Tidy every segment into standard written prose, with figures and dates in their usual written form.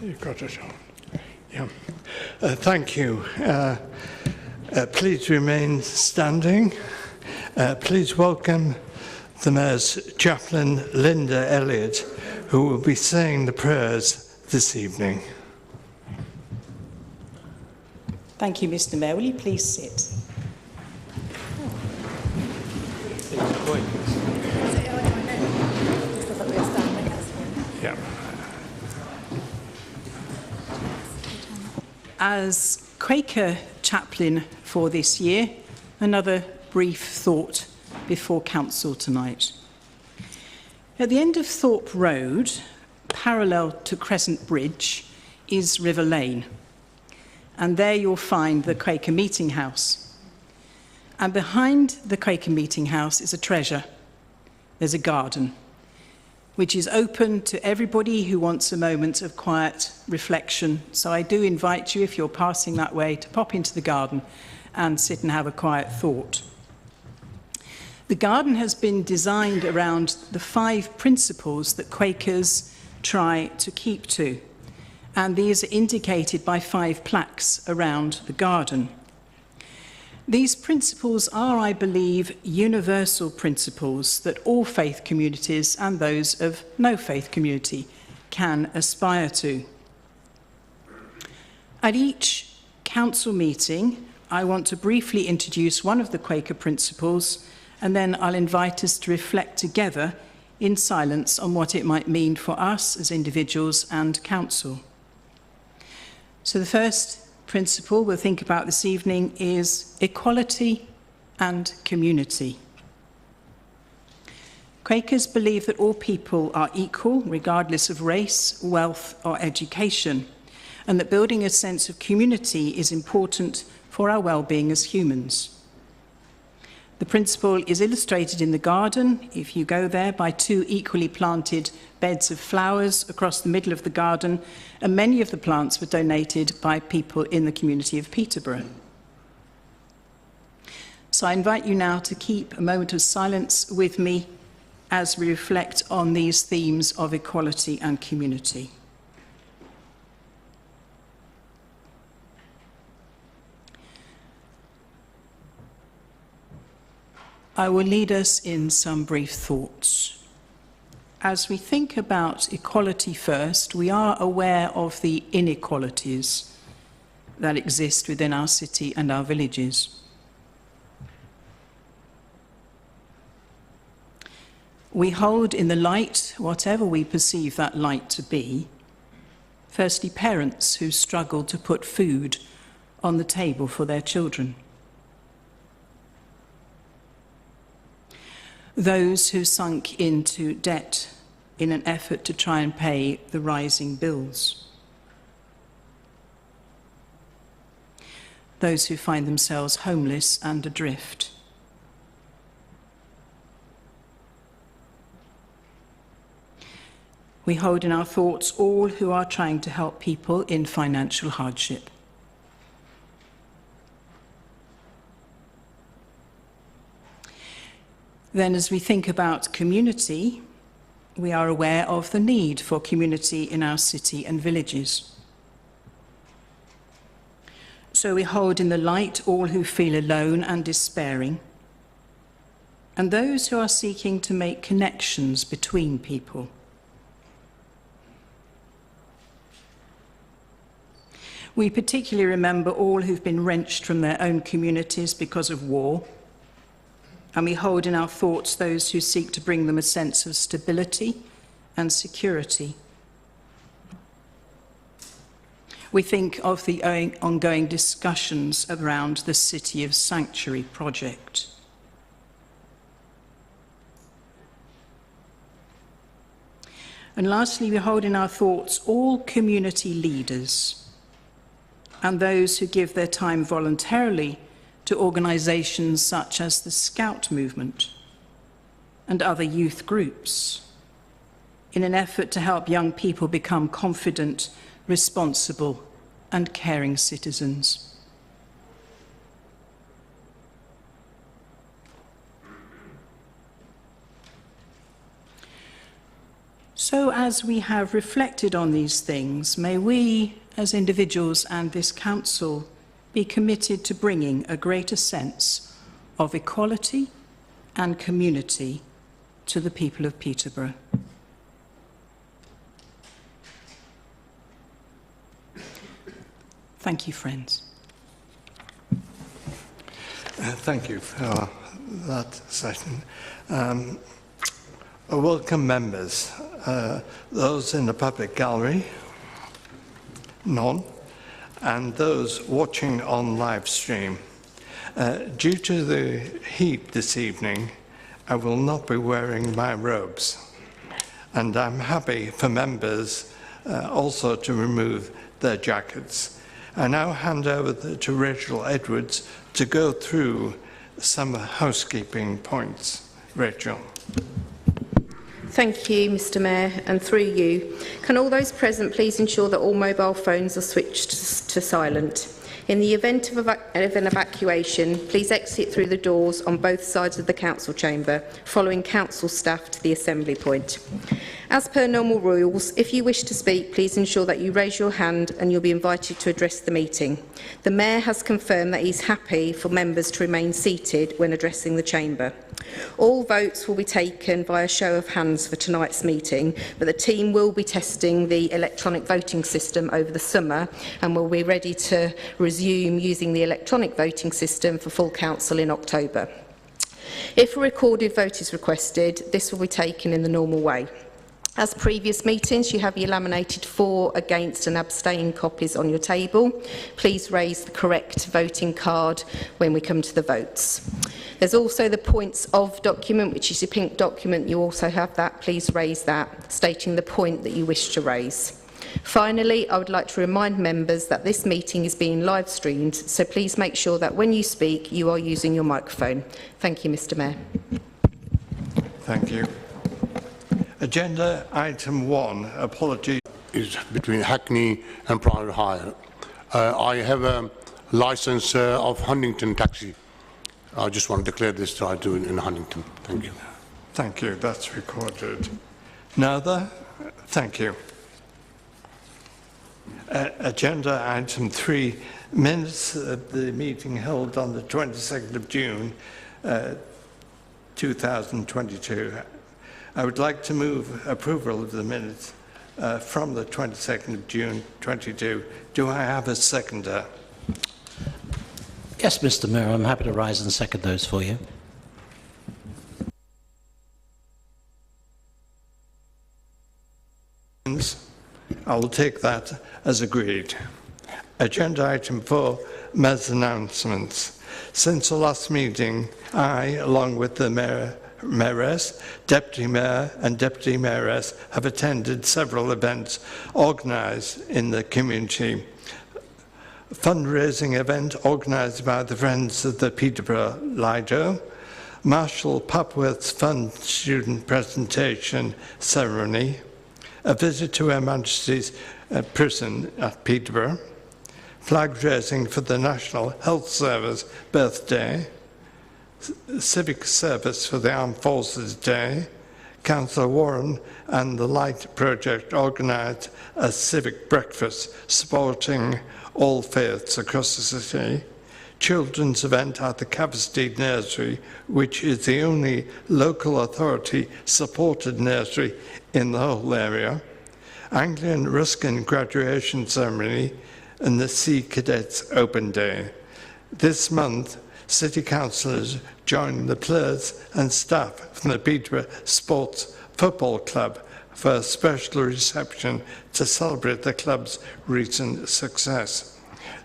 You've got it on. Yeah. Thank you. Please remain standing. Please welcome the Mayor's Chaplain, Linda Elliott, who will be saying the prayers this evening. Thank you, Mr. Mayor. Will you please sit? Yeah. As Quaker chaplain for this year, another brief thought before council tonight. At the end of Thorpe Road, parallel to Crescent Bridge, is River Lane. And there you'll find the Quaker Meeting House. And behind the Quaker Meeting House is a treasure. There's a garden, which is open to everybody who wants a moment of quiet reflection. So I do invite you, if you're passing that way, to pop into the garden and sit and have a quiet thought. The garden has been designed around the 5 principles that Quakers try to keep to. And these are indicated by 5 plaques around the garden. These principles are, I believe, universal principles that all faith communities and those of no faith community can aspire to. At each council meeting, I want to briefly introduce one of the Quaker principles, and then I'll invite us to reflect together in silence on what it might mean for us as individuals and council. So the first principle we'll think about this evening is equality and community. Quakers believe that all people are equal, regardless of race, wealth, or education, and that building a sense of community is important for our well-being as humans. The principle is illustrated in the garden, if you go there, by 2 equally planted beds of flowers across the middle of the garden, and many of the plants were donated by people in the community of Peterborough. So I invite you now to keep a moment of silence with me as we reflect on these themes of equality and community. I will lead us in some brief thoughts. As we think about equality first, we are aware of the inequalities that exist within our city and our villages. We hold in the light, whatever we perceive that light to be, firstly parents who struggle to put food on the table for their children. Those who sunk into debt in an effort to try and pay the rising bills. Those who find themselves homeless and adrift. We hold in our thoughts all who are trying to help people in financial hardship. Then, as we think about community, we are aware of the need for community in our city and villages. So we hold in the light all who feel alone and despairing, and those who are seeking to make connections between people. We particularly remember all who've been wrenched from their own communities because of war, and we hold in our thoughts those who seek to bring them a sense of stability and security. We think of the ongoing discussions around the City of Sanctuary project. And lastly, we hold in our thoughts all community leaders and those who give their time voluntarily to organisations such as the Scout movement and other youth groups in an effort to help young people become confident, responsible and caring citizens. So as we have reflected on these things, may we as individuals and this council be committed to bringing a greater sense of equality and community to the people of Peterborough. Thank you, friends. Thank you for that session. Welcome members. Those in the public gallery, none, and those watching on live stream. Due to the heat this evening, I will not be wearing my robes, and I'm happy for members also to remove their jackets. I now hand over to Rachel Edwards to go through some housekeeping points. Rachel. Thank you, Mr Mayor, and through you, can all those present please ensure that all mobile phones are switched to silent? In the event of an evacuation, please exit through the doors on both sides of the council chamber, following council staff to the assembly point. As per normal rules, if you wish to speak, please ensure that you raise your hand and you'll be invited to address the meeting. The Mayor has confirmed that he's happy for members to remain seated when addressing the chamber. All votes will be taken by a show of hands for tonight's meeting, but the team will be testing the electronic voting system over the summer and will be ready to resume using the electronic voting system for full council in October. If a recorded vote is requested, this will be taken in the normal way. As previous meetings, you have your laminated for, against and abstain copies on your table. Please raise the correct voting card when we come to the votes. There's also the points of document, which is your pink document. You also have that. Please raise that, stating the point that you wish to raise. Finally, I would like to remind members that this meeting is being live streamed, so please make sure that when you speak, you are using your microphone. Thank you, Mr Mayor. Thank you. Agenda item 1, apology. Is between Hackney and private hire. I have a license of Huntington taxi. I just want to declare this that I do in Huntington. Thank you. Thank you, that's recorded. Neither? Thank you. Agenda item 3, minutes of the meeting held on the 22nd of June 2022. I would like to move approval of the minutes from the 22nd of June 22. Do I have a seconder? Yes, Mr Mayor, I'm happy to rise and second those for you. I will take that as agreed. Agenda item 4, Mayor's announcements. Since the last meeting, I, along with the Mayoress, Deputy Mayor and Deputy Mayoress, have attended several events organised in the community. Fundraising event organised by the Friends of the Peterborough Lido, Marshall Papworth's Fund student presentation ceremony, a visit to Her Majesty's prison at Peterborough, flag raising for the National Health Service birthday, civic service for the Armed Forces Day, Councillor Warren and the Light Project organised a civic breakfast supporting all faiths across the city, children's event at the Cavesteed Nursery, which is the only local authority supported nursery in the whole area, Anglian Ruskin graduation ceremony and the Sea Cadets Open Day. This month, City councillors joined the players and staff from the Peterborough Sports Football Club for a special reception to celebrate the club's recent success.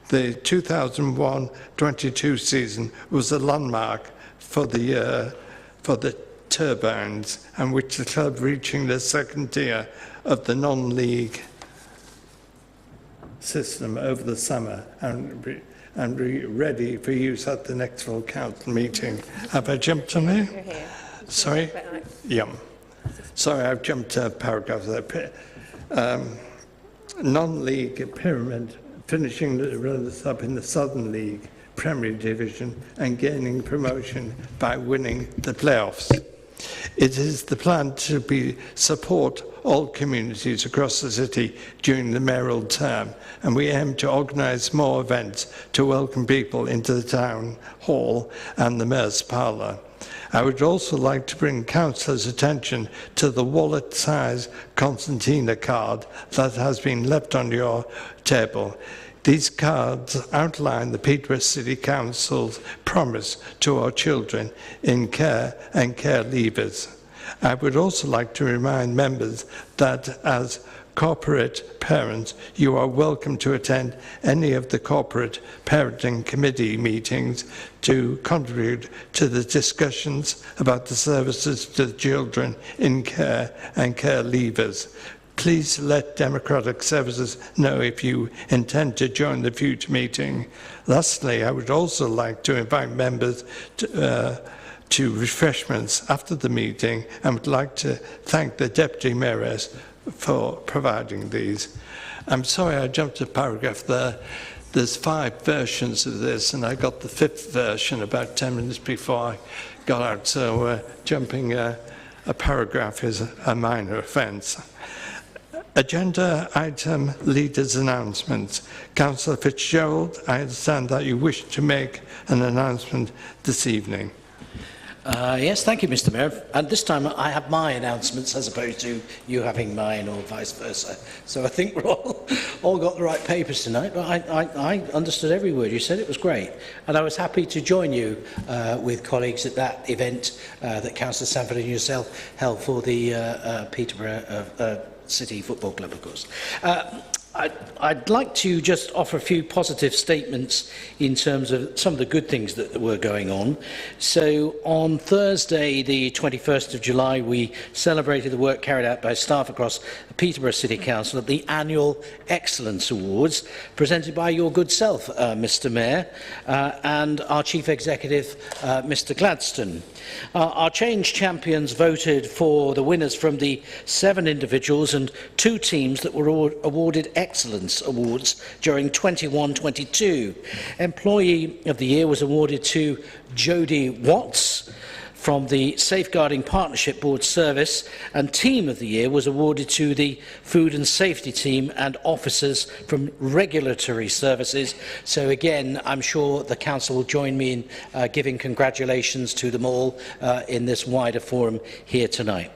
The 2001-22 season was a landmark for the year for the Turbines, and which the club reaching the second tier of the non-league system over the summer and be ready for use at the next full council meeting. Have I jumped on here? You're here. Sorry? Yeah. Sorry, I've jumped a paragraph there. Non-league pyramid, finishing the runners up in the Southern League Premier Division and gaining promotion by winning the playoffs. It is the plan to support all communities across the city during the mayoral term, and we aim to organise more events to welcome people into the town hall and the mayor's parlour. I would also like to bring councillors' attention to the wallet-size concertina card that has been left on your table. These cards outline the Peterborough City Council's promise to our children in care and care leavers. I would also like to remind members that as corporate parents, you are welcome to attend any of the corporate parenting committee meetings to contribute to the discussions about the services to the children in care and care leavers. Please let Democratic Services know if you intend to join the future meeting. Lastly, I would also like to invite members to refreshments after the meeting, and would like to thank the Deputy Mayoress for providing these. I'm sorry I jumped to paragraph there. There's 5 versions of this, and I got the 5th version about 10 minutes before I got out, so jumping a paragraph is a minor offence. Agenda item leaders' announcements. Councillor Fitzgerald, I understand that you wish to make an announcement this evening. Yes, thank you, Mr. Mayor. And this time I have my announcements as opposed to you having mine, or vice versa. So I think we're all got the right papers tonight. But I understood every word you said. It was great, and I was happy to join you with colleagues at that event that Councillor Sanford and yourself held for the Peterborough City Football Club, of course. I'd like to just offer a few positive statements in terms of some of the good things that were going on. So on Thursday, the 21st of July, we celebrated the work carried out by staff across the Peterborough City Council at the annual Excellence Awards, presented by your good self, Mr. Mayor, and our Chief Executive, Mr. Gladstone. Our Change champions voted for the winners from the 7 individuals and 2 teams that were awarded Excellence Awards during 21-22. Employee of the Year was awarded to Jodie Watts from the Safeguarding Partnership Board Service, and Team of the Year was awarded to the Food and Safety Team and officers from Regulatory Services. So again, I'm sure the Council will join me in giving congratulations to them all in this wider forum here tonight.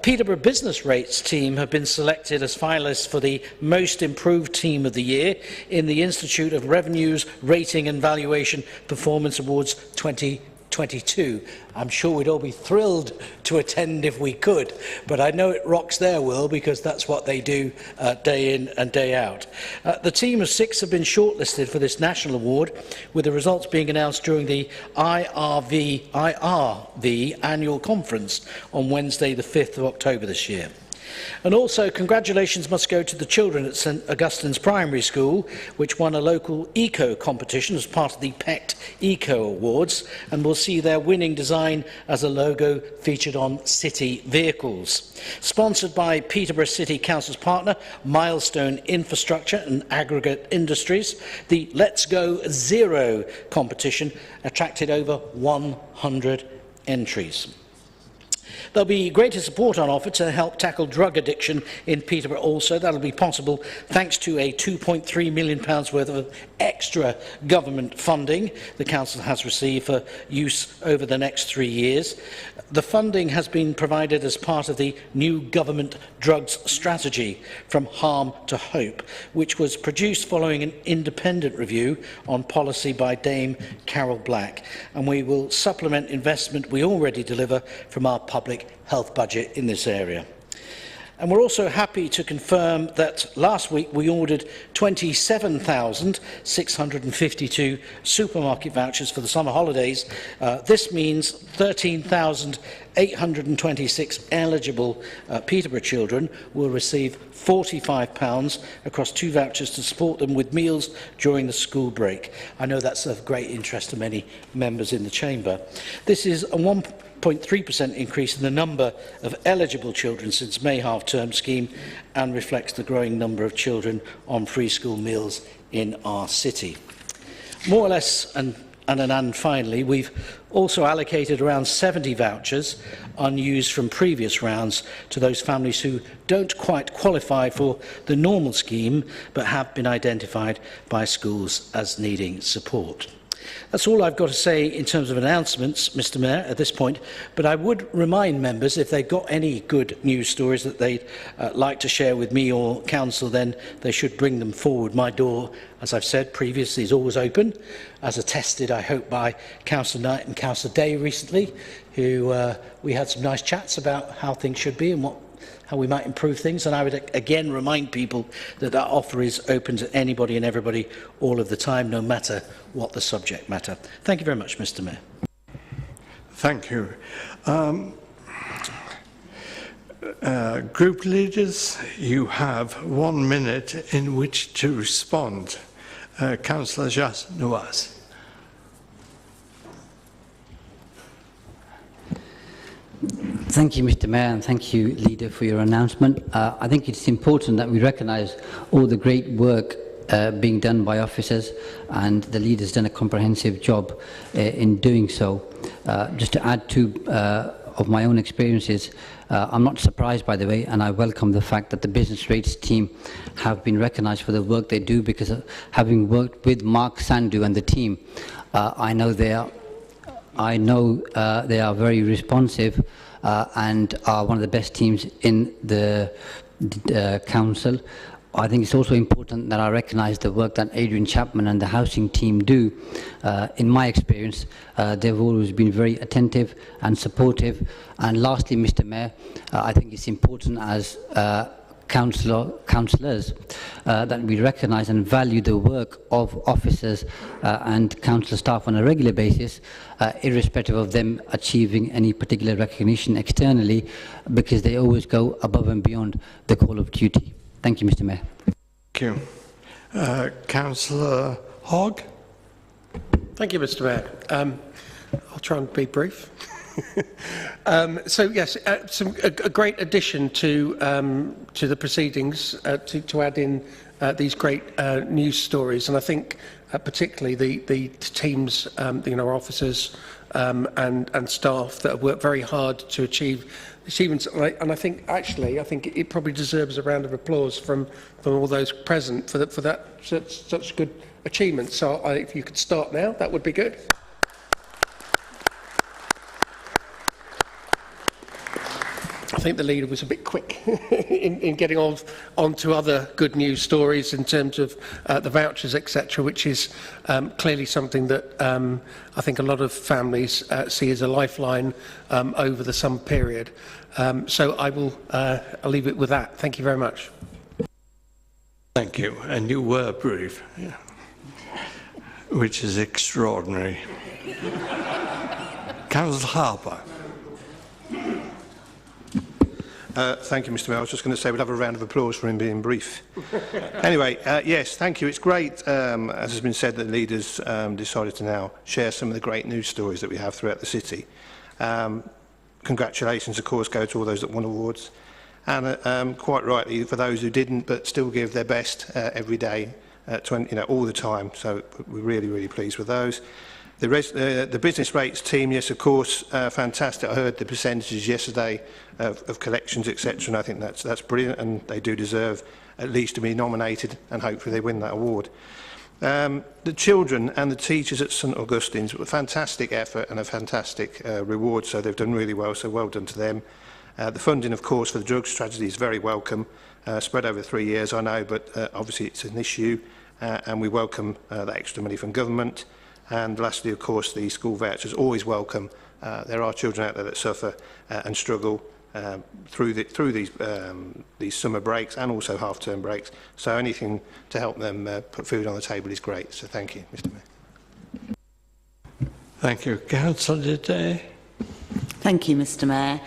Peterborough Business Rates team have been selected as finalists for the Most Improved Team of the Year in the Institute of Revenue's Rating and Valuation Performance Awards 2022. I'm sure we'd all be thrilled to attend if we could, but I know it rocks their world because that's what they do day in and day out. The team of 6 have been shortlisted for this national award, with the results being announced during the IRV annual conference on Wednesday the 5th of October this year. And also, congratulations must go to the children at St Augustine's Primary School, which won a local eco competition as part of the PECT Eco Awards, and will see their winning design as a logo featured on city vehicles. Sponsored by Peterborough City Council's partner, Milestone Infrastructure and Aggregate Industries, the Let's Go Zero competition attracted over 100 entries. There'll be greater support on offer to help tackle drug addiction in Peterborough also. That'll be possible thanks to a £2.3 million worth of extra government funding the Council has received for use over the next 3 years. The funding has been provided as part of the new government drugs strategy, From Harm to Hope, which was produced following an independent review on policy by Dame Carol Black, and we will supplement investment we already deliver from our public health budget in this area. And we're also happy to confirm that last week we ordered 27,652 supermarket vouchers for the summer holidays. This means 13,826 eligible Peterborough children will receive £45 across 2 vouchers to support them with meals during the school break. I know that's of great interest to many members in the chamber. This is a 1.3% increase in the number of eligible children since May half-term scheme, and reflects the growing number of children on free school meals in our city. More or less, and And finally, we've also allocated around 70 vouchers unused from previous rounds to those families who don't quite qualify for the normal scheme but have been identified by schools as needing support. That's all I've got to say in terms of announcements, Mr. Mayor, at this point, but I would remind members if they've got any good news stories that they'd like to share with me or Council, then they should bring them forward. My door, as I've said previously, is always open, as attested, I hope, by Councillor Knight and Councillor Day recently, who we had some nice chats about how things should be and how we might improve things. And I would again remind people that that offer is open to anybody and everybody all of the time, no matter what the subject matter. Thank you very much, Mr. Mayor. Thank you. Group leaders, you have 1 minute in which to respond. Councillor Jas Nawaz. Thank you, Mr. Mayor, and thank you, Leader, for your announcement. I think it's important that we recognise all the great work being done by officers, and the Leader's done a comprehensive job in doing so. Just to add to of my own experiences, I'm not surprised, by the way, and I welcome the fact that the business rates team have been recognised for the work they do, because having worked with Mark Sandu and the team, I know they are very responsive and are one of the best teams in the council. I think it's also important that I recognise the work that Adrian Chapman and the housing team do. In my experience, they've always been very attentive and supportive. And lastly, Mr. Mayor, I think it's important as councillors that we recognise and value the work of officers and council staff on a regular basis, irrespective of them achieving any particular recognition externally, because they always go above and beyond the call of duty. Thank you, Mr. Mayor. Thank you. Councillor Hogg. Thank you, Mr. Mayor. I'll try and be brief. So yes, a great addition to the proceedings to add in these great news stories, and I think particularly the teams, our officers and staff that have worked very hard to achieve achievements. And I think it probably deserves a round of applause from all those present for that such good achievement. So if you could start now, that would be good. I think the Leader was a bit quick in getting on to other good news stories in terms of the vouchers, etc., which is clearly something that I think a lot of families see as a lifeline over the summer period. So I'll leave it with that. Thank you very much. Thank you. And you were brief, yeah. Which is extraordinary. Councillor Harper. Thank you, Mr. Mayor. I was just going to say we'd have a round of applause for him being brief. Anyway, yes, thank you. It's great, as has been said, that leaders decided to now share some of the great news stories that we have throughout the city. Congratulations, of course, go to all those that won awards. And quite rightly, for those who didn't, but still give their best every day, all the time. So we're really, really pleased with those. The business rates team, yes, of course, fantastic. I heard the percentages yesterday of collections, etc., and I think that's brilliant, and they do deserve at least to be nominated, and hopefully they win that award. The children and the teachers at St Augustine's were a fantastic effort and a fantastic reward, so they've done really well, so well done to them. The funding, of course, for the drugs tragedy is very welcome, spread over 3 years, I know, but obviously it's an issue, and we welcome that extra money from government. And lastly, of course, the school vouchers, always welcome. There are children out there that suffer and struggle through these summer breaks and also half-term breaks. So anything to help them put food on the table is great. So thank you, Mr. Mayor. Thank you. Councillor Day. Thank you, Mr. Mayor.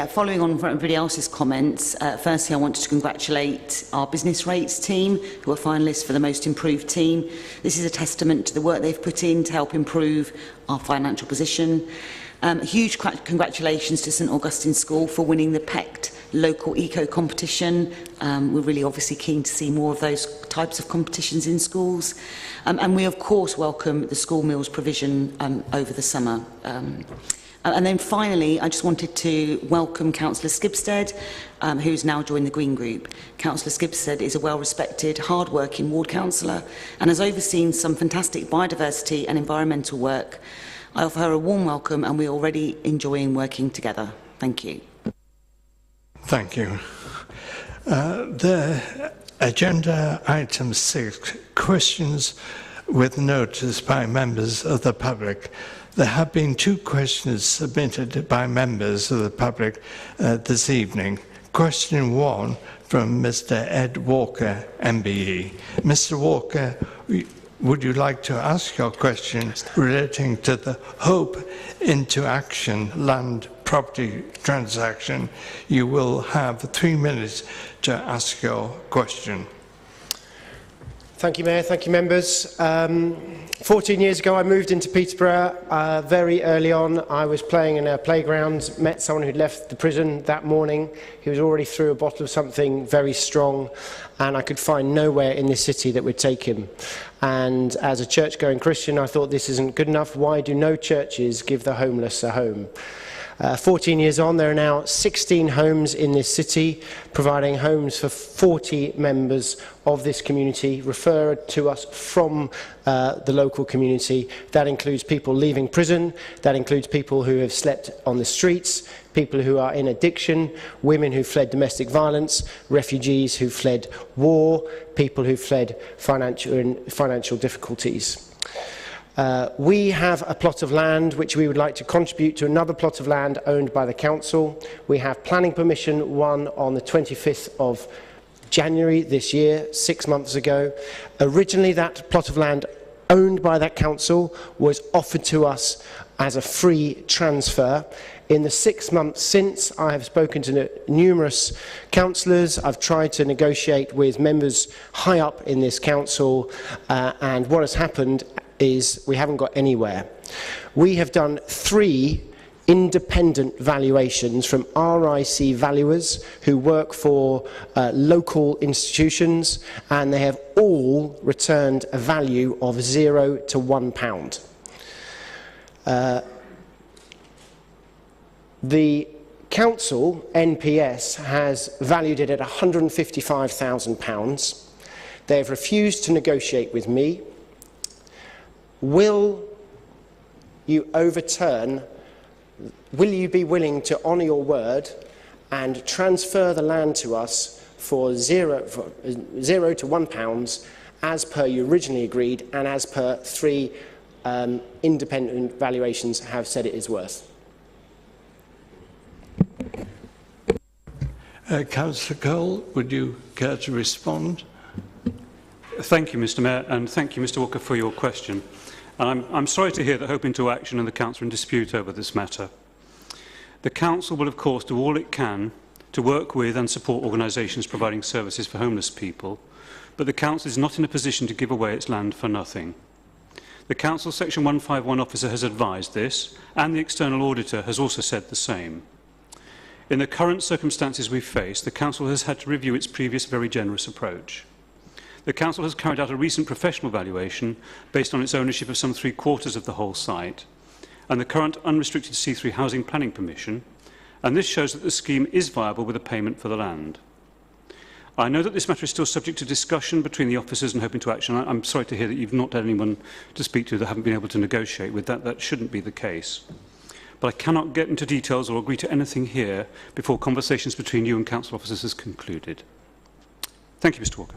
Following on from everybody else's comments, firstly, I wanted to congratulate our business rates team, who are finalists for the most improved team. This is a testament to the work they've put in to help improve our financial position. Huge congratulations to St Augustine School for winning the PECT local eco competition. We're really obviously keen to see more of those types of competitions in schools. And we of course welcome the school meals provision over the summer. And then finally, I just wanted to welcome Councillor Skibstead, who's now joined the Green Group. Councillor Skibstead is a well-respected, hard-working ward councillor and has overseen some fantastic biodiversity and environmental work. I offer her a warm welcome and we're already enjoying working together. Thank you. Thank you. The agenda item 6, questions with notice by members of the public. There have been 2 questions submitted by members of the public this evening. Question 1 from Mr. Ed Walker, MBE. Mr. Walker, would you like to ask your question relating to the Hope into Action land property transaction? You will have 3 minutes to ask your question. Thank you, Mayor. Thank you, members. 14 years ago, I moved into Peterborough. Very early on, I was playing in a playground, met someone who'd left the prison that morning. He was already through a bottle of something very strong, and I could find nowhere in this city that would take him. And as a church-going Christian, I thought this isn't good enough. Why do no churches give the homeless a home? 14 years on, there are now 16 homes in this city, providing homes for 40 members of this community, referred to us from the local community. That includes people leaving prison, that includes people who have slept on the streets, people who are in addiction, women who fled domestic violence, refugees who fled war, people who fled financial difficulties. We have a plot of land which we would like to contribute to another plot of land owned by the council. We have planning permission won on the 25th of January this year, 6 months ago. Originally, that plot of land owned by that council was offered to us as a free transfer. In the 6 months since, I have spoken to numerous councillors. I've tried to negotiate with members high up in this council, and what has happened is we haven't got anywhere. We have done 3 independent valuations from RIC valuers who work for local institutions, and they have all returned a value of £0 to £1. The council, NPS, has valued it at £155,000. They have refused to negotiate with me. Will you be willing to honour your word and transfer the land to us for £0 to £1 as per you originally agreed and as per 3 independent valuations have said it is worth? Councillor Cole, would you care to respond? Thank you, Mr. Mayor, and thank you, Mr. Walker, for your question. And I'm sorry to hear that Hope into Action and the Council are in dispute over this matter. The Council will, of course, do all it can to work with and support organisations providing services for homeless people, but the Council is not in a position to give away its land for nothing. The Council Section 151 officer has advised this, and the external auditor has also said the same. In the current circumstances we face, the Council has had to review its previous very generous approach. The Council has carried out a recent professional valuation based on its ownership of some 3/4 of the whole site and the current unrestricted C3 housing planning permission, and this shows that the scheme is viable with a payment for the land. I know that this matter is still subject to discussion between the officers and Hope into Action. I'm sorry to hear that you've not had anyone to speak to that haven't been able to negotiate with. That shouldn't be the case. But I cannot get into details or agree to anything here before conversations between you and council officers has concluded. Thank you, Mr. Walker.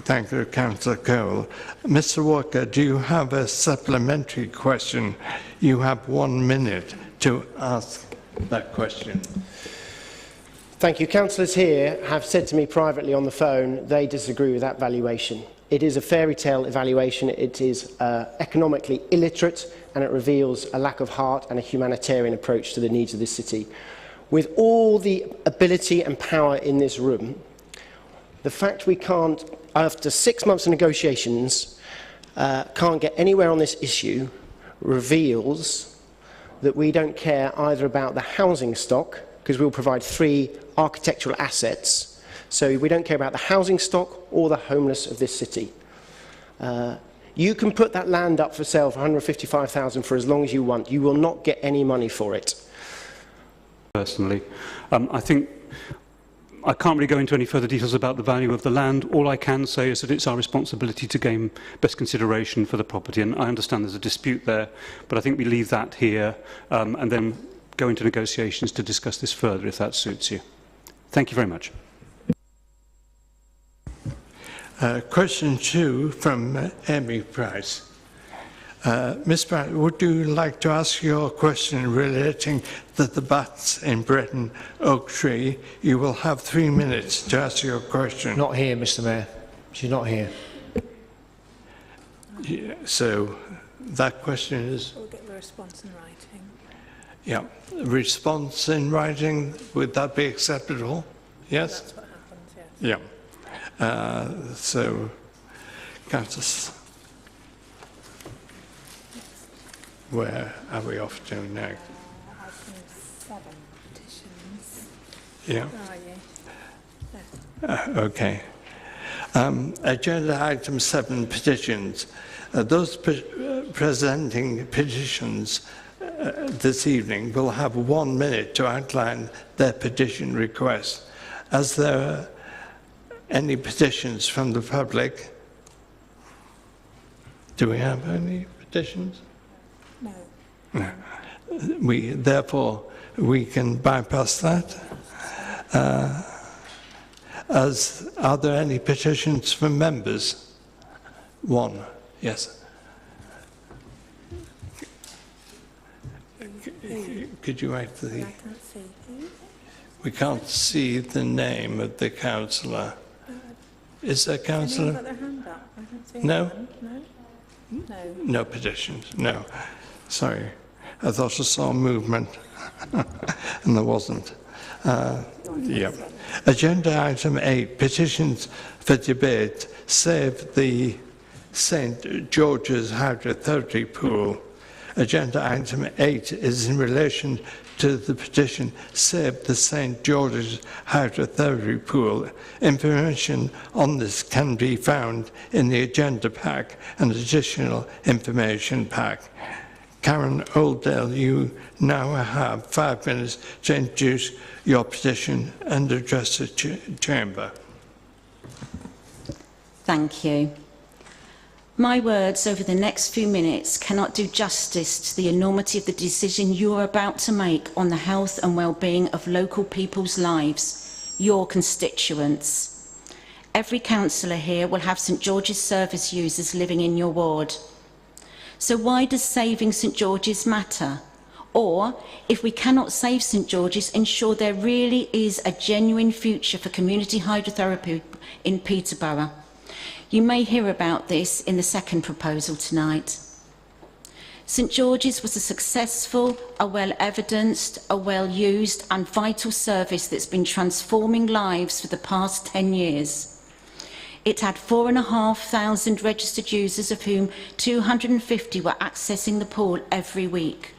Thank you, Councillor Cole. Mr. Walker, do you have a supplementary question? You have 1 minute to ask that question. Thank you. Councillors here have said to me privately on the phone they disagree with that valuation. It is a fairy tale evaluation. It is economically illiterate, and it reveals a lack of heart and a humanitarian approach to the needs of this city. With all the ability and power in this room, the fact we can't, after 6 months of negotiations, can't get anywhere on this issue reveals that we don't care either about the housing stock because we'll provide 3 architectural assets. So we don't care about the housing stock or the homeless of this city. You can put that land up for sale for $155,000 for as long as you want. You will not get any money for it. Personally, I think I can't really go into any further details about the value of the land. All I can say is that it's our responsibility to gain best consideration for the property, and I understand there's a dispute there, but I think we leave that here and then go into negotiations to discuss this further if that suits you. Thank you very much. Question 2 from Amy Price. Ms. Price, would you like to ask your question relating to the bats in Bretton Oak Tree? You will have 3 minutes to ask your question. Not here, Mr. Mayor. She's not here. Yeah, so that question is... We'll get the response in writing. Yeah. Response in writing, would that be acceptable? Yes? That's what happens, yes. Yeah. So, Countess, where are we off to now? Item 7, petitions. Yeah. Where are you? Okay. Agenda item 7, petitions. Those presenting petitions this evening will have 1 minute to outline their petition request. As there are any petitions from the public? Do we have any petitions? No. No. Therefore, we can bypass that. Are there any petitions from members? 1, yes. Could you wait for the... I can't see who. We can't see the name of the councillor. Is there a councillor? Has anyone got their hand up? I don't see No? anyone. No? No. No petitions, no. Sorry, I thought I saw movement, and there wasn't. Yeah. Agenda item 8, petitions for debate, save the St George's Hydrotherapy Pool. Agenda item 8 is in relation to the petition Save the St George's Hydrotherapy Pool. Information on this can be found in the agenda pack and additional information pack. Karen Oldale, you now have 5 minutes to introduce your petition and address the chamber. Thank you. My words over the next few minutes cannot do justice to the enormity of the decision you are about to make on the health and well-being of local people's lives, your constituents. Every councillor here will have St George's service users living in your ward. So why does saving St George's matter? Or, if we cannot save St George's, ensure there really is a genuine future for community hydrotherapy in Peterborough. You may hear about this in the second proposal tonight. St George's was a successful, a well-evidenced, a well-used and vital service that's been transforming lives for the past 10 years. It had 4,500 registered users, of whom 250 were accessing the pool every week.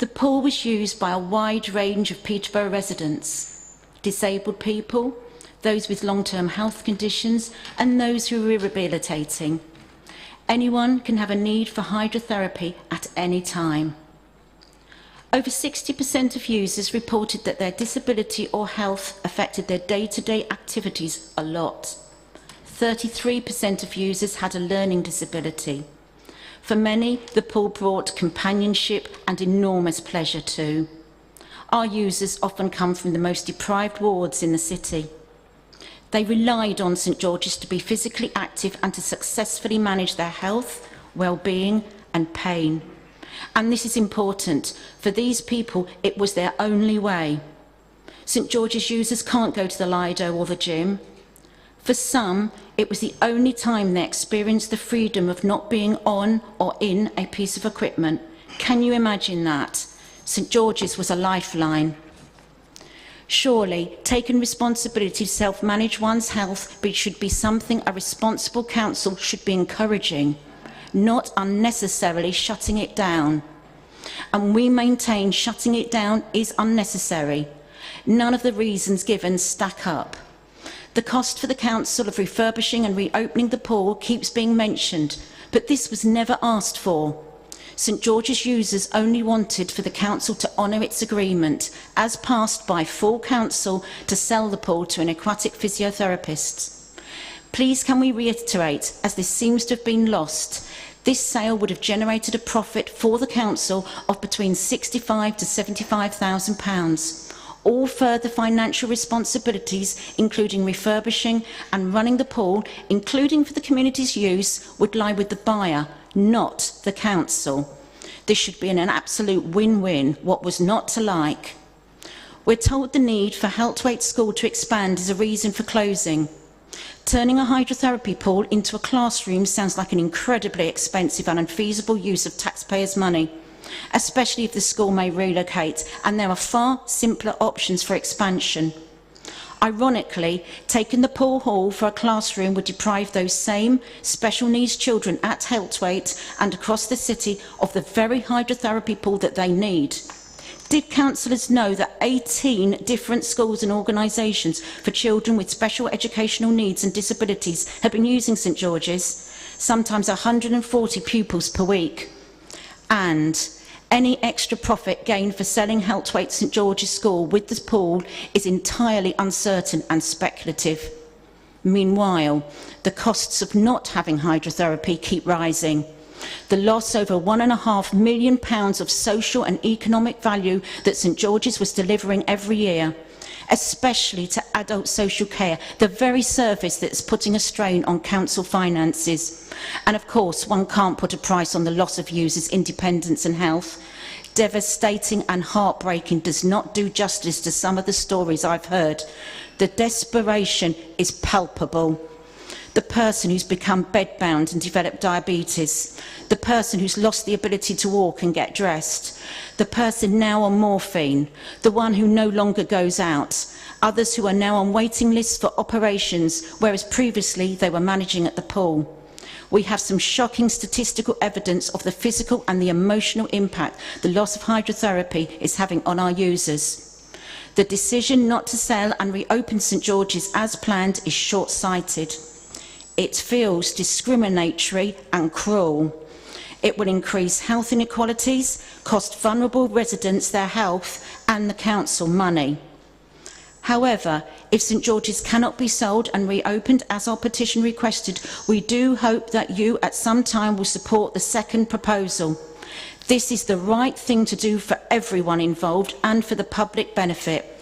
The pool was used by a wide range of Peterborough residents, disabled people, those with long-term health conditions and those who are rehabilitating. Anyone can have a need for hydrotherapy at any time. Over 60% of users reported that their disability or health affected their day-to-day activities a lot. 33% of users had a learning disability. For many, the pool brought companionship and enormous pleasure too. Our users often come from the most deprived wards in the city. They relied on St George's to be physically active and to successfully manage their health, well-being and pain. And this is important. For these people, it was their only way. St George's users can't go to the Lido or the gym. For some, it was the only time they experienced the freedom of not being on or in a piece of equipment. Can you imagine that? St George's was a lifeline. Surely, taking responsibility to self-manage one's health should be something a responsible council should be encouraging, not unnecessarily shutting it down. and we maintain shutting it down is unnecessary. None of the reasons given stack up. The cost for the council of refurbishing and reopening the pool keeps being mentioned, but this was never asked for. St George's users only wanted for the council to honour its agreement, as passed by full council, to sell the pool to an aquatic physiotherapist. Please can we reiterate, as this seems to have been lost, this sale would have generated a profit for the council of between £65,000 to £75,000. All further financial responsibilities, including refurbishing and running the pool, including for the community's use, would lie with the buyer, not the council. This should be an absolute win-win. What was not to like? We're told the need for Heltwaite School to expand is a reason for closing. Turning a hydrotherapy pool into a classroom sounds like an incredibly expensive and unfeasible use of taxpayers' money, especially if the school may relocate, and there are far simpler options for expansion. Ironically, taking the pool hall for a classroom would deprive those same special needs children at Heltwaite and across the city of the very hydrotherapy pool that they need. Did councillors know that 18 different schools and organisations for children with special educational needs and disabilities have been using St George's? Sometimes 140 pupils per week. And any extra profit gained for selling Heltwaite St George's School with the pool is entirely uncertain and speculative. Meanwhile, the costs of not having hydrotherapy keep rising. The loss over £1.5 million of social and economic value that St George's was delivering every year, especially to adult social care, the very service that's putting a strain on council finances. And of course, one can't put a price on the loss of users' independence and health. Devastating and heartbreaking does not do justice to some of the stories I've heard. The desperation is palpable. The person who's become bedbound and developed diabetes, the person who's lost the ability to walk and get dressed, the person now on morphine, the one who no longer goes out, others who are now on waiting lists for operations, whereas previously they were managing at the pool. We have some shocking statistical evidence of the physical and the emotional impact the loss of hydrotherapy is having on our users. The decision not to sell and reopen St George's as planned is short-sighted. It feels discriminatory and cruel. It will increase health inequalities, cost vulnerable residents their health and the council money. However, if St George's cannot be sold and reopened as our petition requested, we do hope that you at some time will support the second proposal. This is the right thing to do for everyone involved and for the public benefit.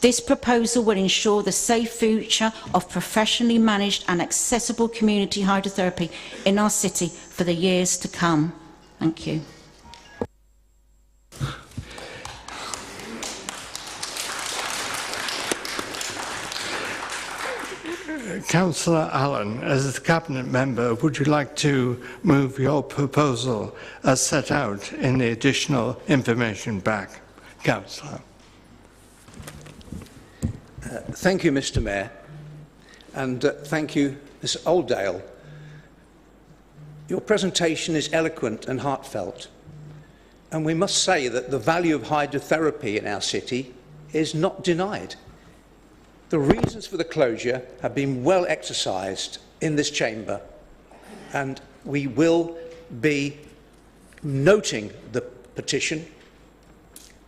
This proposal will ensure the safe future of professionally managed and accessible community hydrotherapy in our city for the years to come. Thank you. Councillor Allen, as a Cabinet member, would you like to move your proposal as set out in the additional information back? Councillor. Thank you, Mr Mayor, and thank you, Ms Oldale. Your presentation is eloquent and heartfelt, and we must say that the value of hydrotherapy in our city is not denied. The reasons for the closure have been well exercised in this chamber, and we will be noting the petition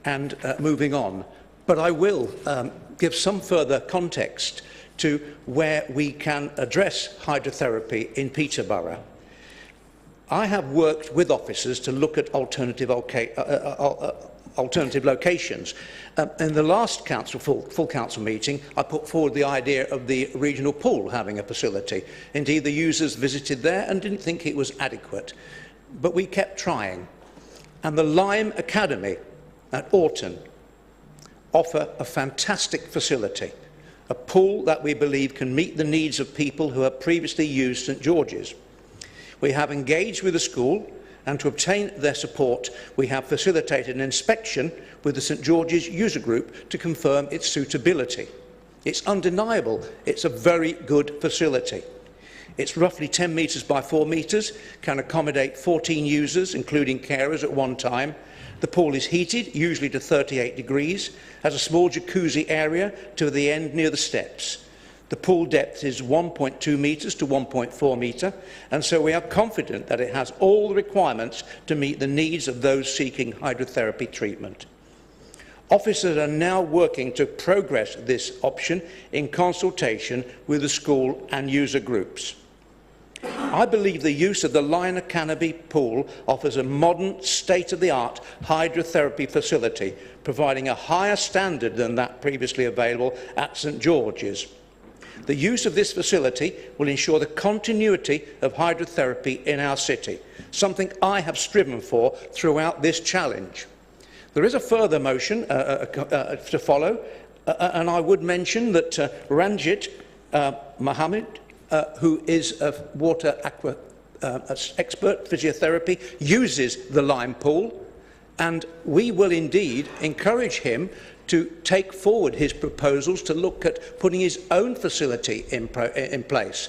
and moving on. But I will give some further context to where we can address hydrotherapy in Peterborough. I have worked with officers to look at alternative locations. In the last full council meeting, I put forward the idea of the regional pool having a facility. Indeed, the users visited there and didn't think it was adequate. But we kept trying. And the Lyme Academy at Orton offer a fantastic facility, a pool that we believe can meet the needs of people who have previously used St George's. We have engaged with the school, and to obtain their support, we have facilitated an inspection with the St George's user group to confirm its suitability. It's undeniable, it's a very good facility. It's roughly 10 metres by 4 metres, can accommodate 14 users, including carers at one time. The pool is heated, usually to 38 degrees, has a small jacuzzi area to the end near the steps. The pool depth is 1.2 metres to 1.4 metre, and so we are confident that it has all the requirements to meet the needs of those seeking hydrotherapy treatment. Officers are now working to progress this option in consultation with the school and user groups. I believe the use of the liner canopy pool offers a modern, state-of-the-art hydrotherapy facility, providing a higher standard than that previously available at St George's. The use of this facility will ensure the continuity of hydrotherapy in our city, something I have striven for throughout this challenge. There is a further motion to follow, and I would mention that Ranjit Mohammed, who is a water expert physiotherapy, uses the lime pool, and we will indeed encourage him to take forward his proposals to look at putting his own facility in place.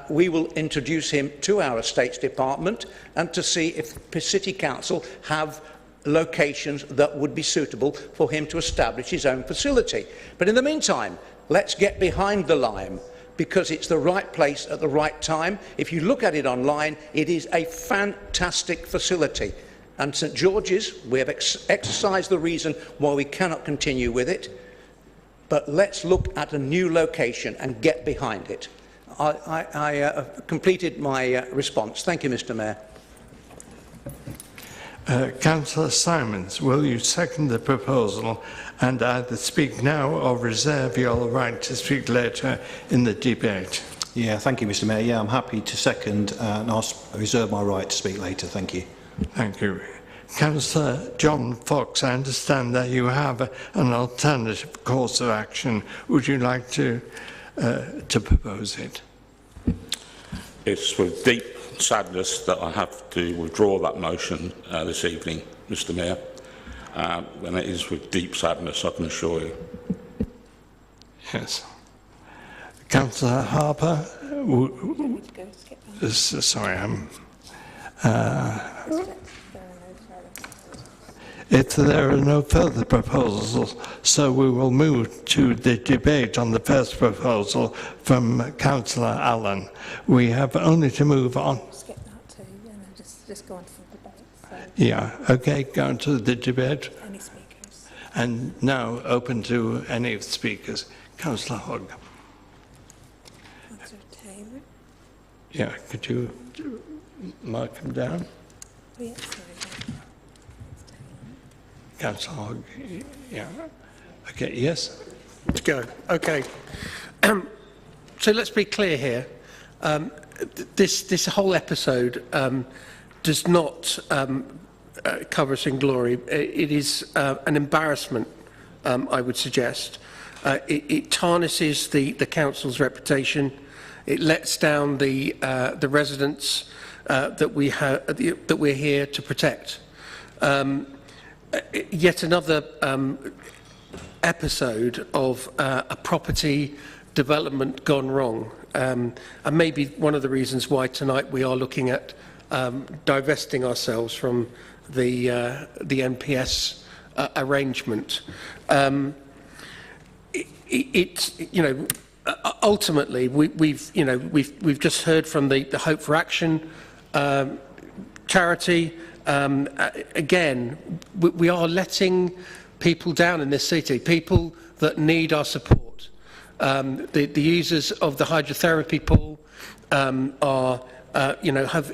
We will introduce him to our Estates Department and to see if City Council have locations that would be suitable for him to establish his own facility. But in the meantime, let's get behind the lime, because it's the right place at the right time. If you look at it online, it is a fantastic facility. And St George's, we have exercised the reason why we cannot continue with it, but let's look at a new location and get behind it. I completed my response. Thank you, Mr Mayor. Councillor Simons, will you second the proposal and either speak now or reserve your right to speak later in the debate? Yeah, thank you, Mr Mayor. Yeah, I'm happy to second and reserve my right to speak later. Thank you. Thank you. Councillor John Fox, I understand that you have an alternative course of action. Would you like to propose it? It's with deep sadness that I have to withdraw that motion this evening, Mr Mayor. And it is with deep sadness, I can assure you. Yes. Councillor Harper, sorry, if there are no further proposals, so we will move to the debate on the first proposal from Councillor Allen. We have only to move on. Skip that too, and then just go on to the debate. So. Yeah, okay, go on to the debate. Any speakers? And now open to any of the speakers. Councillor Hogg. Councillor Taylor. Yeah, could you mark them down? Oh, yeah, sorry. Councillor Hogg, yeah. Okay, yes? Let's go. Okay. So let's be clear here. This whole episode does not cover us in glory. It is an embarrassment, I would suggest. It tarnishes the council's reputation. It lets down the residents that we're here to protect. Yet another episode of a property development gone wrong, and maybe one of the reasons why tonight we are looking at divesting ourselves from the NPS arrangement. Ultimately, we've just heard from the Hope for Action charity. Again, we are letting people down in this city, people that need our support. The users of the hydrotherapy pool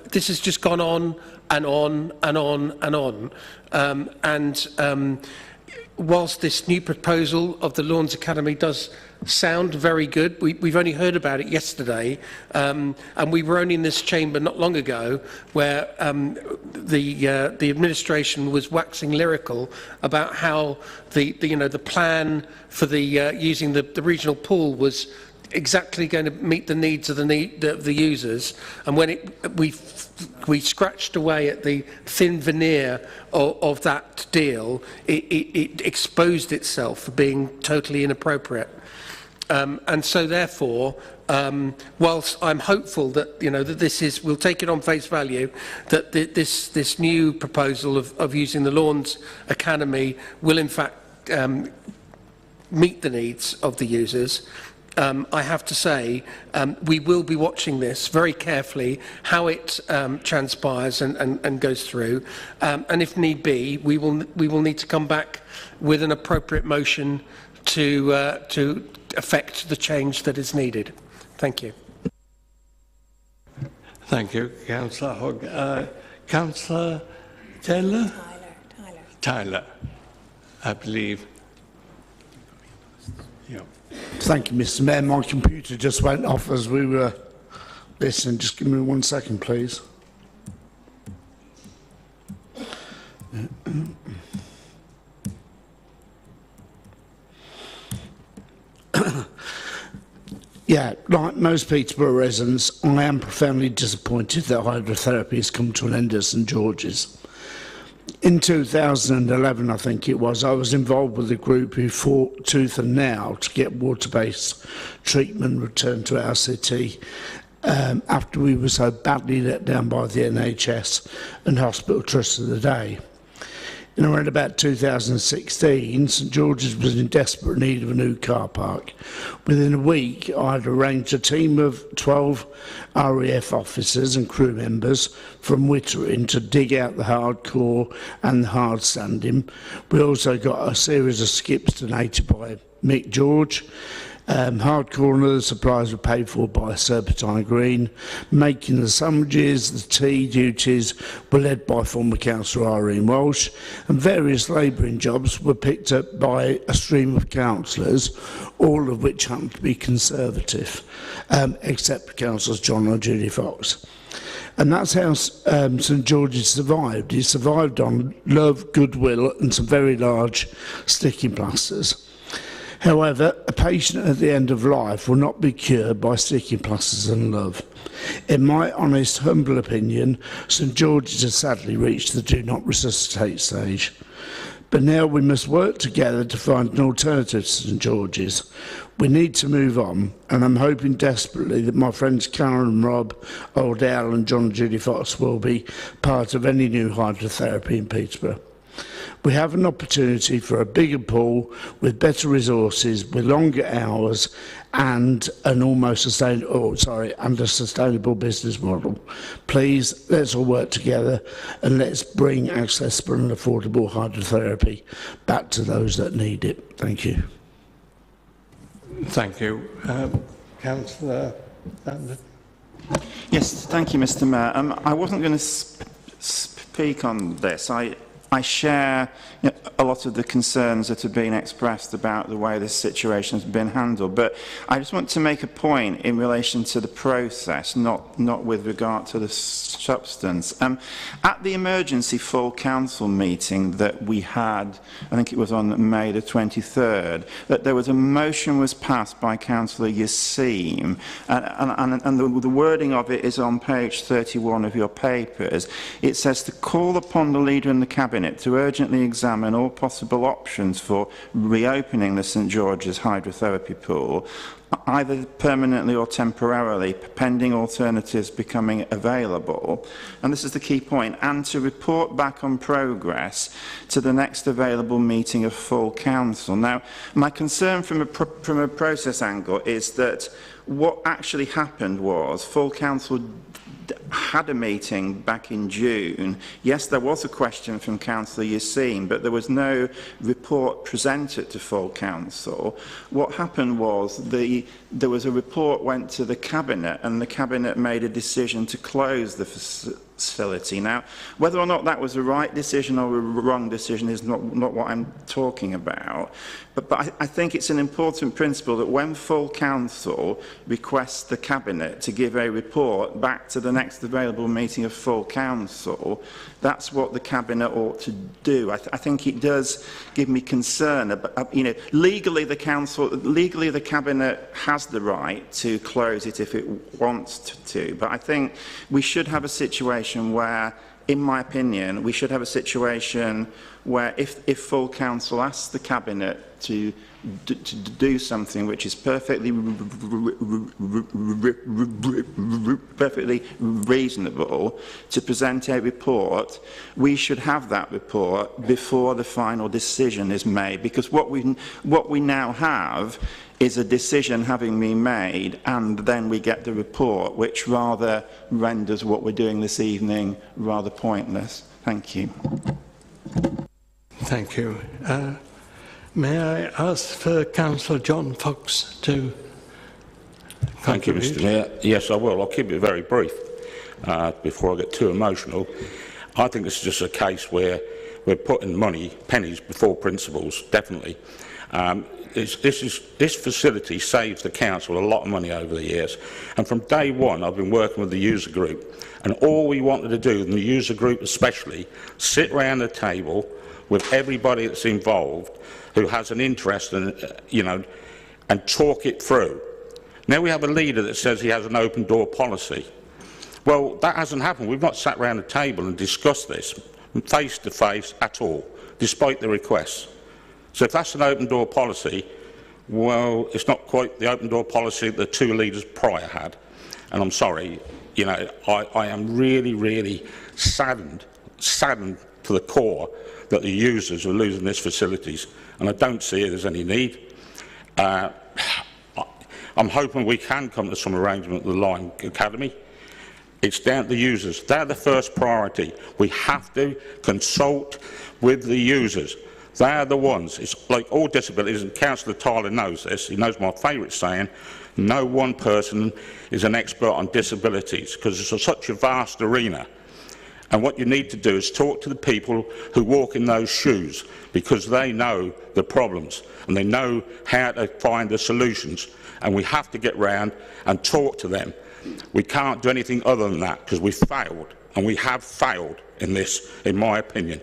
this has just gone on and on and on and on. Whilst this new proposal of the Lawns Academy does sound very good, we've only heard about it yesterday, and we were only in this chamber not long ago where the administration was waxing lyrical about how the plan for using the regional pool was exactly going to meet the needs of the users, and when we scratched away at the thin veneer of that deal, it exposed itself for being totally inappropriate. And so therefore, whilst I'm hopeful that, that this is, we'll take it on face value, that this new proposal of using the Lawns Academy will in fact meet the needs of the users, I have to say we will be watching this very carefully, how it transpires and goes through, and if need be, we will need to come back with an appropriate motion to affect the change that is needed. Thank you. Thank you, Councillor Hogg. Councillor Taylor? Tyler, I believe. Yeah. Thank you, Mr. Mayor. My computer just went off as we were listening. Just give me 1 second, please. Yeah, like most Peterborough residents, I am profoundly disappointed that hydrotherapy has come to an end at St George's. In 2011, I think it was, I was involved with a group who fought tooth and nail to get water-based treatment returned to our city after we were so badly let down by the NHS and Hospital Trust of the day. In around about 2016, St George's was in desperate need of a new car park. Within a week, I had arranged a team of 12 RAF officers and crew members from Wittering to dig out the hardcore and the hard standing. We also got a series of skips donated by Mick George. Hardcore and other supplies were paid for by Serpentine Green. Making the sandwiches, the tea duties were led by former councillor Irene Walsh, and various labouring jobs were picked up by a stream of councillors, all of which happened to be Conservative, except councillors John and Judy Fox. And that's how St George's survived. It survived on love, goodwill and some very large sticking plasters. However, a patient at the end of life will not be cured by sticking plasters and love. In my honest, humble opinion, St George's has sadly reached the do not resuscitate stage. But now we must work together to find an alternative to St George's. We need to move on, and I'm hoping desperately that my friends Karen and Rob, Old Al and John and Judy Fox will be part of any new hydrotherapy in Peterborough. We have an opportunity for a bigger pool with better resources, with longer hours and an almost sustainable, and a sustainable business model. Please, let's all work together and let's bring accessible and affordable hydrotherapy back to those that need it. Thank you. Thank you. Councillor Lambert. Yes, thank you, Mr. Mayor. I wasn't going to speak on this. I share a lot of the concerns that have been expressed about the way this situation has been handled, but I just want to make a point in relation to the process, not with regard to the substance. At the emergency full council meeting that we had, I think it was on May the 23rd, that there was a motion was passed by Councillor Yassim, and the wording of it is on page 31 of your papers. It says to call upon the Leader in the Cabinet to urgently examine all possible options for reopening the St George's hydrotherapy pool, either permanently or temporarily, pending alternatives becoming available. And this is the key point, and to report back on progress to the next available meeting of full council. Now, my concern from a process angle is that what actually happened was full council had a meeting back in June. Yes, there was a question from Councillor Yassin, but there was no report presented to full council. What happened was there was a report went to the Cabinet, and the Cabinet made a decision to close the facility. Now, whether or not that was a right decision or a wrong decision is not what I'm talking about. But I think it's an important principle that when full council requests the Cabinet to give a report back to the next available meeting of full council, that's what the Cabinet ought to do. I think it does give me concern about, legally the Cabinet has the right to close it if it wants to, but I think we should have a situation where, in my opinion, we should have a situation where if full council asks the Cabinet to to do something which is perfectly reasonable to present a report, we should have that report before the final decision is made, because what we now have is a decision having been made and then we get the report, which rather renders what we're doing this evening rather pointless. Thank you. Thank you. May I ask for Councillor John Fox to Thank you, Mr. Mayor. Yes, I will. I'll keep it very brief before I get too emotional. I think this is just a case where we're putting money, pennies before principles, definitely. This facility saves the council a lot of money over the years. And from day one, I've been working with the user group. And all we wanted to do, in the user group especially, sit around the table with everybody that's involved who has an interest in, and talk it through. Now we have a leader that says he has an open door policy. Well, that hasn't happened. We've not sat around the table and discussed this face to face at all, despite the requests. So if that's an open door policy, well, it's not quite the open door policy that the two leaders prior had. And I'm sorry, I am really, really saddened to the core that the users are losing these facilities, and I don't see it as any need. I'm hoping we can come to some arrangement with the Lion Academy. It's down to the users. They're the first priority. We have to consult with the users. They're the ones. It's like all disabilities, and Councillor Tyler knows this. He knows my favourite saying, no one person is an expert on disabilities, because it's such a vast arena. And what you need to do is talk to the people who walk in those shoes, because they know the problems and they know how to find the solutions. And we have to get round and talk to them. We can't do anything other than that, because we've failed, and we have failed in this, in my opinion.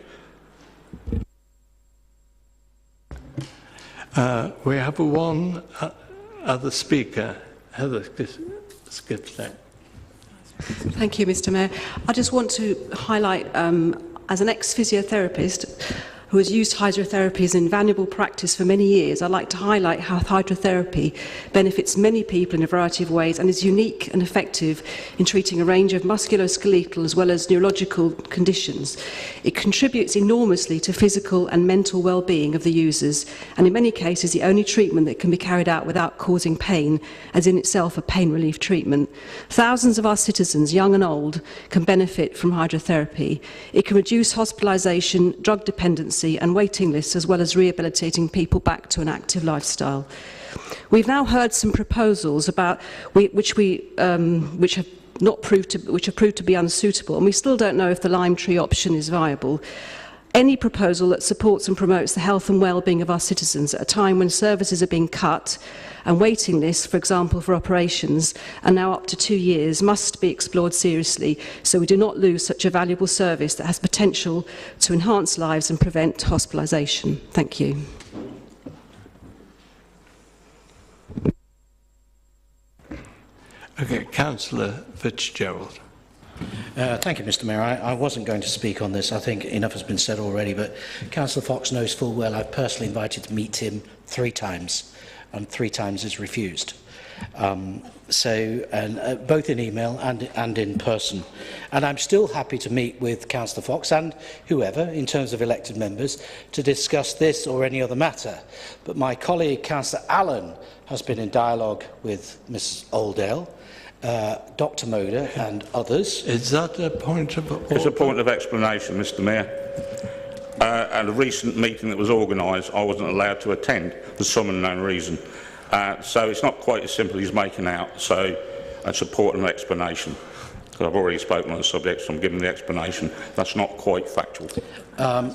We have one other speaker, Heather Skipstone. Thank you, Mr. Mayor. I just want to highlight, as an ex-physiotherapist who has used hydrotherapy as an invaluable practice for many years, I'd like to highlight how hydrotherapy benefits many people in a variety of ways and is unique and effective in treating a range of musculoskeletal as well as neurological conditions. It contributes enormously to physical and mental well-being of the users, and in many cases the only treatment that can be carried out without causing pain, as in itself a pain relief treatment. Thousands of our citizens, young and old, can benefit from hydrotherapy. It can reduce hospitalisation, drug dependency and waiting lists, as well as rehabilitating people back to an active lifestyle. We've now heard some proposals about which have proved to be unsuitable, and we still don't know if the lime tree option is viable. Any proposal that supports and promotes the health and well-being of our citizens at a time when services are being cut and waiting lists, for example, for operations, are now up to 2 years, must be explored seriously, so we do not lose such a valuable service that has potential to enhance lives and prevent hospitalisation. Thank you. Okay, Councillor Fitzgerald. Thank you, Mr. Mayor. I wasn't going to speak on this. I think enough has been said already, but Councillor Fox knows full well I've personally invited to meet him 3 times, and 3 times is refused. Both in email and in person. And I'm still happy to meet with Councillor Fox and whoever, in terms of elected members, to discuss this or any other matter. But my colleague, Councillor Allen, has been in dialogue with Ms Oldale, Dr Moder and others. Is that a point of order? It's a point of explanation, Mr. Mayor. At a recent meeting that was organised, I wasn't allowed to attend for some unknown reason. So it's not quite as simple as making out. So it's a point of explanation. I've already spoken on the subject, so I'm giving the explanation. That's not quite factual.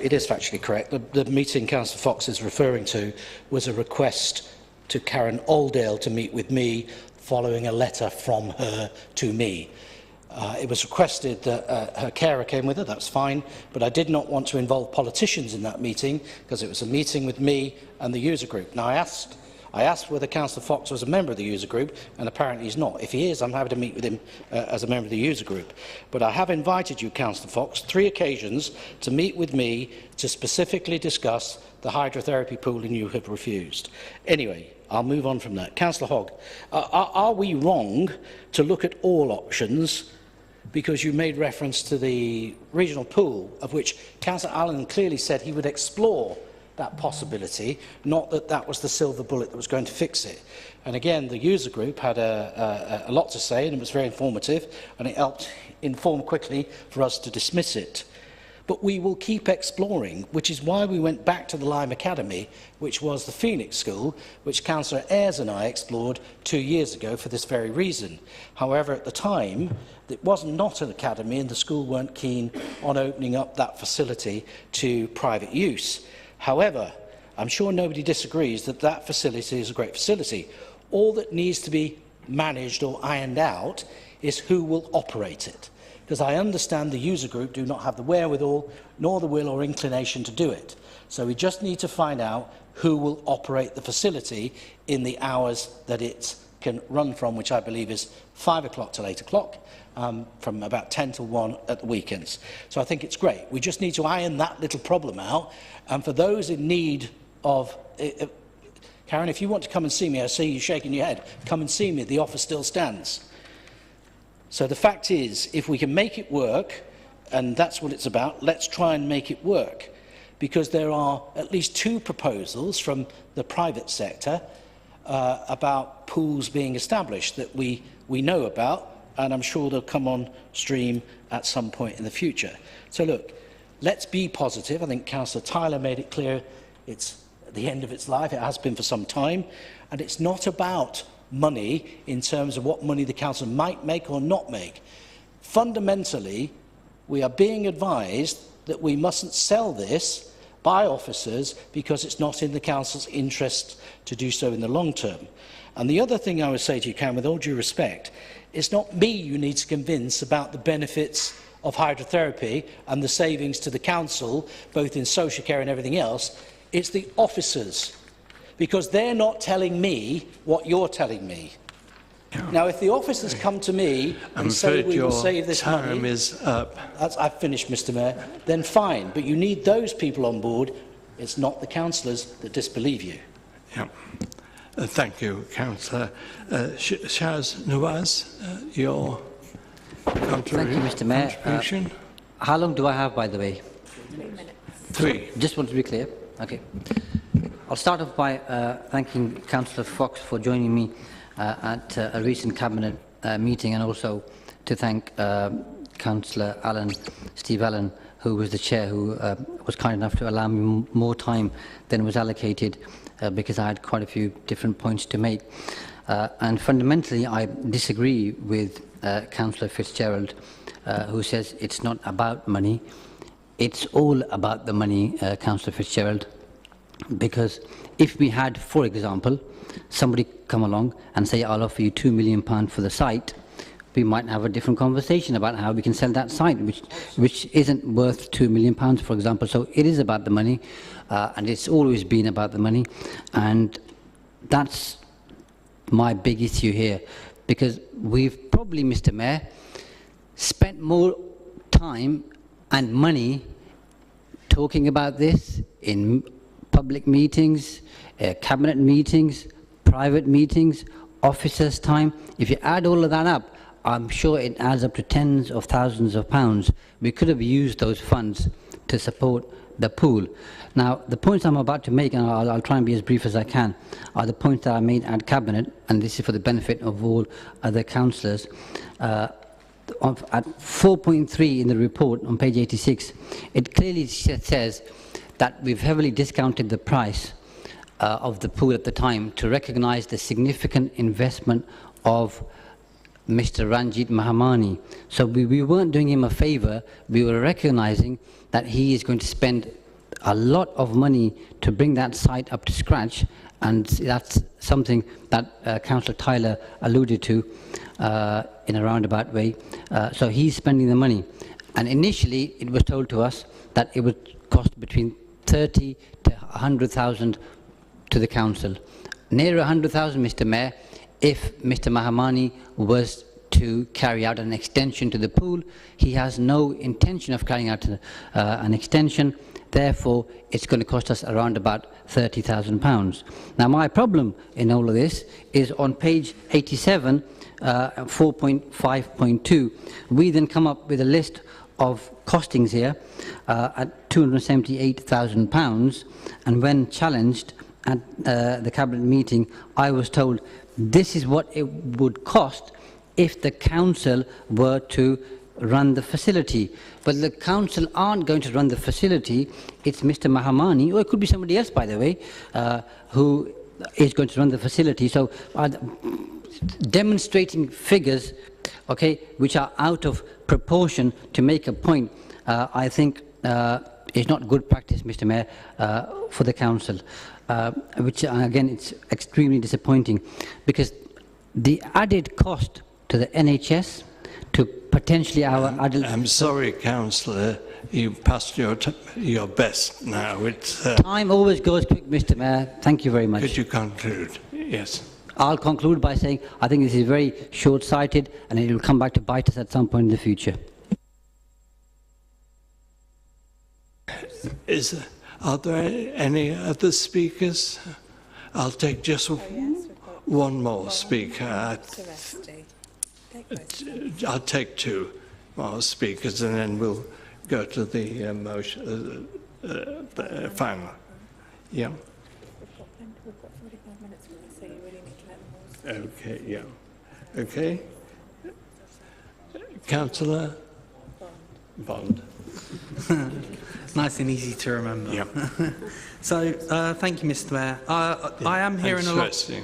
It is factually correct. The meeting Councillor Fox is referring to was a request to Karen Oldale to meet with me following a letter from her to me. It was requested that her carer came with her, that's fine, but I did not want to involve politicians in that meeting because it was a meeting with me and the user group. Now I asked I asked whether Councillor Fox was a member of the user group, and apparently he's not. If he is, I'm happy to meet with him as a member of the user group. But I have invited you, Councillor Fox, 3 occasions to meet with me to specifically discuss the hydrotherapy pool, and you have refused. Anyway, I'll move on from that. Councillor Hogg, are we wrong to look at all options? Because you made reference to the regional pool, of which Councillor Allen clearly said he would explore that possibility, not that that was the silver bullet that was going to fix it. And again, the user group had a lot to say, and it was very informative, and it helped inform quickly for us to dismiss it. But we will keep exploring, which is why we went back to the Lyme Academy, which was the Phoenix School, which Councillor Ayres and I explored 2 years ago for this very reason. However, at the time, it was not an academy, and the school weren't keen on opening up that facility to private use. However, I'm sure nobody disagrees that that facility is a great facility. All that needs to be managed or ironed out is who will operate it. Because I understand the user group do not have the wherewithal, nor the will or inclination to do it. So we just need to find out who will operate the facility in the hours that it can run from, which I believe is 5 o'clock till 8 o'clock, from about 10 till 1 at the weekends. So I think it's great. We just need to iron that little problem out. And for those in need of... Karen, if you want to come and see me, I see you shaking your head. Come and see me. The offer still stands. So the fact is, if we can make it work, and that's what it's about, let's try and make it work. Because there are at least 2 proposals from the private sector about pools being established that we know about, and I'm sure they'll come on stream at some point in the future. So look, let's be positive. I think Councillor Tyler made it clear it's at the end of its life. It has been for some time. And it's not about money in terms of what money the council might make or not make. Fundamentally, we are being advised that we mustn't sell this by officers because it's not in the council's interest to do so in the long term. And the other thing I would say to you, Cam, with all due respect, it's not me you need to convince about the benefits of hydrotherapy and the savings to the council, both in social care and everything else. It's the officers, because they're not telling me what you're telling me. Now, if the officers come to me and say we will save this money... time is up. I've finished, Mr Mayor. Then fine, but you need those people on board. It's not the councillors that disbelieve you. Yeah. Thank you, Councillor. Shaz Nawaz, your Thank you, Mr Mayor. contribution? How long do I have, by the way? 3 minutes. 3. Just want to be clear. Okay. I'll start off by thanking Councillor Fox for joining me at a recent Cabinet meeting, and also to thank Councillor Steve Allen, who was the Chair, who was kind enough to allow me more time than was allocated because I had quite a few different points to make. And fundamentally, I disagree with Councillor Fitzgerald, who says it's not about money. It's all about the money, Councillor Fitzgerald. Because if we had, for example, somebody come along and say, I'll offer you £2 million for the site, we might have a different conversation about how we can sell that site, which isn't worth £2 million, for example. So it is about the money, and it's always been about the money. And that's my big issue here, because we've probably, Mr Mayor, spent more time and money talking about this in public meetings, cabinet meetings, private meetings, officers' time. If you add all of that up, I'm sure it adds up to tens of thousands of pounds. We could have used those funds to support the pool. Now, the points I'm about to make, and I'll try and be as brief as I can, are the points that I made at Cabinet, and this is for the benefit of all other councillors. At 4.3 in the report on page 86, it clearly says that we've heavily discounted the price of the pool at the time to recognise the significant investment of Mr Ranjit Mahamani. So we weren't doing him a favour, we were recognising that he is going to spend a lot of money to bring that site up to scratch, and that's something that Councillor Tyler alluded to in a roundabout way. So he's spending the money. And initially it was told to us that it would cost between 30 to 100,000 to the council. near 100,000, Mr. Mayor, if Mr. Mahamani was to carry out an extension to the pool. He has no intention of carrying out an extension. Therefore, it's going to cost us around about £30,000. Now, my problem in all of this is on page 87, 4.5.2. We then come up with a list of costings here at £278,000, and when challenged at the Cabinet meeting, I was told this is what it would cost if the council were to run the facility. But the council aren't going to run the facility. It's Mr. Mahamani, or it could be somebody else, by the way, who is going to run the facility. So demonstrating figures, okay, which are out of proportion to make a point, I think is not good practice, Mr. Mayor, for the council, which again, it's extremely disappointing, because the added cost to the NHS, to potentially our adult... I'm sorry, Councillor, you've passed your best now. It's, Time always goes quick, Mr. Mayor. Thank you very much. Could you conclude? Yes. I'll conclude by saying I think this is very short-sighted, and it will come back to bite us at some point in the future. Are there any other speakers? I'll take just one more speaker. I'll take two more speakers, and then we'll go to the motion, the final. Yeah. We've got 45 minutes for this, so you really need to let them all speak. Okay, yeah. Okay. Councillor Bond. Nice and easy to remember. Yeah. So, thank you, Mr. Mayor. I am hearing a lot. Yeah.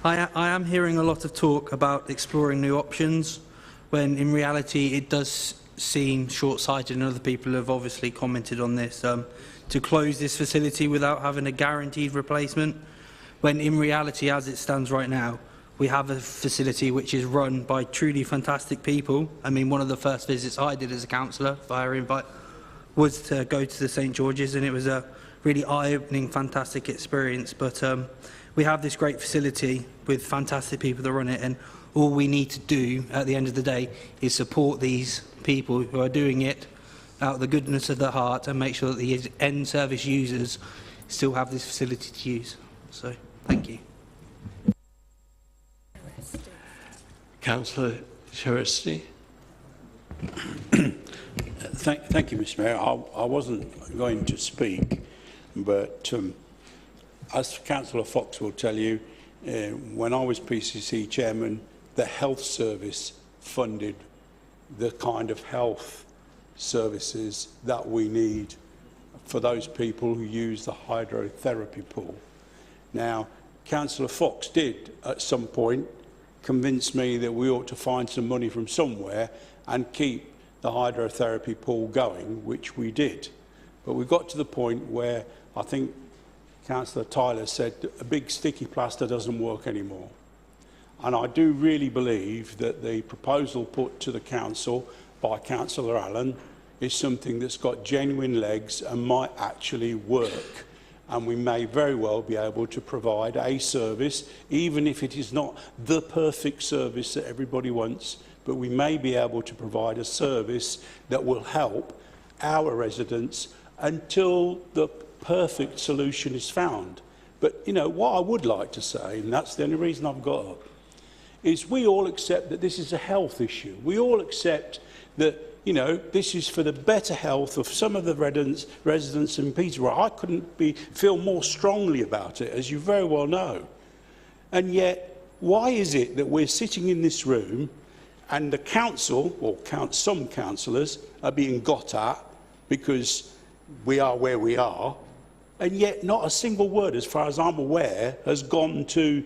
I am hearing a lot of talk about exploring new options, when in reality it does seem short-sighted, and other people have obviously commented on this, to close this facility without having a guaranteed replacement, when in reality, as it stands right now, we have a facility which is run by truly fantastic people. I mean, one of the first visits I did as a councillor via invite was to go to the St George's, and it was a really eye-opening, fantastic experience. But we have this great facility with fantastic people that run it, and all we need to do at the end of the day is support these people who are doing it out of the goodness of their heart, and make sure that the end service users still have this facility to use. So, thank you. Councillor Shuristy. Thank you, Mr. Mayor. I wasn't going to speak, but as Councillor Fox will tell you, when I was PCC chairman, the health service funded the kind of health services that we need for those people who use the hydrotherapy pool. Now, Councillor Fox did, at some point, convince me that we ought to find some money from somewhere and keep the hydrotherapy pool going, which we did. But we got to the point where I think Councillor Tyler said a big sticky plaster doesn't work anymore. And I do really believe that the proposal put to the council by Councillor Allen is something that's got genuine legs and might actually work. And we may very well be able to provide a service, even if it is not the perfect service that everybody wants, but we may be able to provide a service that will help our residents until the perfect solution is found. But, you know, what I would like to say, and that's the only reason I've got up, is we all accept that this is a health issue. We all accept that, you know, this is for the better health of some of the residents in Peterborough. I couldn't feel more strongly about it, as you very well know. And yet, why is it that we're sitting in this room and the council, or some councillors, are being got at because we are where we are, and yet not a single word, as far as I'm aware, has gone to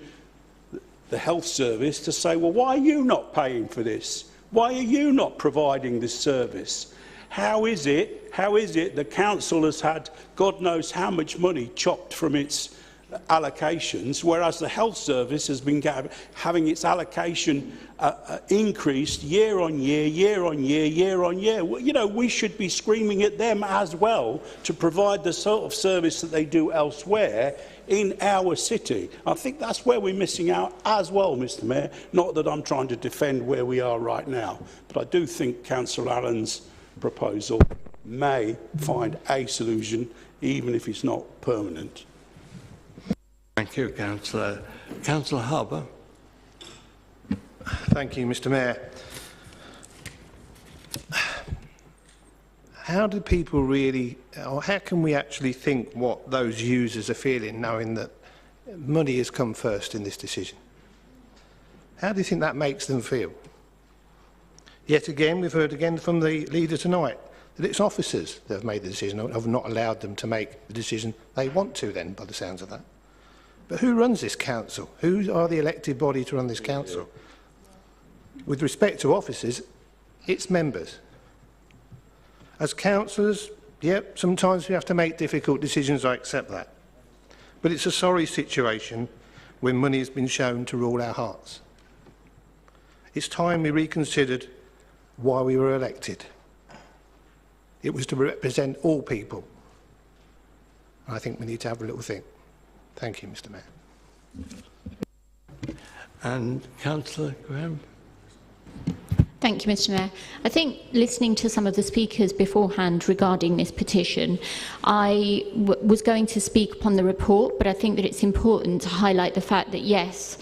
the health service to say, well, why are you not paying for this? Why are you not providing this service? How is it the council has had God knows how much money chopped from its allocations, whereas the health service has been having its allocation increased year on year, year on year, year on year. Well, you know, we should be screaming at them as well to provide the sort of service that they do elsewhere in our city. I think that's where we're missing out as well, Mr Mayor. Not that I'm trying to defend where we are right now, but I do think Councillor Allen's proposal may find a solution, even if it's not permanent. Thank you, Councillor. Councillor Harbour. Thank you, Mr Mayor. How do people really, or how can we actually think what those users are feeling, knowing that money has come first in this decision? How do you think that makes them feel? Yet again, we've heard again from the leader tonight that it's officers that have made the decision, or have not allowed them to make the decision they want to then, by the sounds of that. But who runs this council? Who are the elected body to run this council? With respect to officers, it's members. As councillors, yep, sometimes we have to make difficult decisions, I accept that. But it's a sorry situation when money has been shown to rule our hearts. It's time we reconsidered why we were elected. It was to represent all people. I think we need to have a little think. Thank you, Mr Mayor. And Councillor Graham. Thank you, Mr Mayor. I think listening to some of the speakers beforehand regarding this petition, I was going to speak upon the report, but I think that it's important to highlight the fact that, yes,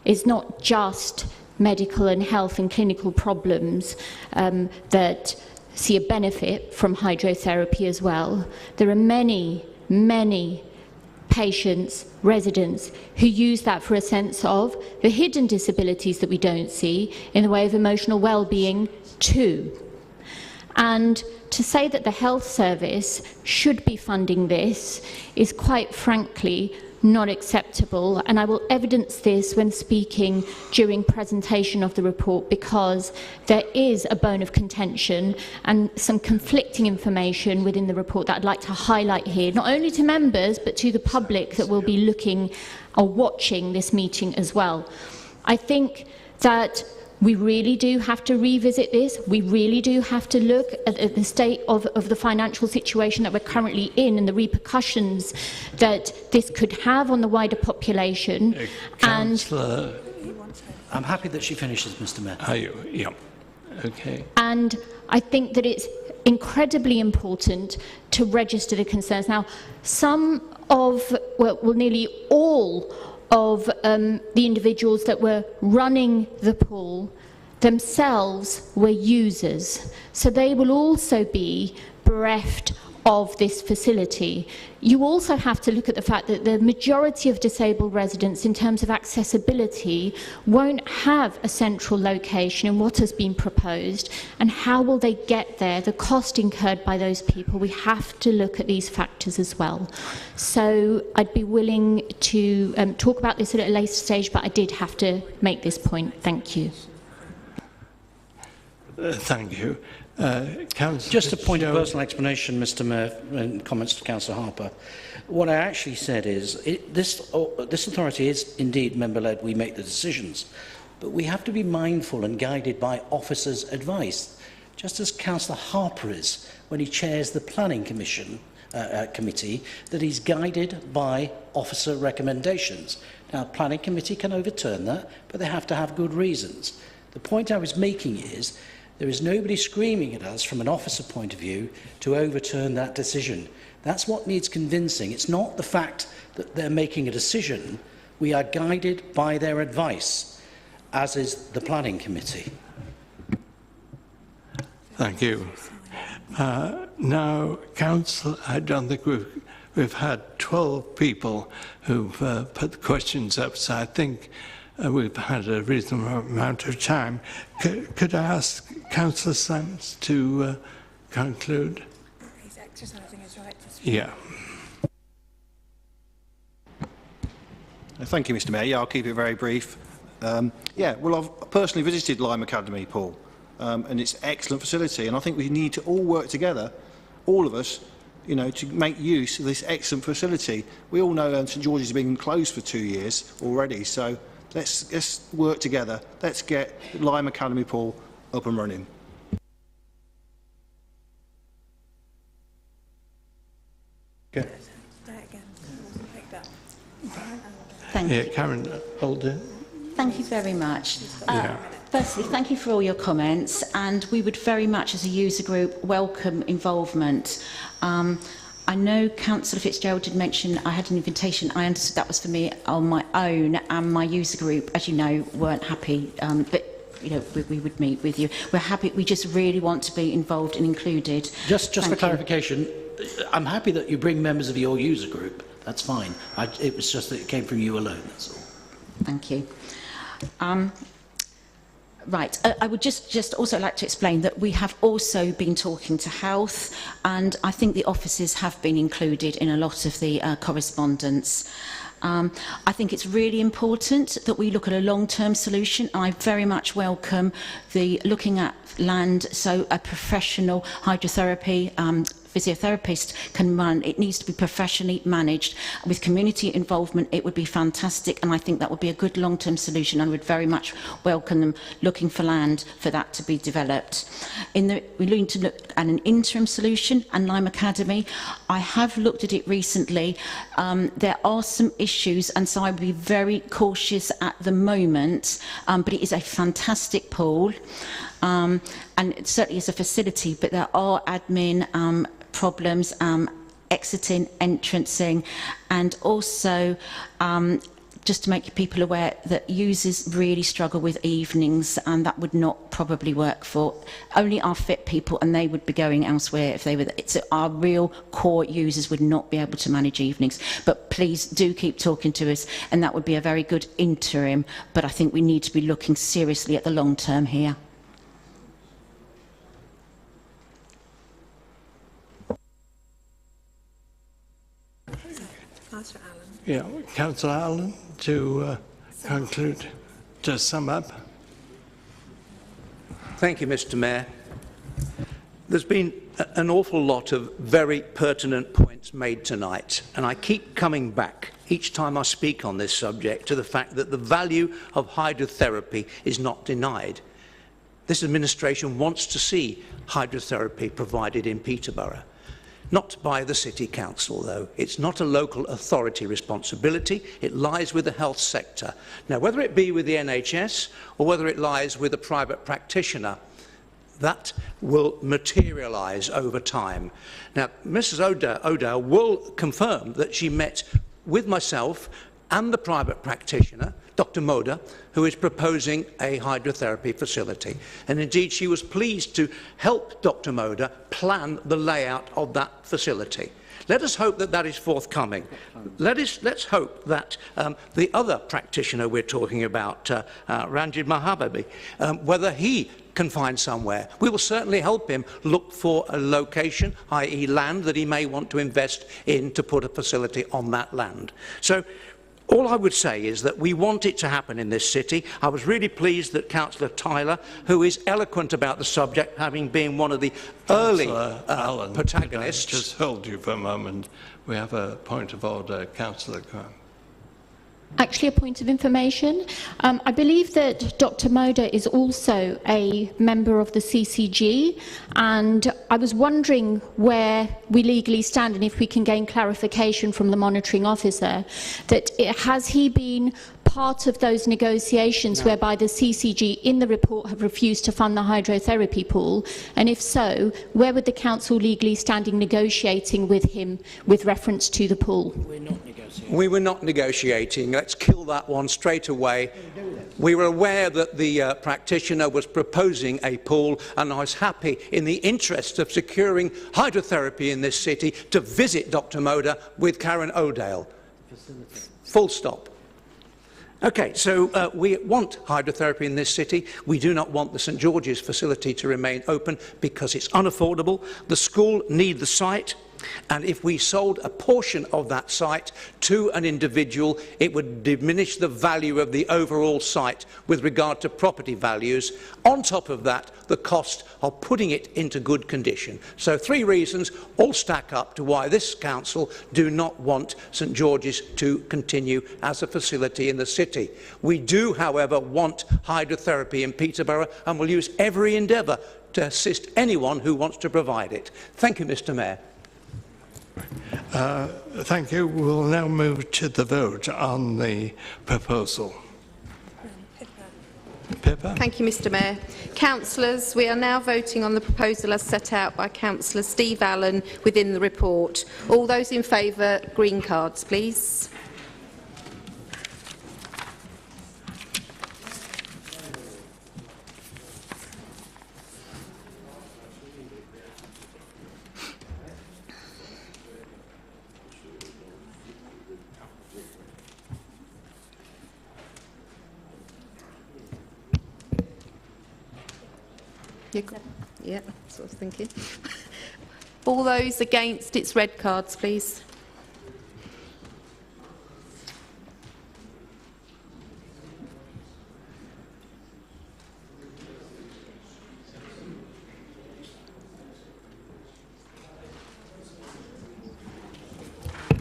it's not just medical and health and clinical problems that see a benefit from hydrotherapy as well. There are many, many patients, residents, who use that for a sense of the hidden disabilities that we don't see in the way of emotional well-being too. And to say that the health service should be funding this is quite frankly not acceptable, and I will evidence this when speaking during presentation of the report, because there is a bone of contention and some conflicting information within the report that I'd like to highlight here, not only to members but to the public that will be looking or watching this meeting as well. I think that we really do have to revisit this. We really do have to look at the state of the financial situation that we're currently in and the repercussions that this could have on the wider population. Councillor. I'm happy that she finishes, Mr Mayor. Are you? Yeah. Okay. And I think that it's incredibly important to register the concerns. Now, some of, well, nearly all of the individuals that were running the pool themselves were users. So they will also be bereft of this facility. You also have to look at the fact that the majority of disabled residents in terms of accessibility won't have a central location in what has been proposed, and how will they get there, the cost incurred by those people. We have to look at these factors as well. So I'd be willing to talk about this at a later stage, but I did have to make this point. Thank you. Thank you. Just a point of personal explanation, Mr Mayor, in comments to Councillor Harper. What I actually said is, this authority is indeed member-led, we make the decisions, but we have to be mindful and guided by officers' advice, just as Councillor Harper is when he chairs the Planning Committee, that he's guided by officer recommendations. Now, Planning Committee can overturn that, but they have to have good reasons. The point I was making is, there is nobody screaming at us from an officer point of view to overturn that decision. That's what needs convincing. It's not the fact that they're making a decision. We are guided by their advice, as is the Planning Committee. Thank you. Now, Council, I don't think we've had 12 people who've put questions up, so I think we've had a reasonable amount of time. Could I ask Councillor Sands to conclude? He's exercising his right to speak. Yeah. Thank you, Mr Mayor. Yeah, I'll keep it very brief. Yeah, well, I've personally visited Lyme Academy, Paul, and it's an excellent facility, and I think we need to all work together, all of us, you know, to make use of this excellent facility. We all know St George's has been closed for 2 years already, so let's work together. Let's get Lyme Academy Pool up and running. Okay. Thank you. Yeah, Karen, hold it. Thank you very much. Yeah. Firstly, thank you for all your comments, and we would very much, as a user group, welcome involvement. I know Councillor Fitzgerald did mention I had an invitation. I understood that was for me on my own, and my user group, as you know, weren't happy, but you know, we would meet with you. We're happy. We just really want to be involved and included. Just for clarification, I'm happy that you bring members of your user group. That's fine. It was just that it came from you alone, that's all. Thank you. Right, I would just also like to explain that we have also been talking to health, and I think the offices have been included in a lot of the correspondence. I think it's really important that we look at a long-term solution. I very much welcome the looking at land, so a professional hydrotherapy physiotherapist can run. It needs to be professionally managed. With community involvement, it would be fantastic, and I think that would be a good long-term solution. I would very much welcome them looking for land for that to be developed. We need to look at an interim solution, and Lyme Academy. I have looked at it recently. There are some issues, and so I would be very cautious at the moment, but it is a fantastic pool. And it certainly is a facility, but there are admin problems, exiting, entrancing, and also just to make people aware that users really struggle with evenings, and that would not probably work for only our fit people, and they would be going elsewhere if they were. Our real core users would not be able to manage evenings. But please do keep talking to us, and that would be a very good interim, but I think we need to be looking seriously at the long term here. Yeah, Councillor Allen, to conclude, to sum up. Thank you, Mr. Mayor. There's been an awful lot of very pertinent points made tonight, and I keep coming back each time I speak on this subject to the fact that the value of hydrotherapy is not denied. This administration wants to see hydrotherapy provided in Peterborough. Not by the City Council, though. It's not a local authority responsibility. It lies with the health sector. Now, whether it be with the NHS or whether it lies with a private practitioner, that will materialise over time. Now, Mrs. O'Dell will confirm that she met with myself and the private practitioner, Dr. Moda, who is proposing a hydrotherapy facility. And indeed, she was pleased to help Dr. Moda plan the layout of that facility. Let us hope that that is forthcoming. Let's hope that the other practitioner we're talking about, Ranjit Mahababi, whether he can find somewhere. We will certainly help him look for a location, i.e. land, that he may want to invest in to put a facility on that land. So, all I would say is that we want it to happen in this city. I was really pleased that Councillor Tyler, who is eloquent about the subject, having been one of the early protagonists. Just hold you for a moment. We have a point of order. Councillor Graham. Actually, a point of information. I believe that Dr. Moda is also a member of the CCG, and I was wondering where we legally stand and if we can gain clarification from the monitoring officer. Has he been part of those negotiations whereby the CCG in the report have refused to fund the hydrotherapy pool? And if so, where would the council legally stand in negotiating with him with reference to the pool? We were not negotiating. Let's kill that one straight away. We were aware that the practitioner was proposing a pool, and I was happy, in the interest of securing hydrotherapy in this city, to visit Dr. Moda with Karen O'Dale. Full stop. Okay, so we want hydrotherapy in this city. We do not want the St George's facility to remain open because it's unaffordable. The school need the site. And if we sold a portion of that site to an individual, it would diminish the value of the overall site with regard to property values. On top of that, the cost of putting it into good condition. So 3 reasons all stack up to why this council do not want St George's to continue as a facility in the city. We do, however, want hydrotherapy in Peterborough and will use every endeavour to assist anyone who wants to provide it. Thank you, Mr Mayor. Thank you. We'll now move to the vote on the proposal. Pippa? Thank you, Mr Mayor. Councillors, we are now voting on the proposal as set out by Councillor Steve Allen within the report. All those in favour, green cards, please. Yeah, that's what I was thinking. All those against, it's red cards, please.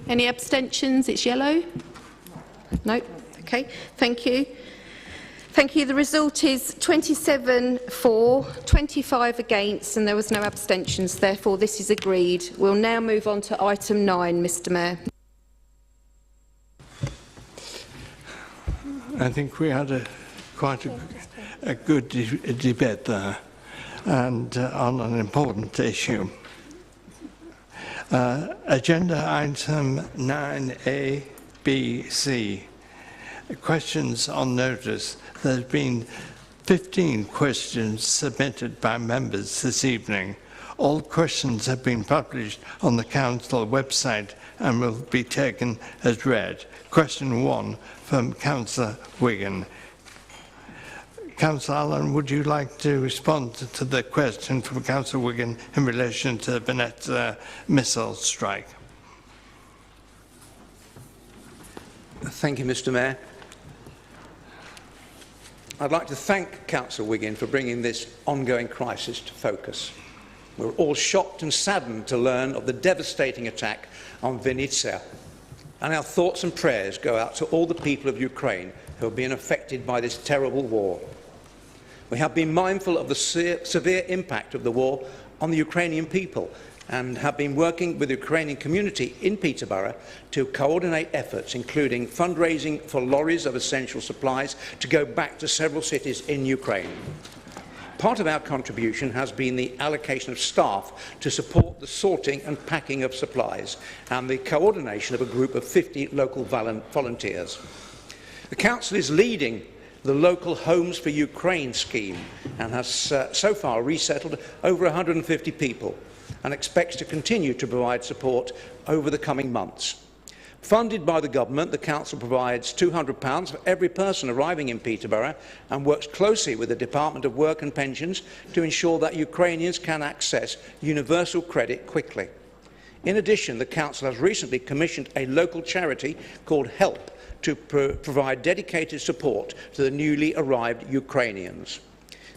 Any abstentions? It's yellow. No. Okay. Thank you. Thank you. The result is 27 for, 25 against, and there was no abstentions. Therefore, this is agreed. We'll now move on to item 9, Mr Mayor. I think we had quite a good debate there, and on an important issue. Agenda item 9A, B, C. Questions on notice. There have been 15 questions submitted by members this evening. All questions have been published on the Council website and will be taken as read. Question 1 from Councillor Wigan. Councillor Allen, would you like to respond to the question from Councillor Wigan in relation to the Venezia missile strike? Thank you, Mr Mayor. I'd like to thank Councillor Wigan for bringing this ongoing crisis to focus. We're all shocked and saddened to learn of the devastating attack on Venezia, and our thoughts and prayers go out to all the people of Ukraine who have been affected by this terrible war. We have been mindful of the severe impact of the war on the Ukrainian people and have been working with the Ukrainian community in Peterborough to coordinate efforts, including fundraising for lorries of essential supplies to go back to several cities in Ukraine. Part of our contribution has been the allocation of staff to support the sorting and packing of supplies and the coordination of a group of 50 local volunteers. The Council is leading the local Homes for Ukraine scheme and has so far resettled over 150 people and expects to continue to provide support over the coming months. Funded by the government, the Council provides £200 for every person arriving in Peterborough and works closely with the Department of Work and Pensions to ensure that Ukrainians can access universal credit quickly. In addition, the Council has recently commissioned a local charity called Help to provide dedicated support to the newly arrived Ukrainians.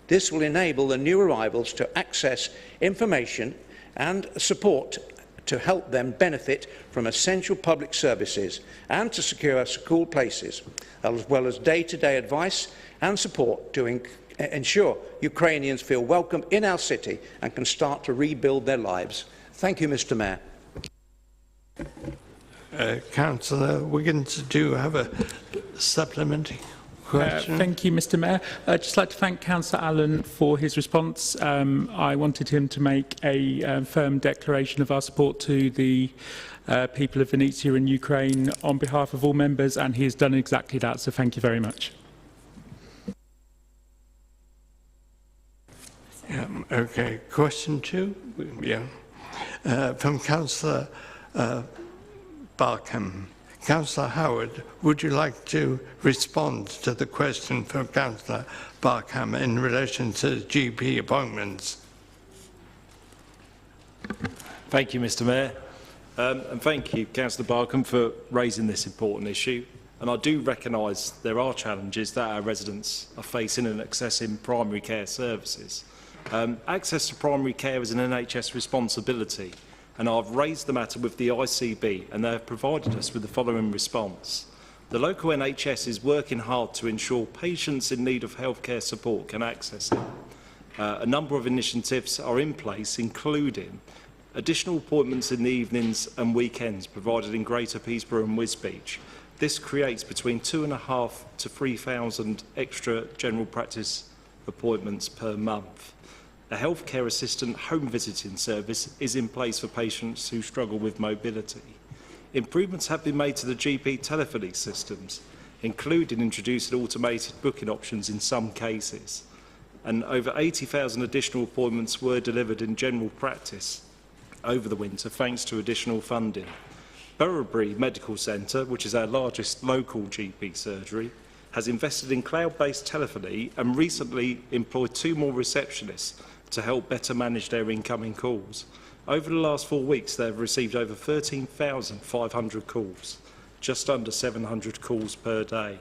This will enable the new arrivals to access information and support to help them benefit from essential public services and to secure school places, as well as day-to-day advice and support to ensure Ukrainians feel welcome in our city and can start to rebuild their lives. Thank you, Mr Mayor. Councillor Wiggins, do you have a supplementary question? Thank you, Mr Mayor. I'd just like to thank Councillor Allen for his response. I wanted him to make a firm declaration of our support to the people of Venezia and Ukraine on behalf of all members, and he has done exactly that, so thank you very much. Yeah, okay. Question 2? Yeah. From Councillor Barkham. Councillor Howard, would you like to respond to the question from Councillor Barkham in relation to GP appointments? Thank you, Mr Mayor. And thank you, Councillor Barkham, for raising this important issue. And I do recognise there are challenges that our residents are facing in accessing primary care services. Access to primary care is an NHS responsibility, and I've raised the matter with the ICB, and they have provided us with the following response. The local NHS is working hard to ensure patients in need of healthcare support can access it. A number of initiatives are in place, including additional appointments in the evenings and weekends provided in Greater Peterborough and Wisbech. This creates between 2,500 to 3,000 extra general practice appointments per month. A healthcare assistant home visiting service is in place for patients who struggle with mobility. Improvements have been made to the GP telephony systems, including introducing automated booking options in some cases. And over 80,000 additional appointments were delivered in general practice over the winter thanks to additional funding. Boroughbury Medical Centre, which is our largest local GP surgery, has invested in cloud-based telephony and recently employed 2 more receptionists to help better manage their incoming calls. Over the last 4 weeks, they have received over 13,500 calls, just under 700 calls per day.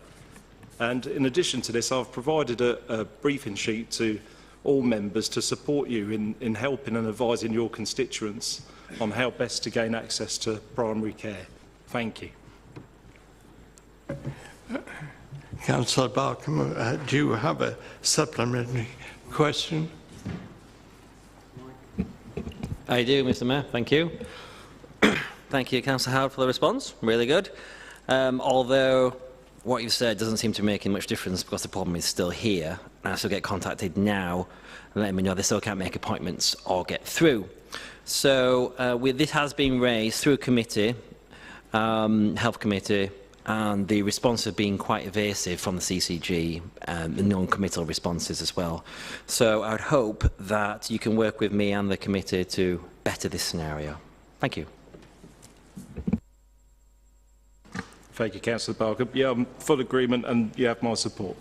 And in addition to this, I've provided a briefing sheet to all members to support you in helping and advising your constituents on how best to gain access to primary care. Thank you. Councillor Barkham, do you have a supplementary question? I do, Mr. Mayor. Thank you. Thank you, Councillor Howard, for the response. Really good. Although what you've said doesn't seem to be making much difference because the problem is still here, and I still get contacted now and letting me know they still can't make appointments or get through. So this has been raised through committee, Health Committee, and the response has been quite evasive from the CCG, and non-committal responses as well. So I would hope that you can work with me and the committee to better this scenario. Thank you. Thank you, Councillor Barker. Yeah, I'm full agreement and you have my support.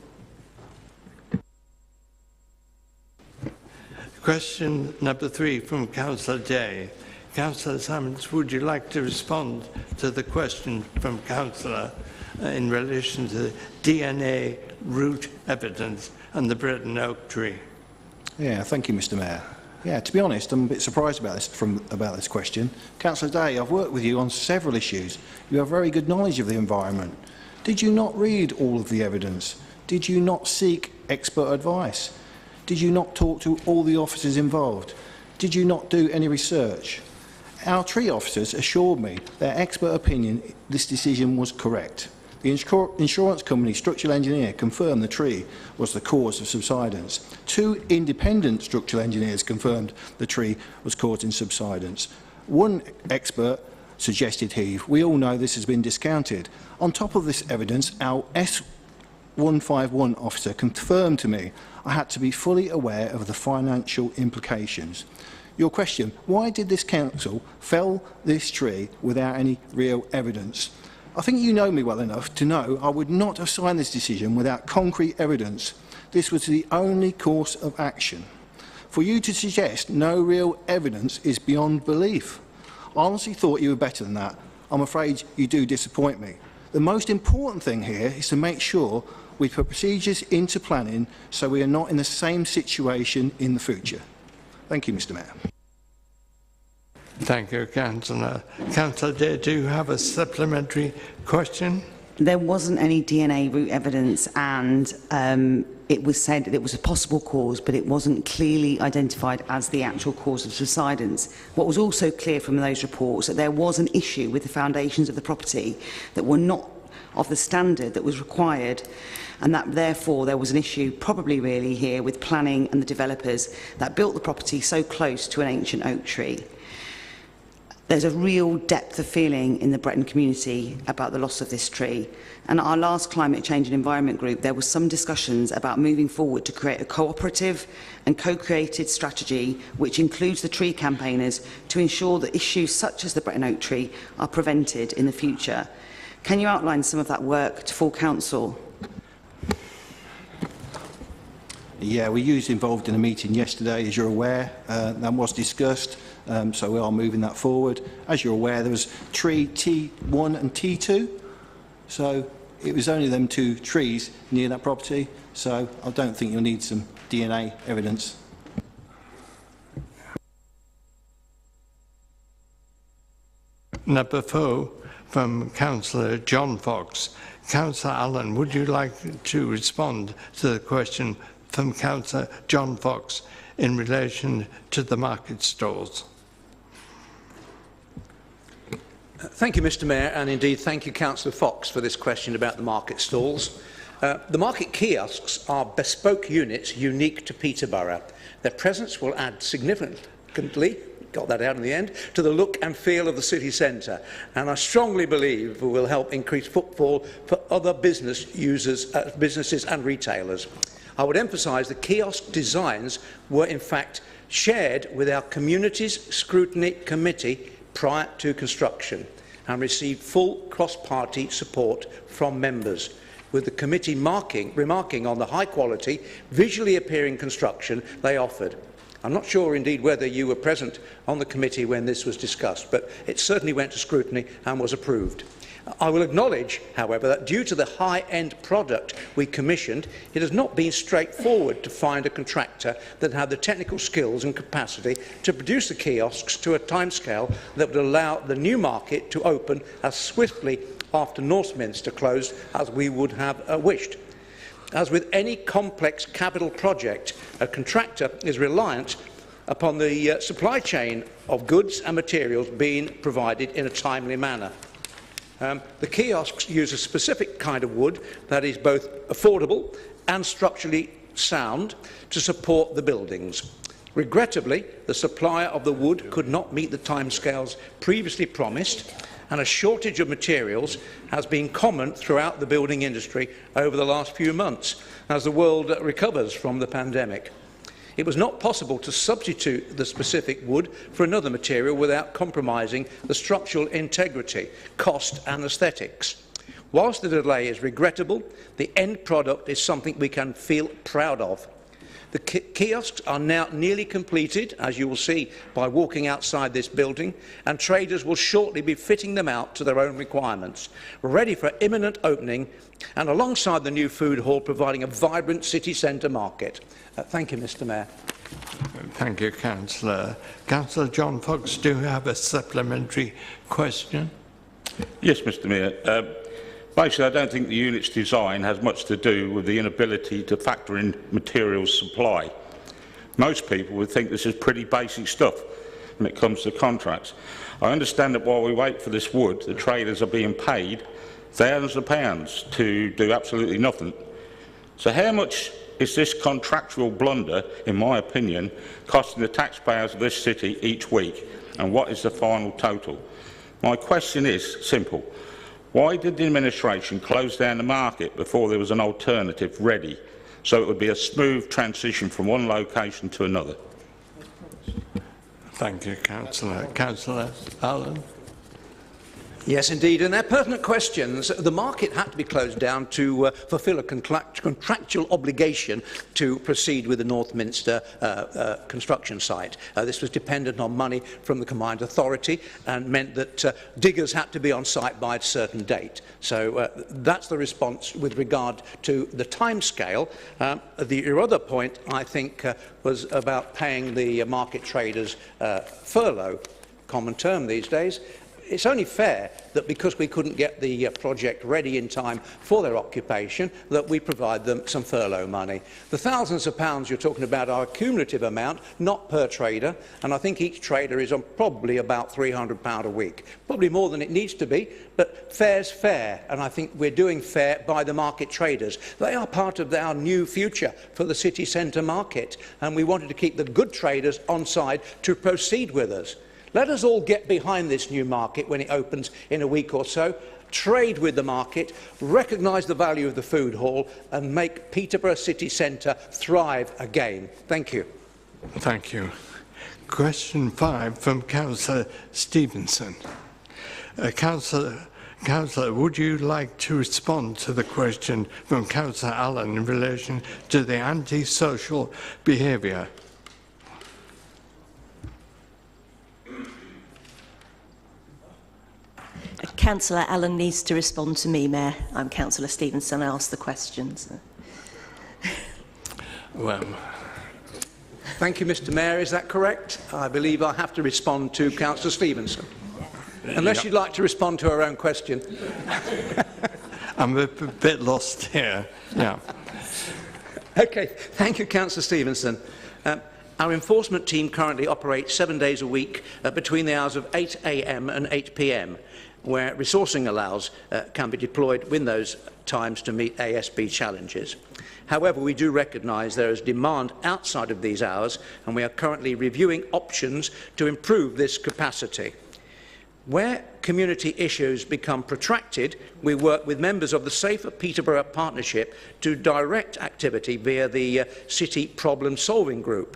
Question number 3 from Councillor Day. Councillor Simons, would you like to respond to the question from Councillor in relation to DNA root evidence and the Breton oak tree? Yeah, thank you, Mr. Mayor. Yeah, to be honest, I'm a bit surprised about this question. Councillor Day, I've worked with you on several issues. You have very good knowledge of the environment. Did you not read all of the evidence? Did you not seek expert advice? Did you not talk to all the officers involved? Did you not do any research? Our tree officers assured me their expert opinion this decision was correct. The insurance company structural engineer confirmed the tree was the cause of subsidence. 2 independent structural engineers confirmed the tree was causing subsidence. 1 expert suggested heave. We all know this has been discounted. On top of this evidence, our S151 officer confirmed to me I had to be fully aware of the financial implications. Your question, why did this council fell this tree without any real evidence? I think you know me well enough to know I would not have signed this decision without concrete evidence. This was the only course of action. For you to suggest no real evidence is beyond belief. I honestly thought you were better than that. I'm afraid you do disappoint me. The most important thing here is to make sure we put procedures into planning so we are not in the same situation in the future. Thank you, Mr. Mayor. Thank you, Councillor. Councillor Day, do you have a supplementary question? There wasn't any DNA root evidence, and it was said that it was a possible cause, but it wasn't clearly identified as the actual cause of subsidence. What was also clear from those reports that there was an issue with the foundations of the property that were not of the standard that was required, and that therefore there was an issue probably really here with planning and the developers that built the property so close to an ancient oak tree. There's a real depth of feeling in the Breton community about the loss of this tree. And at our last Climate Change and Environment Group, there was some discussions about moving forward to create a cooperative and co-created strategy which includes the tree campaigners to ensure that issues such as the Breton oak tree are prevented in the future. Can you outline some of that work to full council? Yeah, we used involved in a meeting yesterday, as you're aware. That was discussed, so we are moving that forward. As you're aware, there was tree T1 and T2, so it was only them 2 trees near that property, so I don't think you'll need some DNA evidence. Number 4 from Councillor John Fox. Councillor Allen, would you like to respond to the question from Councillor John Fox in relation to the market stalls? Thank you, Mr Mayor, and indeed thank you, Councillor Fox, for this question about the market stalls. The market kiosks are bespoke units unique to Peterborough. Their presence will add significantly, got that out in the end, to the look and feel of the city centre, and I strongly believe it will help increase footfall for other business users, businesses and retailers. I would emphasise the kiosk designs were in fact shared with our Communities Scrutiny Committee prior to construction and received full cross-party support from members, with the committee remarking on the high-quality, visually appearing construction they offered. I'm not sure, indeed, whether you were present on the committee when this was discussed, but it certainly went to scrutiny and was approved. I will acknowledge, however, that due to the high-end product we commissioned, it has not been straightforward to find a contractor that had the technical skills and capacity to produce the kiosks to a timescale that would allow the new market to open as swiftly after Northminster closed as we would have wished. As with any complex capital project, a contractor is reliant upon the supply chain of goods and materials being provided in a timely manner. The kiosks use a specific kind of wood that is both affordable and structurally sound to support the buildings. Regrettably, the supplier of the wood could not meet the timescales previously promised, and a shortage of materials has been common throughout the building industry over the last few months as the world recovers from the pandemic. It was not possible to substitute the specific wood for another material without compromising the structural integrity, cost and aesthetics. Whilst the delay is regrettable, the end product is something we can feel proud of. The kiosks are now nearly completed, as you will see by walking outside this building, and traders will shortly be fitting them out to their own requirements, ready for imminent opening, and alongside the new food hall providing a vibrant city centre market. Thank you, Mr Mayor. Thank you, Councillor. Councillor John Fox, do you have a supplementary question? Yes, Mr Mayor. Basically, I don't think the unit's design has much to do with the inability to factor in materials supply. Most people would think this is pretty basic stuff when it comes to contracts. I understand that while we wait for this wood, the traders are being paid thousands of pounds to do absolutely nothing. So how much is this contractual blunder, in my opinion, costing the taxpayers of this city each week, and what is the final total? My question is simple. Why did the administration close down the market before there was an alternative ready, so it would be a smooth transition from one location to another? Thank you, Councillor. Councillor Allen. Yes, indeed. And they're pertinent questions. The market had to be closed down to fulfil a contractual obligation to proceed with the Northminster construction site. This was dependent on money from the Combined Authority and meant that diggers had to be on site by a certain date. So that's the response with regard to the timescale. Your other point, I think, was about paying the market traders furlough, common term these days. It's only fair that because we couldn't get the project ready in time for their occupation, that we provide them some furlough money. The thousands of pounds you're talking about are a cumulative amount, not per trader, and I think each trader is on probably about £300 a week. Probably more than it needs to be, but fair's fair, and I think we're doing fair by the market traders. They are part of our new future for the city centre market, and we wanted to keep the good traders on side to proceed with us. Let us all get behind this new market when it opens in a week or so, trade with the market, recognise the value of the food hall and make Peterborough city centre thrive again. Thank you. Thank you. Question 5 from Councillor Stevenson. Councillor, would you like to respond to the question from Councillor Allen in relation to the antisocial behaviour? Councillor Allen needs to respond to me, Mayor. I'm Councillor Stevenson. I asked the questions. Well, thank you, Mr. Mayor. Is that correct? I believe I have to respond to Councillor Stevenson. Unless you'd like to respond to her own question. I'm a bit lost here. Yeah. Okay. Thank you, Councillor Stevenson. Our enforcement team currently operates 7 days a week between the hours of 8 a.m. and 8 p.m, where resourcing allows can be deployed within those times to meet ASB challenges. However, we do recognise there is demand outside of these hours, and we are currently reviewing options to improve this capacity. Where community issues become protracted, we work with members of the Safer Peterborough Partnership to direct activity via the City Problem Solving Group.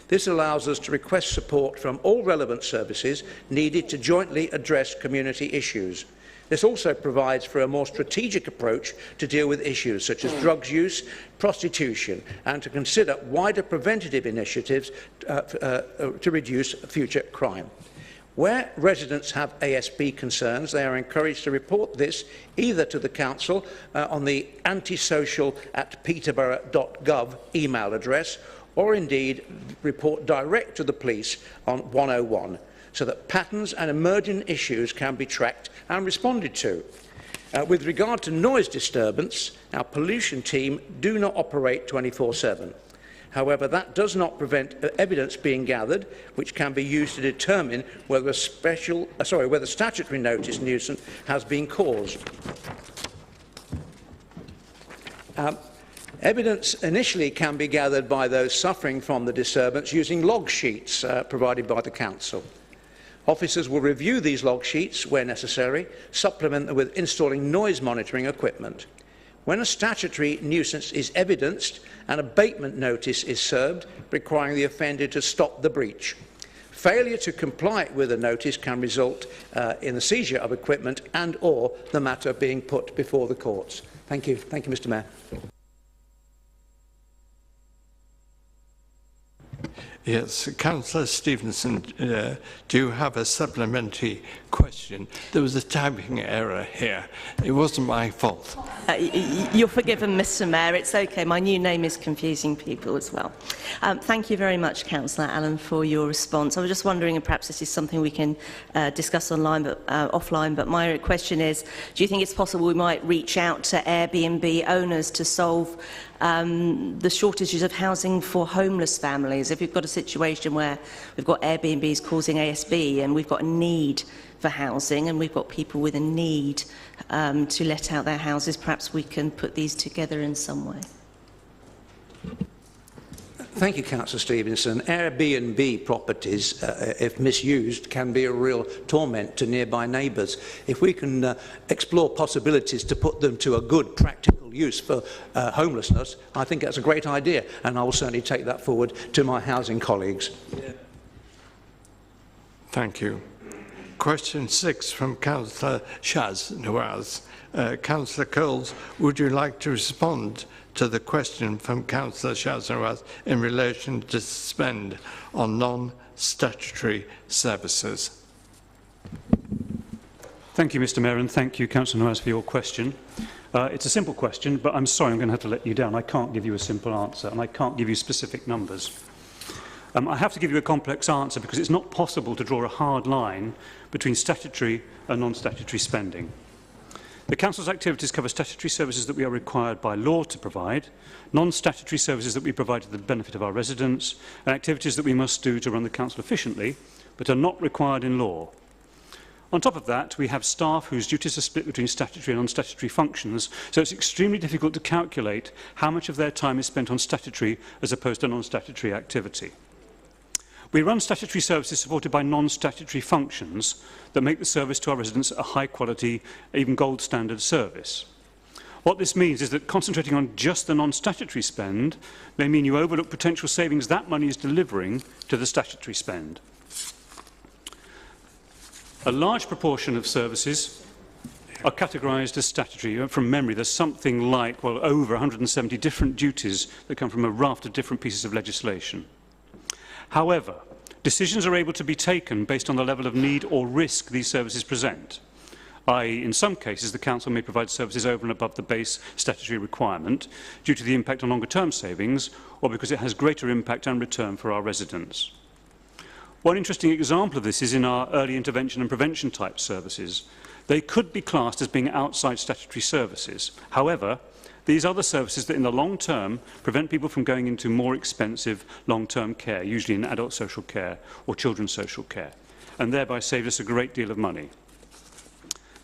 This allows us to request support from all relevant services needed to jointly address community issues. This also provides for a more strategic approach to deal with issues such as drugs use, prostitution, and to consider wider preventative initiatives to reduce future crime. Where residents have ASB concerns, they are encouraged to report this either to the Council on the antisocial@peterborough.gov email address, or indeed report direct to the police on 101, so that patterns and emerging issues can be tracked and responded to. With regard to noise disturbance, our pollution team do not operate 24/7. However, that does not prevent evidence being gathered, which can be used to determine whether whether statutory notice nuisance has been caused. Evidence initially can be gathered by those suffering from the disturbance using log sheets provided by the Council. Officers will review these log sheets where necessary, supplement them with installing noise monitoring equipment. When a statutory nuisance is evidenced, an abatement notice is served, requiring the offender to stop the breach. Failure to comply with a notice can result in the seizure of equipment and/or the matter being put before the courts. Thank you. Thank you, Mr. Mayor. Yes, Councillor Stevenson, do you have a supplementary question? There was a typing error here. It wasn't my fault. You're forgiven, Mr. Mayor. It's okay. My new name is confusing people as well. Thank you very much, Councillor Allen, for your response. I was just wondering, and perhaps this is something we can discuss online, but offline. But my question is: do you think it's possible we might reach out to Airbnb owners to solve the shortages of housing for homeless families? If we've got a situation where we've got Airbnbs causing ASB and we've got a need for housing and we've got people with a need to let out their houses, perhaps we can put these together in some way. Thank you, Councillor Stevenson. Airbnb properties, if misused, can be a real torment to nearby neighbours. If we can explore possibilities to put them to a good practical use for homelessness, I think that's a great idea, and I will certainly take that forward to my housing colleagues. Thank you. Question 6 from Councillor Nawaz. Councillor Coles, would you like to respond to the question from Councillor Nawaz in relation to spend on non-statutory services? Thank you, Mr. Mayor, and thank you, Councillor Nawaz, for your question. It's a simple question, but I'm sorry, I'm going to have to let you down. I can't give you a simple answer, and I can't give you specific numbers. I have to give you a complex answer because it's not possible to draw a hard line between statutory and non-statutory spending. The Council's activities cover statutory services that we are required by law to provide, non-statutory services that we provide to the benefit of our residents, and activities that we must do to run the Council efficiently, but are not required in law. On top of that, we have staff whose duties are split between statutory and non-statutory functions, so it's extremely difficult to calculate how much of their time is spent on statutory as opposed to non-statutory activity. We run statutory services supported by non-statutory functions that make the service to our residents a high-quality, even gold standard service. What this means is that concentrating on just the non-statutory spend may mean you overlook potential savings that money is delivering to the statutory spend. A large proportion of services are categorised as statutory. From memory, there's something like, well, over 170 different duties that come from a raft of different pieces of legislation. However, decisions are able to be taken based on the level of need or risk these services present. i.e., in some cases, the Council may provide services over and above the base statutory requirement due to the impact on longer-term savings or because it has greater impact and return for our residents. One interesting example of this is in our early intervention and prevention type services. They could be classed as being outside statutory services. However, these are the services that in the long term prevent people from going into more expensive long-term care, usually in adult social care or children's social care, and thereby save us a great deal of money.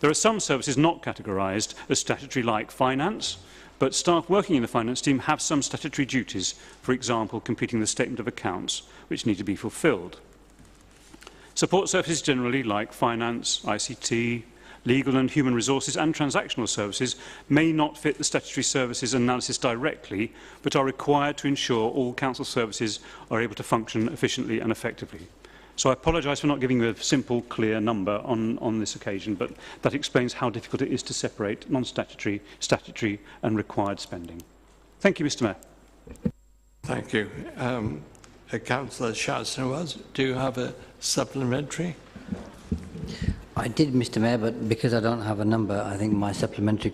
There are some services not categorised as statutory like finance, but staff working in the finance team have some statutory duties, for example, completing the statement of accounts, which need to be fulfilled. Support services generally like finance, ICT, legal and human resources and transactional services may not fit the statutory services analysis directly, but are required to ensure all council services are able to function efficiently and effectively. So I apologise for not giving you a simple, clear number on this occasion, but that explains how difficult it is to separate non-statutory, statutory and required spending. Thank you, Mr Mayor. Thank you. Councillor Shaznawaz, do you have a supplementary? I did, Mr Mayor, but because I don't have a number, I think my supplementary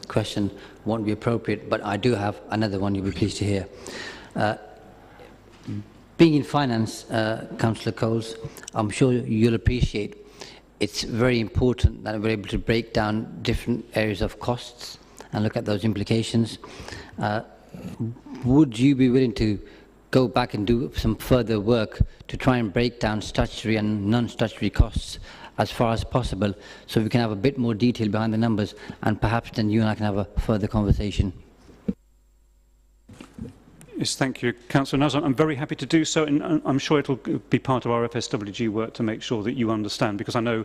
question won't be appropriate, but I do have another one you'll be pleased to hear. Being in finance, Councillor Coles, I'm sure you'll appreciate it's very important that we're able to break down different areas of costs and look at those implications. Would you be willing to go back and do some further work to try and break down statutory and non-statutory costs as far as possible so we can have a bit more detail behind the numbers and perhaps then you and I can have a further conversation? Yes, thank you, Councillor Naz. I'm very happy to do so, and I'm sure it'll be part of our FSWG work to make sure that you understand, because I know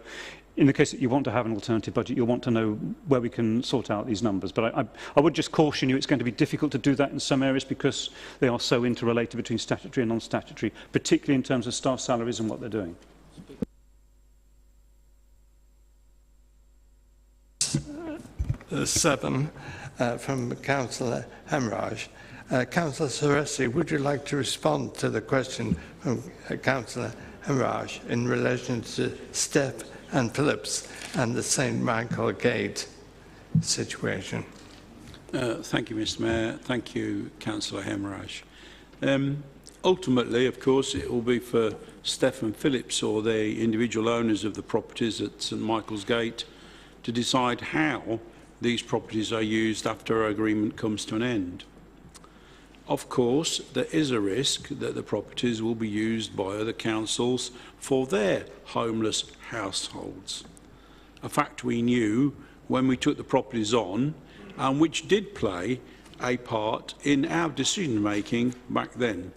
in the case that you want to have an alternative budget, you'll want to know where we can sort out these numbers. But I would just caution you, it's going to be difficult to do that in some areas because they are so interrelated between statutory and non-statutory, particularly in terms of staff salaries and what they're doing. Seven from Councillor Hemraj. Councillor Saresi, would you like to respond to the question from Councillor Hemraj in relation to Steph and Phillips and the St Michael Gate situation? Thank you, Mr Mayor. Thank you, Councillor Hemraj. Ultimately, of course, it will be for Steph and Phillips or the individual owners of the properties at St Michael's Gate to decide how these properties are used after our agreement comes to an end. Of course, there is a risk that the properties will be used by other councils for their homeless households. A fact we knew when we took the properties on and which did play a part in our decision making back then.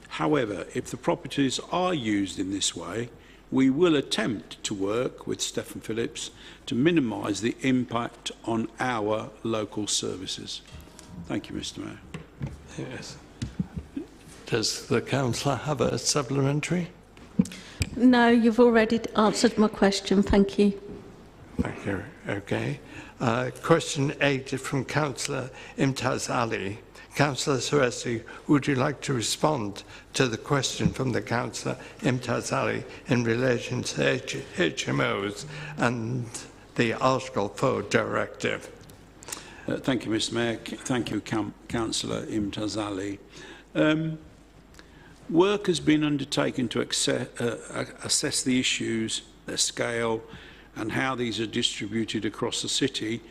However, if the properties are used in this way, we will attempt to work with Stephen Phillips to minimise the impact on our local services. Thank you, Mr Mayor. Yes. Does the councillor have a supplementary? No, you've already answered my question. Thank you. Thank you. Okay. Question 8 is from Councillor Imtaz Ali. Councillor Saresi, would you like to respond to the question from the Councillor Imtaz Ali in relation to HMOs and the Article 4 directive? Thank you, Mr Mayor. Thank you, Councillor Imtaz Ali. Work has been undertaken to assess the issues, their scale, and how these are distributed across the city,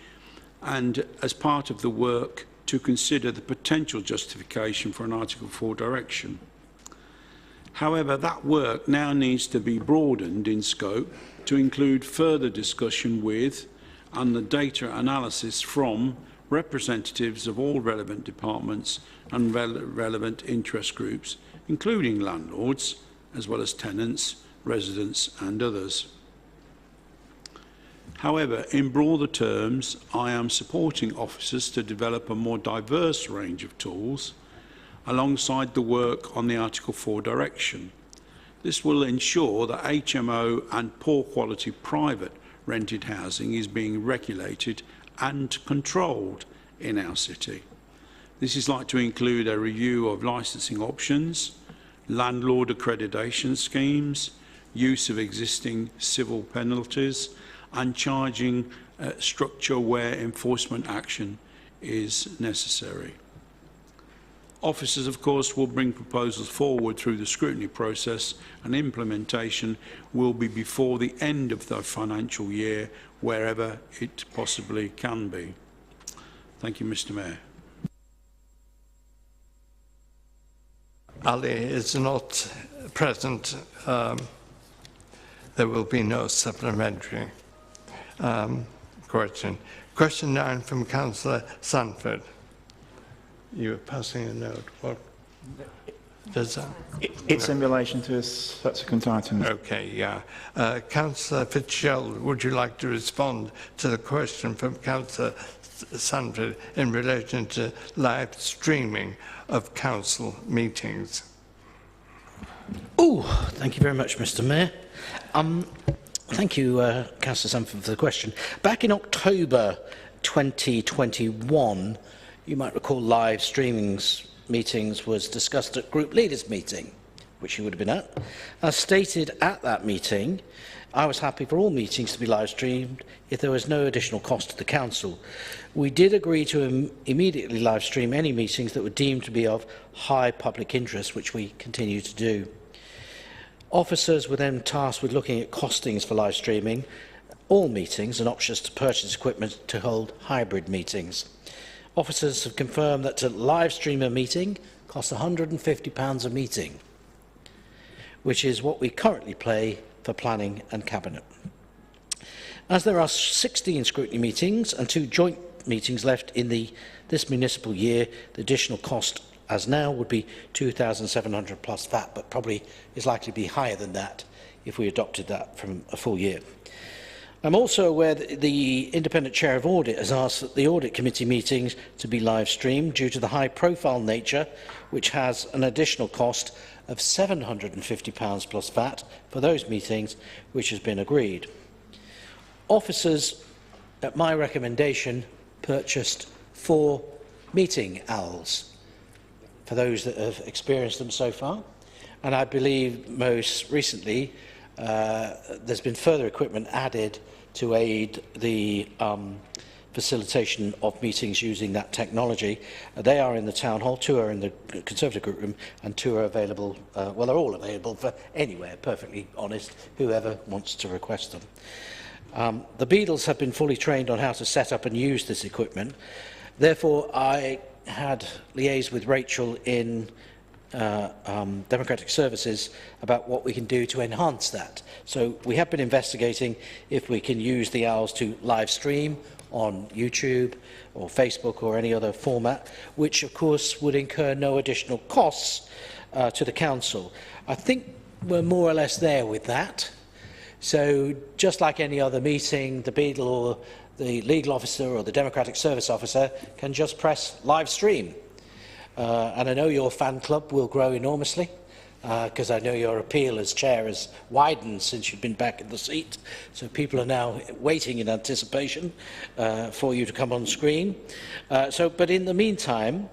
and as part of the work to consider the potential justification for an Article 4 direction. However, that work now needs to be broadened in scope to include further discussion with and the data analysis from representatives of all relevant departments and relevant interest groups, including landlords, as well as tenants, residents and others. However, in broader terms, I am supporting officers to develop a more diverse range of tools alongside the work on the Article 4 direction. This will ensure that HMO and poor quality private rented housing is being regulated and controlled in our city. This is likely to include a review of licensing options, landlord accreditation schemes, use of existing civil penalties, and charging structure where enforcement action is necessary. Officers, of course, will bring proposals forward through the scrutiny process, and implementation will be before the end of the financial year, wherever it possibly can be. Thank you, Mr. Mayor. Ali is not present. There will be no supplementary question. Question 9 from Councillor Sanford. You were passing a note. What does that? It's in relation to a subsequent item. Okay, yeah. Councillor Fitzgerald, would you like to respond to the question from Councillor Sanford in relation to live streaming of council meetings? Oh, thank you very much, Mr. Mayor. Thank you, Councillor Sanford, for the question. Back in October 2021, you might recall live streamings meetings was discussed at group leaders meeting, which you would have been at. As stated at that meeting, I was happy for all meetings to be live streamed if there was no additional cost to the council. We did agree to immediately live stream any meetings that were deemed to be of high public interest, which we continue to do. Officers were then tasked with looking at costings for live streaming all meetings and options to purchase equipment to hold hybrid meetings. Officers have confirmed that to live stream a meeting costs £150 a meeting, which is what we currently pay for planning and cabinet. As there are 16 scrutiny meetings and 2 joint meetings left in this municipal year, the additional cost as now would be £2,700 plus VAT, but probably is likely to be higher than that if we adopted that from a full year. I'm also aware that the Independent Chair of Audit has asked that the Audit Committee meetings to be live streamed due to the high profile nature, which has an additional cost of £750 plus VAT for those meetings, which has been agreed. Officers, at my recommendation, purchased 4 meeting owls for those that have experienced them so far, and I believe most recently there's been further equipment added to aid the facilitation of meetings using that technology. They are in the Town Hall, 2 are in the Conservative Group Room, and 2 are available, well, they're all available for anywhere, perfectly honest, whoever wants to request them. The Beadles have been fully trained on how to set up and use this equipment. Therefore, I had liaised with Rachel in Democratic Services about what we can do to enhance that. So we have been investigating if we can use the owls to live stream on YouTube or Facebook or any other format, which of course would incur no additional costs to the council. I think we're more or less there with that. So just like any other meeting, the Beadle or the legal officer or the Democratic Service officer can just press live stream. And I know your fan club will grow enormously, because I know your appeal as chair has widened since you've been back in the seat. So people are now waiting in anticipation for you to come on screen. But in the meantime,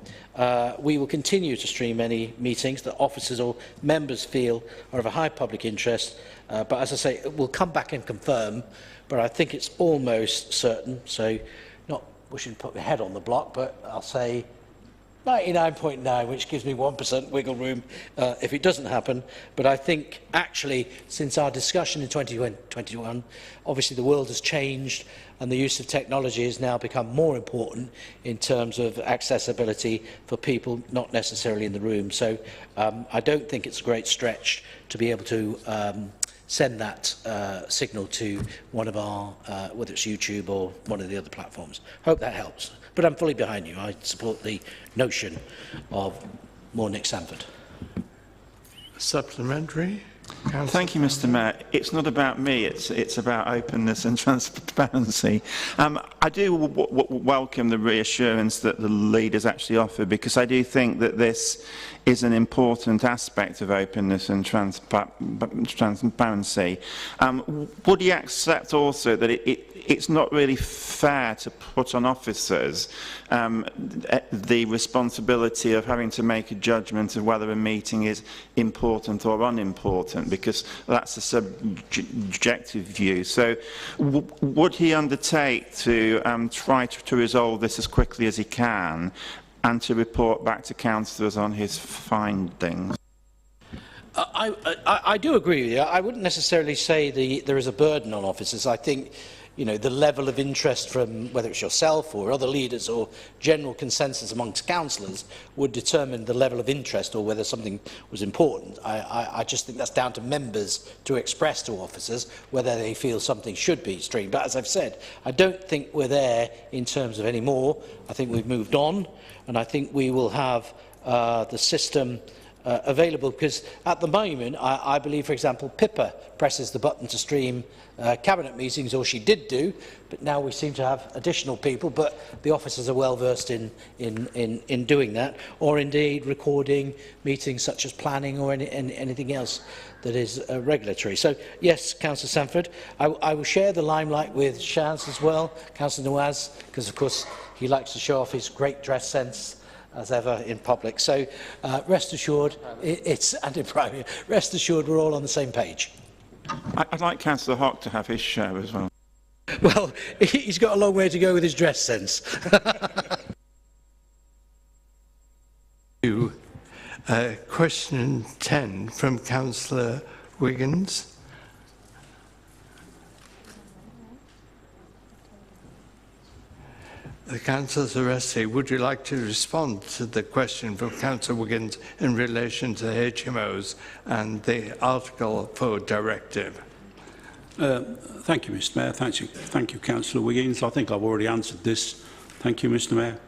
we will continue to stream any meetings that officers or members feel are of a high public interest. But as I say, we'll come back and confirm, but I think it's almost certain. So not wishing to put my head on the block, but I'll say 99.9, which gives me 1% wiggle room if it doesn't happen. But I think actually, since our discussion in 2021, obviously the world has changed and the use of technology has now become more important in terms of accessibility for people not necessarily in the room. So I don't think it's a great stretch to be able to send that signal to one of our, whether it's YouTube or one of the other platforms. Hope that helps. But I'm fully behind you. I support the notion of more Nick Sanford. Supplementary? Thank you, Mr. Mayor. It's not about me, it's about openness and transparency. I do welcome the reassurance that the leaders actually offer, because I do think that this is an important aspect of openness and transparency. Would you accept also that it's not really fair to put on officers the responsibility of having to make a judgment of whether a meeting is important or unimportant, because that's a subjective view. So would he undertake to try to resolve this as quickly as he can and to report back to councillors on his findings? I do agree with you. I wouldn't necessarily say there is a burden on officers. I think, you know, the level of interest from whether it's yourself or other leaders or general consensus amongst councillors would determine the level of interest or whether something was important. I just think that's down to members to express to officers whether they feel something should be streamed. But as I've said, I don't think we're there in terms of any more. I think we've moved on, and I think we will have the system available, because at the moment I believe, for example, Pippa presses the button to stream cabinet meetings, or she did do, but now we seem to have additional people, but the officers are well versed in doing that, or indeed recording meetings such as planning or anything else that is regulatory. So yes, Councillor Sanford, I will share the limelight with Shaz as well, Councillor Nawaz, because of course he likes to show off his great dress sense as ever in public. So rest assured, and in private, rest assured we're all on the same page. I'd like Councillor Hock to have his share as well. Well, he's got a long way to go with his dress sense. Question 10 from Councillor Wiggins. Councillor Zaresti, would you like to respond to the question from Councillor Wiggins in relation to HMOs and the Article 4 directive? Thank you, Mr. Mayor. Thank you, Councillor Wiggins. I think I've already answered this. Thank you, Mr. Mayor.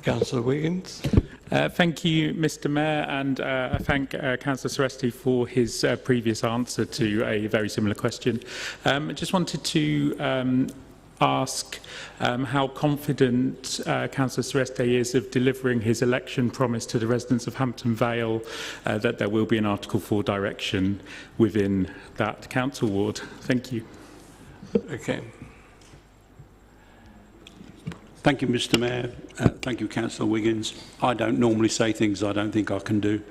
Councillor Wiggins. Thank you, Mr. Mayor, and I thank Councillor Zaresti for his previous answer to a very similar question. I just wanted to ask how confident Councillor Zaresti is of delivering his election promise to the residents of Hampton Vale that there will be an Article 4 direction within that council ward. Thank you. Okay. Thank you, Mr. Mayor. Thank you, Councillor Wiggins. I don't normally say things I don't think I can do.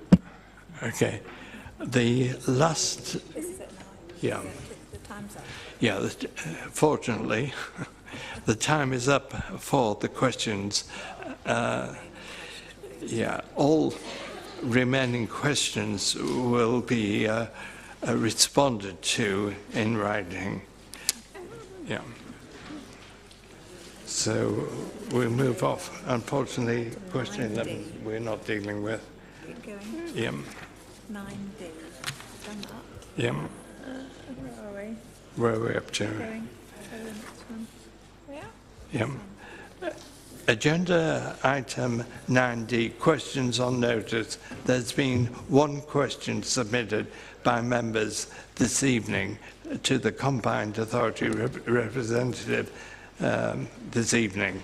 Okay. The last... Yeah. Yeah, fortunately, the time is up for the questions. Yeah, all remaining questions will be responded to in writing. Yeah. So we'll move off. Unfortunately, question 11 we're not dealing with. Yeah. 9D. Done that. Yeah. Where are we? Where are we up to? Going to the next one. Yeah. Agenda item 9D, questions on notice. There's been one question submitted by members this evening to the Combined Authority representative this evening.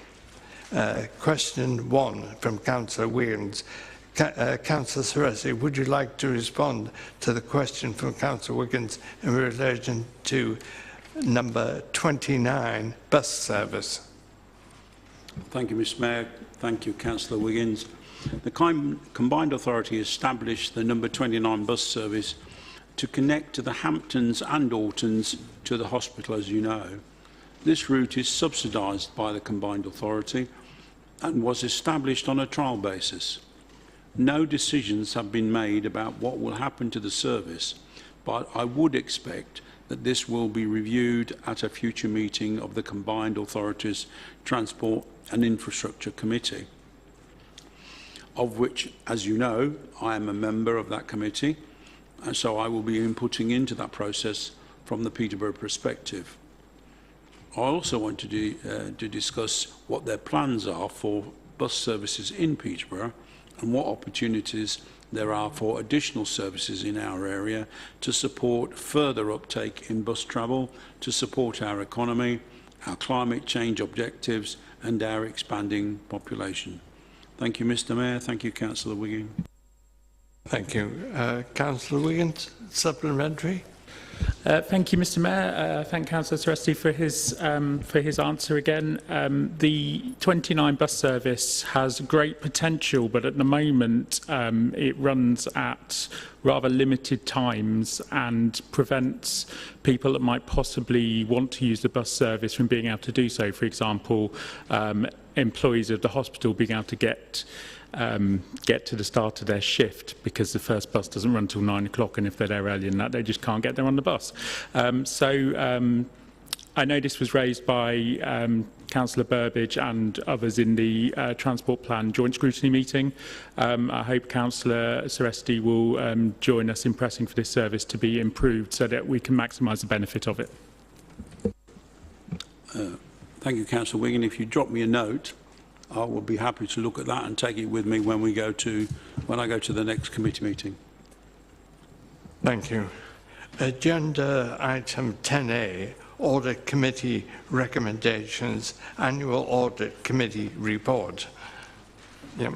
Question 1 from Councillor Wiggins. Councillor Zaresti, would you like to respond to the question from Councillor Wiggins in relation to number 29, bus service? Thank you, Mr. Mayor. Thank you, Councillor Wiggins. The Combined Authority established the number 29 bus service to connect to the Hamptons and Altons to the hospital, as you know. This route is subsidised by the Combined Authority and was established on a trial basis. No decisions have been made about what will happen to the service, but I would expect that this will be reviewed at a future meeting of the Combined Authorities Transport and Infrastructure Committee, of which, as you know, I am a member of that committee, and so I will be inputting into that process from the Peterborough perspective. I also want to discuss what their plans are for bus services in Peterborough and what opportunities there are for additional services in our area to support further uptake in bus travel, to support our economy, our climate change objectives and our expanding population. Thank you, Mr Mayor. Thank you, Councillor Wiggin. Thank you. Councillor Wiggins, supplementary. Thank you, Mr Mayor. Thank Councillor Seresti for his answer again. The 29 bus service has great potential, but at the moment it runs at rather limited times and prevents people that might possibly want to use the bus service from being able to do so. For example, employees of the hospital being able to get to the start of their shift because the first bus doesn't run till 9 o'clock, and if they're there earlier than that, they just can't get there on the bus. I know this was raised by Councillor Burbidge and others in the Transport Plan Joint Scrutiny meeting. I hope Councillor Seresti will join us in pressing for this service to be improved so that we can maximise the benefit of it. Thank you, Councillor Wiggin. If you drop me a note, I will be happy to look at that and take it with me when I go to the next committee meeting. Thank you. Agenda item 10A, Audit Committee Recommendations, Annual Audit Committee Report. Yep.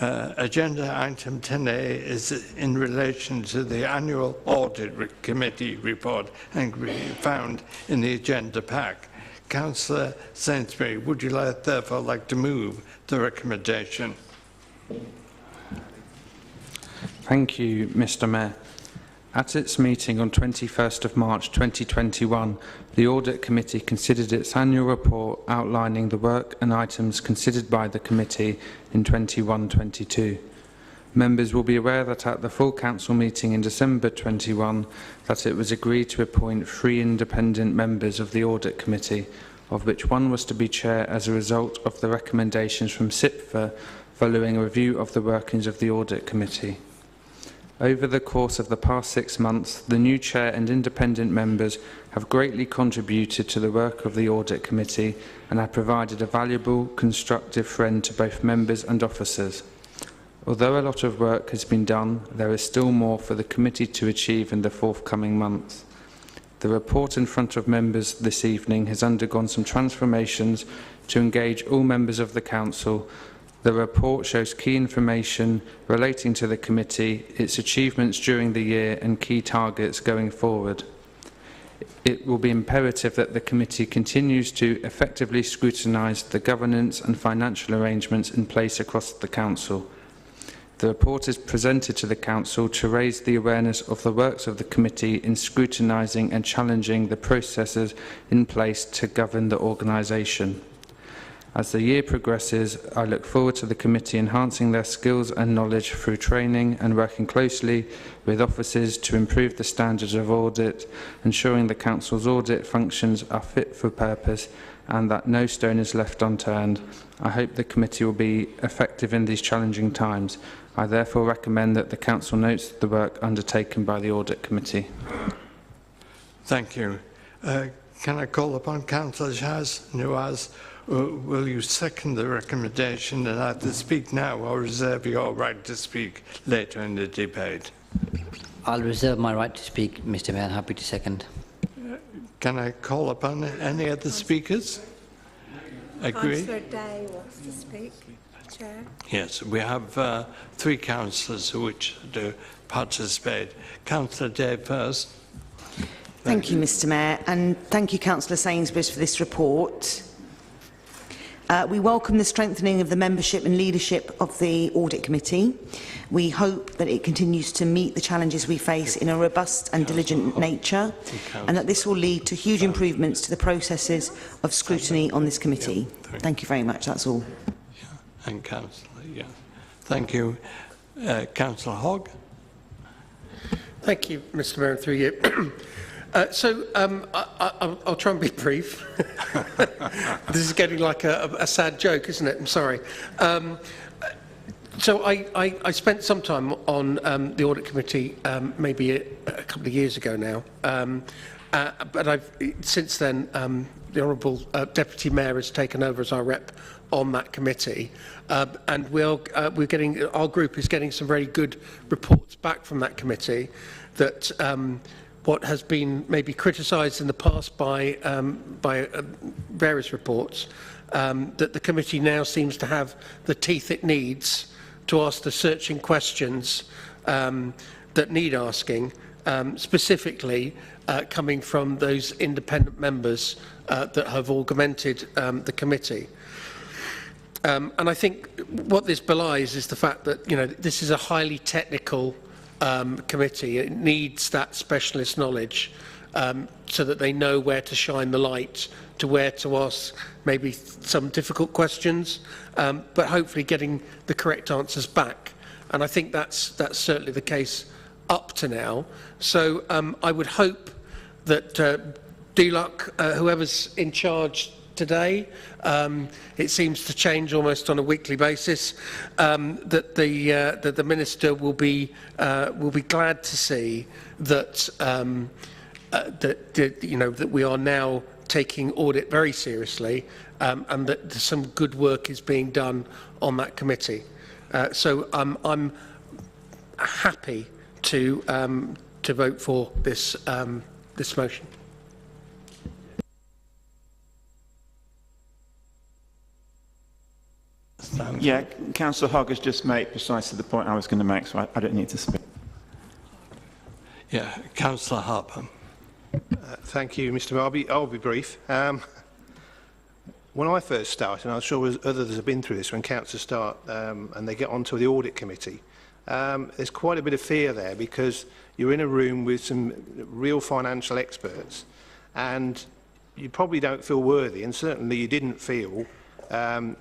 Agenda item 10A is in relation to the Annual Audit Committee Report and can be found in the agenda pack. Councillor Sainsbury, would you therefore like to move the recommendation? Thank you, Mr Mayor. At its meeting on 21st of March 2021, the Audit Committee considered its annual report outlining the work and items considered by the committee in 21-22. Members will be aware that at the full council meeting in December 21, that it was agreed to appoint 3 independent members of the Audit Committee, of which one was to be chair as a result of the recommendations from SIPFA following a review of the workings of the Audit Committee. Over the course of the past 6 months, the new chair and independent members have greatly contributed to the work of the Audit Committee and have provided a valuable, constructive friend to both members and officers. Although a lot of work has been done, there is still more for the committee to achieve in the forthcoming months. The report in front of members this evening has undergone some transformations to engage all members of the council. The report shows key information relating to the committee, its achievements during the year and key targets going forward. It will be imperative that the committee continues to effectively scrutinise the governance and financial arrangements in place across the council. The report is presented to the Council to raise the awareness of the works of the committee in scrutinising and challenging the processes in place to govern the organisation. As the year progresses, I look forward to the committee enhancing their skills and knowledge through training and working closely with officers to improve the standards of audit, ensuring the Council's audit functions are fit for purpose and that no stone is left unturned. I hope the committee will be effective in these challenging times. I therefore recommend that the Council notes the work undertaken by the Audit Committee. Thank you. Can I call upon Councillor Nawaz? Will you second the recommendation and either speak now or reserve your right to speak later in the debate? I'll reserve my right to speak, Mr Mayor. Happy to second. Can I call upon any other speakers? Agree? Councillor Day wants to speak. Chair. Yes, we have 3 councillors who wish to participate. Councillor Day first. Thank you, Mr Mayor, and thank you, Councillor Sainsbury, for this report. We welcome the strengthening of the membership and leadership of the Audit Committee. We hope that it continues to meet the challenges we face in a robust and diligent nature, and that this will lead to huge improvements to the processes of scrutiny on this committee. Thank you very much. That's all. And Councillor, yeah. Thank you. Councillor Hogg. Thank you, Mr Mayor, through you. I'll try and be brief. This is getting like a sad joke, isn't it? I'm sorry. So I spent some time on the Audit Committee maybe a couple of years ago now, But since then, the Honourable Deputy Mayor has taken over as our rep on that committee, and our group is getting some very good reports back from that committee that what has been maybe criticised in the past by various reports, that the committee now seems to have the teeth it needs to ask the searching questions that need asking, specifically coming from those independent members that have augmented the committee. And I think what this belies is the fact that, you know, this is a highly technical committee. It needs that specialist knowledge so that they know where to shine the light, to where to ask maybe some difficult questions, but hopefully getting the correct answers back. And I think that's certainly the case up to now. So I would hope that DLUC, whoever's in charge today, it seems to change almost on a weekly basis, that the minister will be glad to see that that we are now taking audit very seriously, and that some good work is being done on that committee. So I'm happy to vote for this this motion. Yeah, Councillor Hogg has just made precisely the point I was going to make, so I don't need to speak. Yeah, Councillor Harper. Thank you, Mr. Mayor. I'll be brief. When I first started, and I'm sure others have been through this, when councillors start and they get onto the Audit Committee, there's quite a bit of fear there because you're in a room with some real financial experts and you probably don't feel worthy, and certainly you didn't feel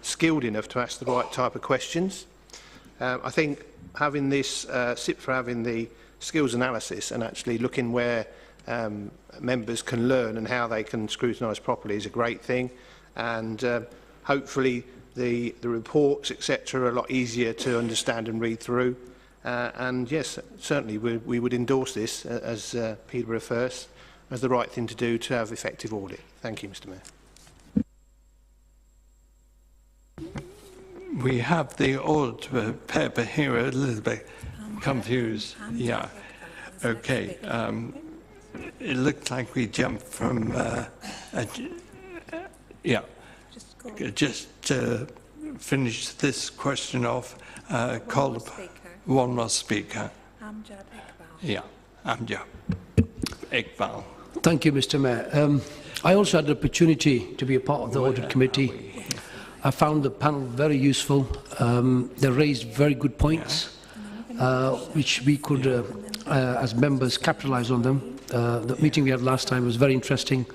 skilled enough to ask the right type of questions. I think having this, SIPFA having the skills analysis and actually looking where members can learn and how they can scrutinise properly is a great thing, and hopefully the reports, etc., are a lot easier to understand and read through. And yes, certainly we would endorse this as Peterborough First as the right thing to do to have effective audit. Thank you, Mr. Mayor. We have the audit paper here a little bit confused. Yeah. Okay. It looked like we jumped from yeah. Just to finish this question off, call one more speaker. Amjad Iqbal. Yeah, Amjad Iqbal. Thank you, Mr. Mayor. I also had the opportunity to be a part of the Audit Committee. I found the panel very useful. They raised very good points, which we could, as members, capitalise on them. The meeting we had last time was very interesting,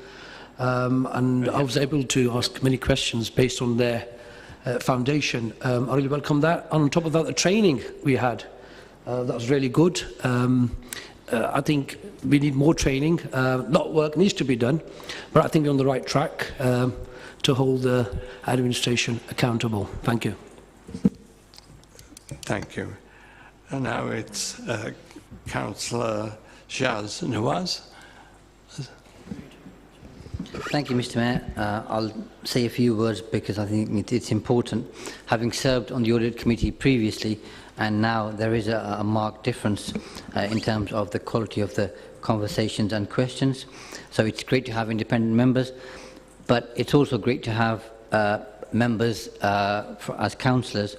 and I was able to ask many questions based on their foundation. I really welcome that. And on top of that, the training we had, that was really good. I think we need more training. A lot of work needs to be done, but I think we're on the right track to hold the administration accountable. Thank you. Thank you. And now it's Councillor Shaz Nawaz. Thank you, Mr. Mayor. I'll say a few words because I think it's important. Having served on the Audit Committee previously, and now there is a marked difference in terms of the quality of the conversations and questions. So it's great to have independent members, but it's also great to have members as councillors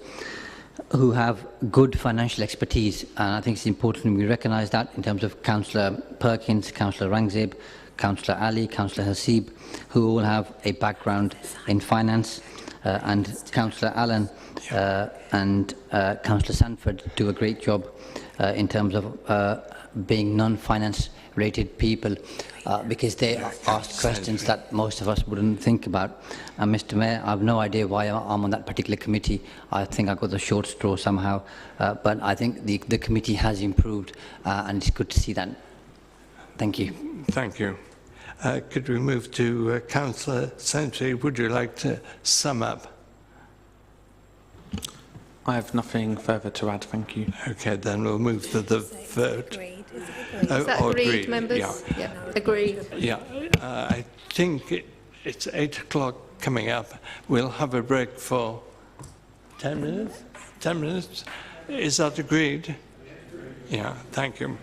who have good financial expertise. And I think it's important we recognise that in terms of Councillor Perkins, Councillor Rangzib, Councillor Ali, Councillor Hasib, who all have a background in finance, and Councillor Allen and Councillor Sanford do a great job in terms of being non-finance related people, because they ask questions that most of us wouldn't think about. And Mr. Mayor, I have no idea why I'm on that particular committee. I think I got the short straw somehow, but I think the committee has improved, and it's good to see that. Thank you. Thank you. Could we move to Councillor Sentry? Would you like to sum up? I have nothing further to add, thank you. Okay, then we'll move to the vote. Is that Oh, agreed, members? Yeah. Agreed. Yeah, I think it's 8 o'clock coming up. We'll have a break for 10 minutes? 10 minutes? Is that agreed? Yeah, thank you.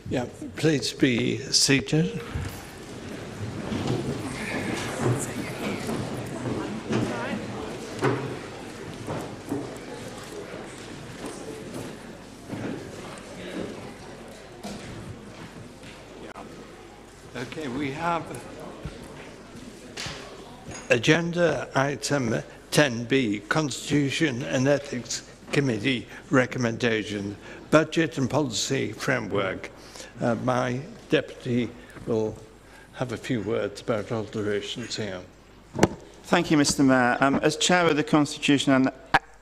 Yeah, please be seated. Okay, we have agenda item 10B, Constitution and Ethics Committee recommendation, budget and policy framework. My deputy will have a few words about alterations here. Thank you, Mr. Mayor. As chair of the Constitution and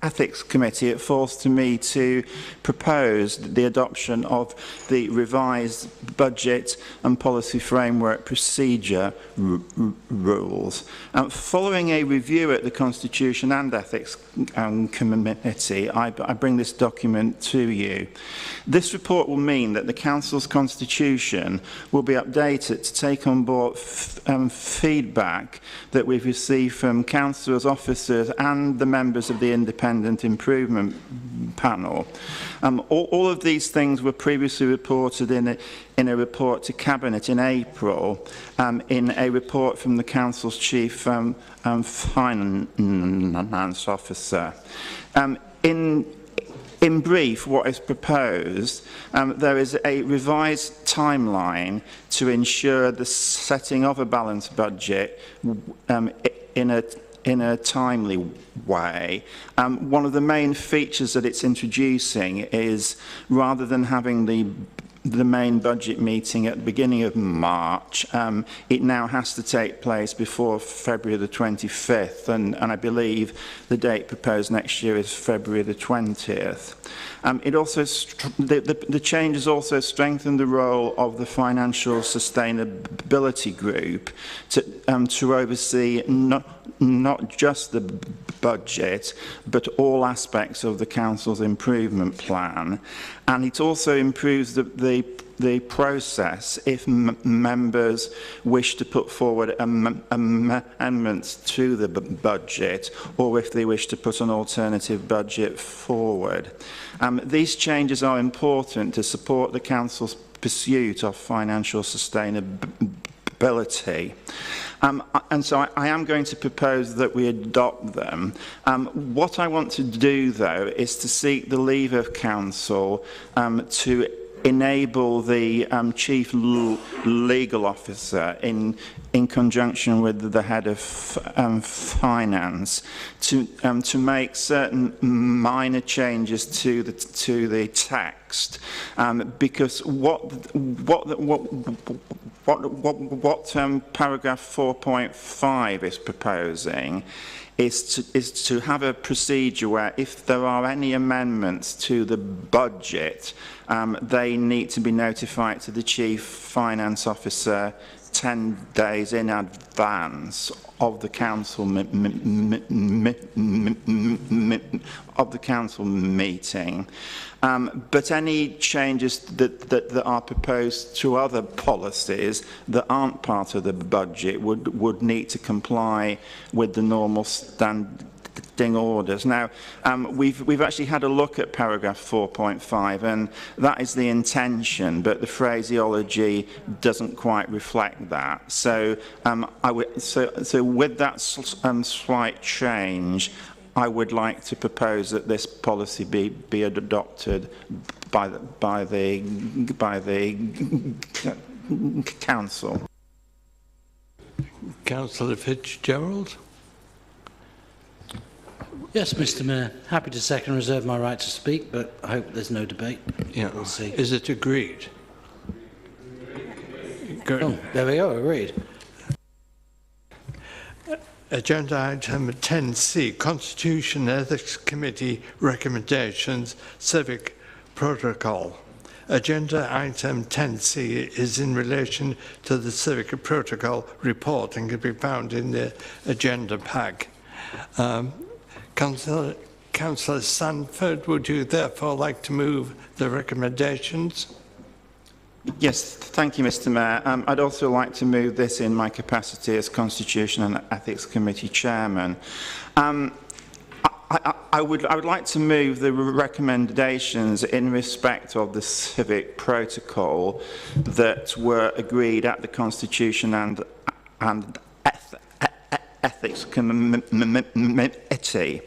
Ethics Committee, it falls to me to propose the adoption of the revised budget and policy framework procedure rules. Following a review at the Constitution and Ethics Committee, I bring this document to you. This report will mean that the Council's Constitution will be updated to take on board feedback that we've received from councillors, officers and the members of the Independent Improvement Panel. All of these things were previously reported in a report to Cabinet in April, in a report from the Council's Chief Finance Officer. In brief, what is proposed, there is a revised timeline to ensure the setting of a balanced budget in a timely way. One of the main features that it's introducing is, rather than having the main budget meeting at the beginning of March, it now has to take place before February the 25th, and I believe the date proposed next year is February the 20th. It also the changes also strengthen the role of the Financial Sustainability Group to oversee not just the budget, but all aspects of the Council's improvement plan. And it also improves the process if members wish to put forward amendments to the budget, or if they wish to put an alternative budget forward. These changes are important to support the Council's pursuit of financial sustainability. And so I am going to propose that we adopt them. What I want to do, though, is to seek the leave of Council to enable the Chief Legal Officer, in conjunction with the Head of Finance, to make certain minor changes to the text, because what paragraph 4.5 is proposing is to have a procedure where, if there are any amendments to the budget, they need to be notified to the Chief Finance Officer 10 days in advance of the council meeting. But any changes that are proposed to other policies that aren't part of the budget would need to comply with the normal standing orders. Now, we've actually had a look at paragraph 4.5, and that is the intention, but the phraseology doesn't quite reflect that. So, so with that slight change, I would like to propose that this policy be adopted by the council. Councillor Fitzgerald. Yes, Mr. Mayor. Happy to second and reserve my right to speak, but I hope there's no debate. Yeah. We'll see. Is it agreed? Good. Oh, there we go. Agreed. Agenda item 10C, Constitution and Ethics Committee recommendations, civic protocol. Agenda item 10C is in relation to the civic protocol report and can be found in the agenda pack. Councillor Sanford, would you therefore like to move the recommendations? Yes, thank you, Mr. Mayor. I'd also like to move this in my capacity as Constitution and Ethics Committee Chairman. I I would like to move the recommendations in respect of the civic protocol that were agreed at the Constitution and Ethics Committee.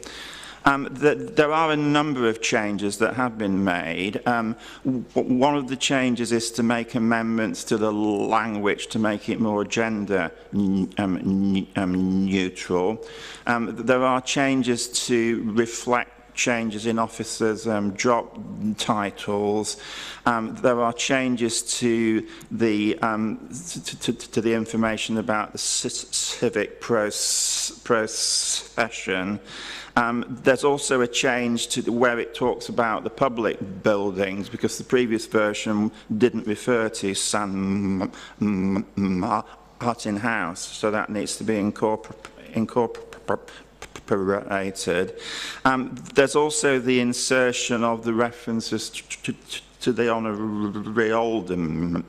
There are a number of changes that have been made. One of the changes is to make amendments to the language to make it more gender neutral. There are changes to reflect changes in officers' job titles. There are changes to the information about the civic procession. There's also a change to where it talks about the public buildings, because the previous version didn't refer to San Martin House, so that needs to be incorporated. There's also the insertion of the references to the honorary alderman,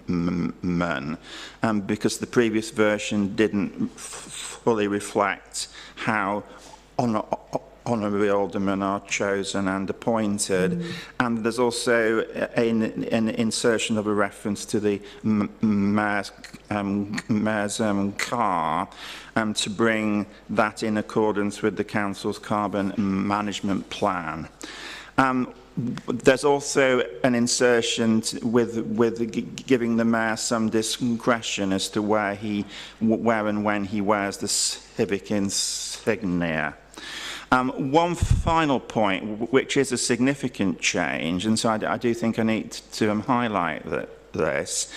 because the previous version didn't fully reflect how honorary aldermen are chosen and appointed. And there's also an insertion of a reference to the mayor's car, to bring that in accordance with the council's carbon management plan. There's also an insertion with giving the mayor some discretion as to where and when he wears the civic insignia. One final point, which is a significant change, and so I do think I need to highlight this,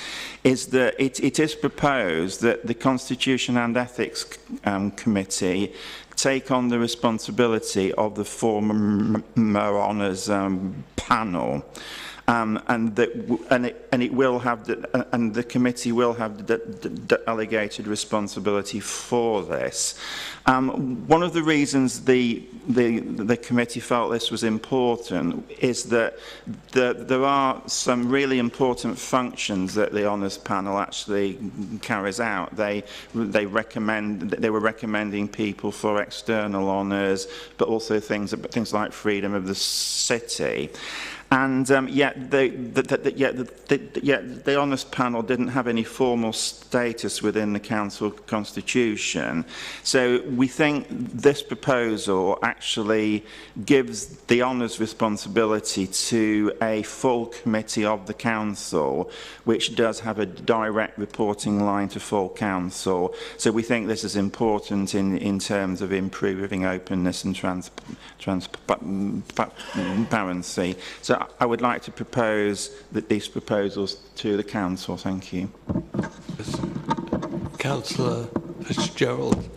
is that it is proposed that the Constitution and Ethics Committee take on the responsibility of the former honours panel. And the committee will have delegated responsibility for this. One of the reasons the committee felt this was important is that there are some really important functions that the honours panel actually carries out. They were recommending people for external honours, but also things like freedom of the city. And yet the Honours Panel didn't have any formal status within the council constitution. So we think this proposal actually gives the honours responsibility to a full committee of the council, which does have a direct reporting line to full council. So we think this is important in terms of improving openness and transparency. So I would like to propose these proposals to the council. Thank you. Councillor Fitzgerald.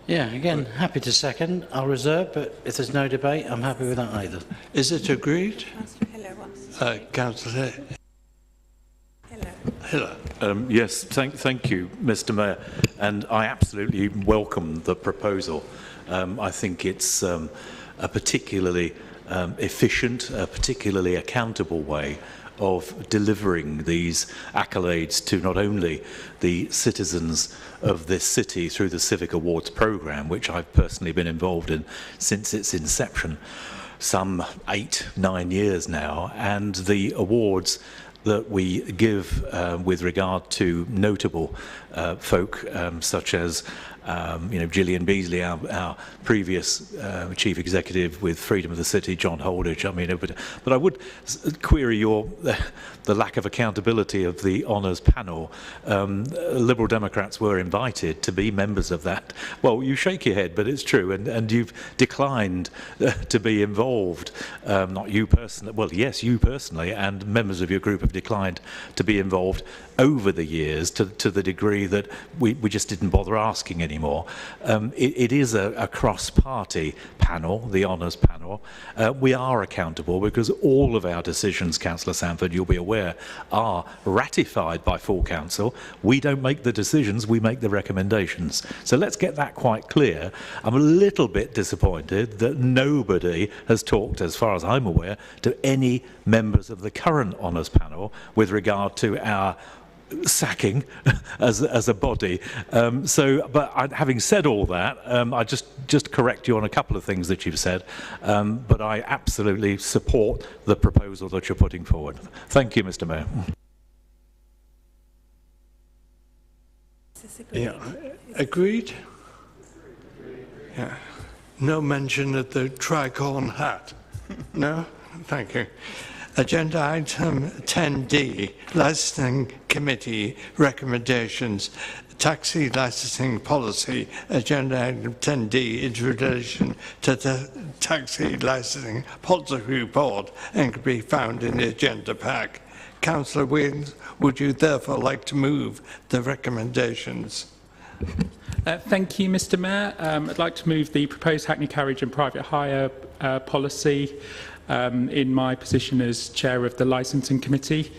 Yeah, again, happy to second. I'll reserve, but if there's no debate, I'm happy with that either. Is it agreed? Councillor Hiller. Yes, thank you, Mr. Mayor. And I absolutely welcome the proposal. I think it's a particularly efficient, a particularly accountable way of delivering these accolades to not only the citizens of this city through the Civic Awards programme, which I've personally been involved in since its inception, some 8-9 years now, and the awards that we give with regard to notable folk such as Gillian Beasley, our previous chief executive with Freedom of the City, John Holdridge. I mean, but I would query the lack of accountability of the honours panel. Liberal Democrats were invited to be members of that. Well, you shake your head, but it's true, and you've declined to be involved. Not you personally. Well, yes, you personally, and members of your group have declined to be involved over the years to the degree that we just didn't bother asking anymore. It is a cross-party panel, the honours panel. We are accountable because all of our decisions, Councillor Sanford, you'll be aware, are ratified by full council. We don't make the decisions, we make the recommendations. So let's get that quite clear. I'm a little bit disappointed that nobody has talked, as far as I'm aware, to any members of the current honours panel with regard to our sacking as a body. Having said all that, I just correct you on a couple of things that you've said, but I absolutely support the proposal that you're putting forward. Thank you, Mr. Mayor. Yeah, agreed? Yeah. No mention of the tricorn hat? No? Thank you. Agenda item 10D, Licensing Committee recommendations, taxi licensing policy. Agenda item 10D is in relation to the taxi licensing policy report and can be found in the agenda pack. Councillor Williams, would you therefore like to move the recommendations? Thank you, Mr. Mayor. I'd like to move the proposed Hackney carriage and private hire policy in my position as chair of the licensing committee.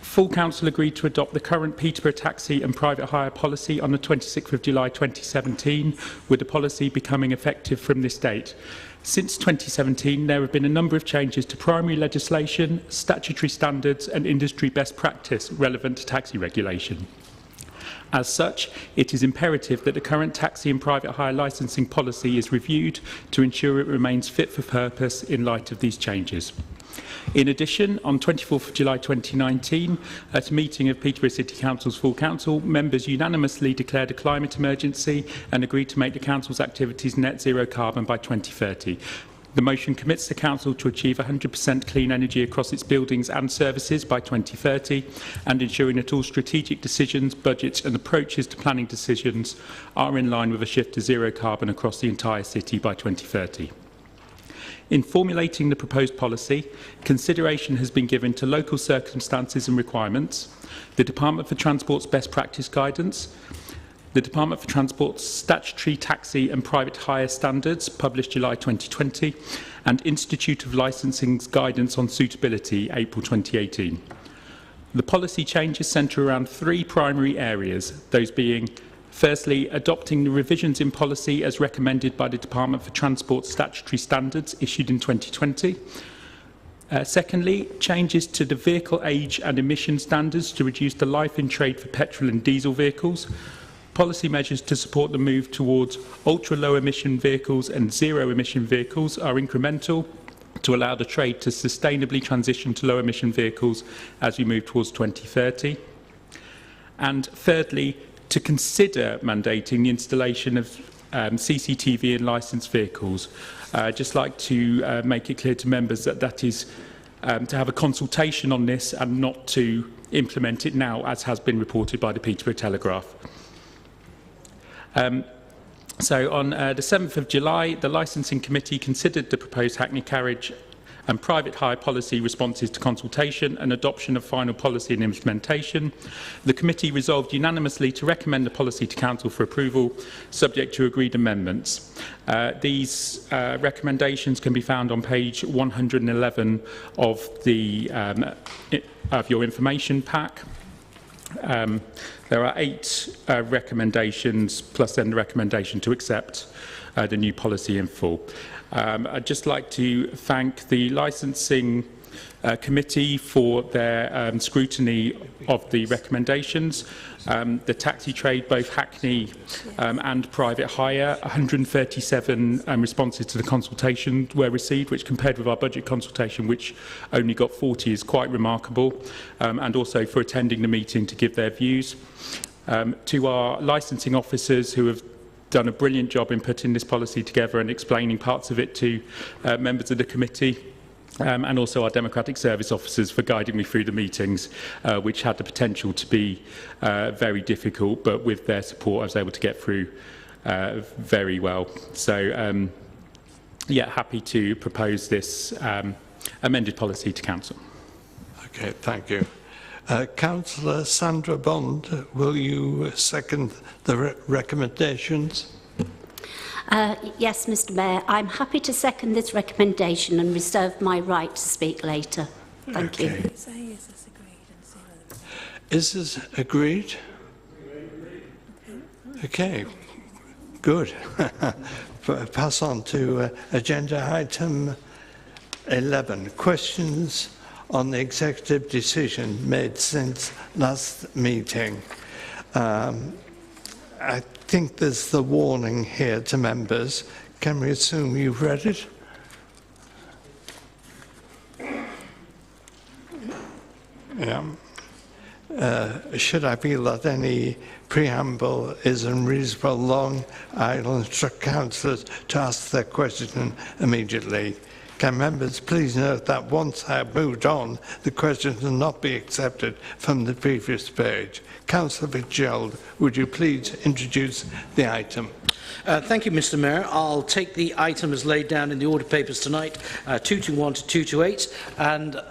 Full council agreed to adopt the current Peterborough taxi and private hire policy on the 26th of July 2017, with the policy becoming effective from this date. Since 2017, there have been a number of changes to primary legislation, statutory standards and industry best practice relevant to taxi regulation. As such, it is imperative that the current taxi and private hire licensing policy is reviewed to ensure it remains fit for purpose in light of these changes. In addition, on 24th of July 2019, at a meeting of Peterborough City Council's full council, members unanimously declared a climate emergency and agreed to make the council's activities net zero carbon by 2030. The motion commits the council to achieve 100% clean energy across its buildings and services by 2030 and ensuring that all strategic decisions, budgets and approaches to planning decisions are in line with a shift to zero carbon across the entire city by 2030. In formulating the proposed policy, consideration has been given to local circumstances and requirements, the Department for Transport's best practice guidance, the Department for Transport's statutory taxi and private hire standards, published July 2020, and Institute of Licensing's guidance on suitability, April 2018. The policy changes centre around three primary areas, those being, firstly, adopting the revisions in policy as recommended by the Department for Transport statutory standards issued in 2020. Secondly, changes to the vehicle age and emission standards to reduce the life in trade for petrol and diesel vehicles. Policy measures to support the move towards ultra-low emission vehicles and zero-emission vehicles are incremental to allow the trade to sustainably transition to low-emission vehicles as we move towards 2030. And thirdly, to consider mandating the installation of CCTV in licensed vehicles. I'd just like to make it clear to members that that is to have a consultation on this and not to implement it now, as has been reported by the Peterborough Telegraph. So on the 7th of July, the Licensing Committee considered the proposed Hackney carriage and private hire policy responses to consultation and adoption of final policy and implementation. The committee resolved unanimously to recommend the policy to Council for approval, subject to agreed amendments. These recommendations can be found on page 111 of your information pack. There are 8 recommendations, plus then the recommendation to accept the new policy in full. I'd just like to thank the Licensing Committee for their scrutiny of the recommendations. The taxi trade, both Hackney and private hire, 137 responses to the consultation were received, which compared with our budget consultation, which only got 40, is quite remarkable, and also for attending the meeting to give their views. To our licensing officers who have done a brilliant job in putting this policy together and explaining parts of it to members of the committee, and also our democratic service officers for guiding me through the meetings, which had the potential to be very difficult, but with their support I was able to get through very well. So yeah, happy to propose this amended policy to Council. Okay, thank you. Councillor Sandra Bond, will you second the recommendations? Yes, Mr. Mayor, I'm happy to second this recommendation and reserve my right to speak later. Thank you. Is this agreed? Okay, good. Pass on to agenda item 11, questions on the executive decision made since last meeting. I think there's the warning here to members. Can we assume you've read it? Yeah. Should I feel that any preamble is unreasonable long, I will instruct councillors to ask their question immediately. Can members please note that once I have moved on, the questions will not be accepted from the previous page. Councillor Fitzgerald, would you please introduce the item? Thank you, Mr. Mayor. I'll take the item as laid down in the order papers tonight, 221 to 228, and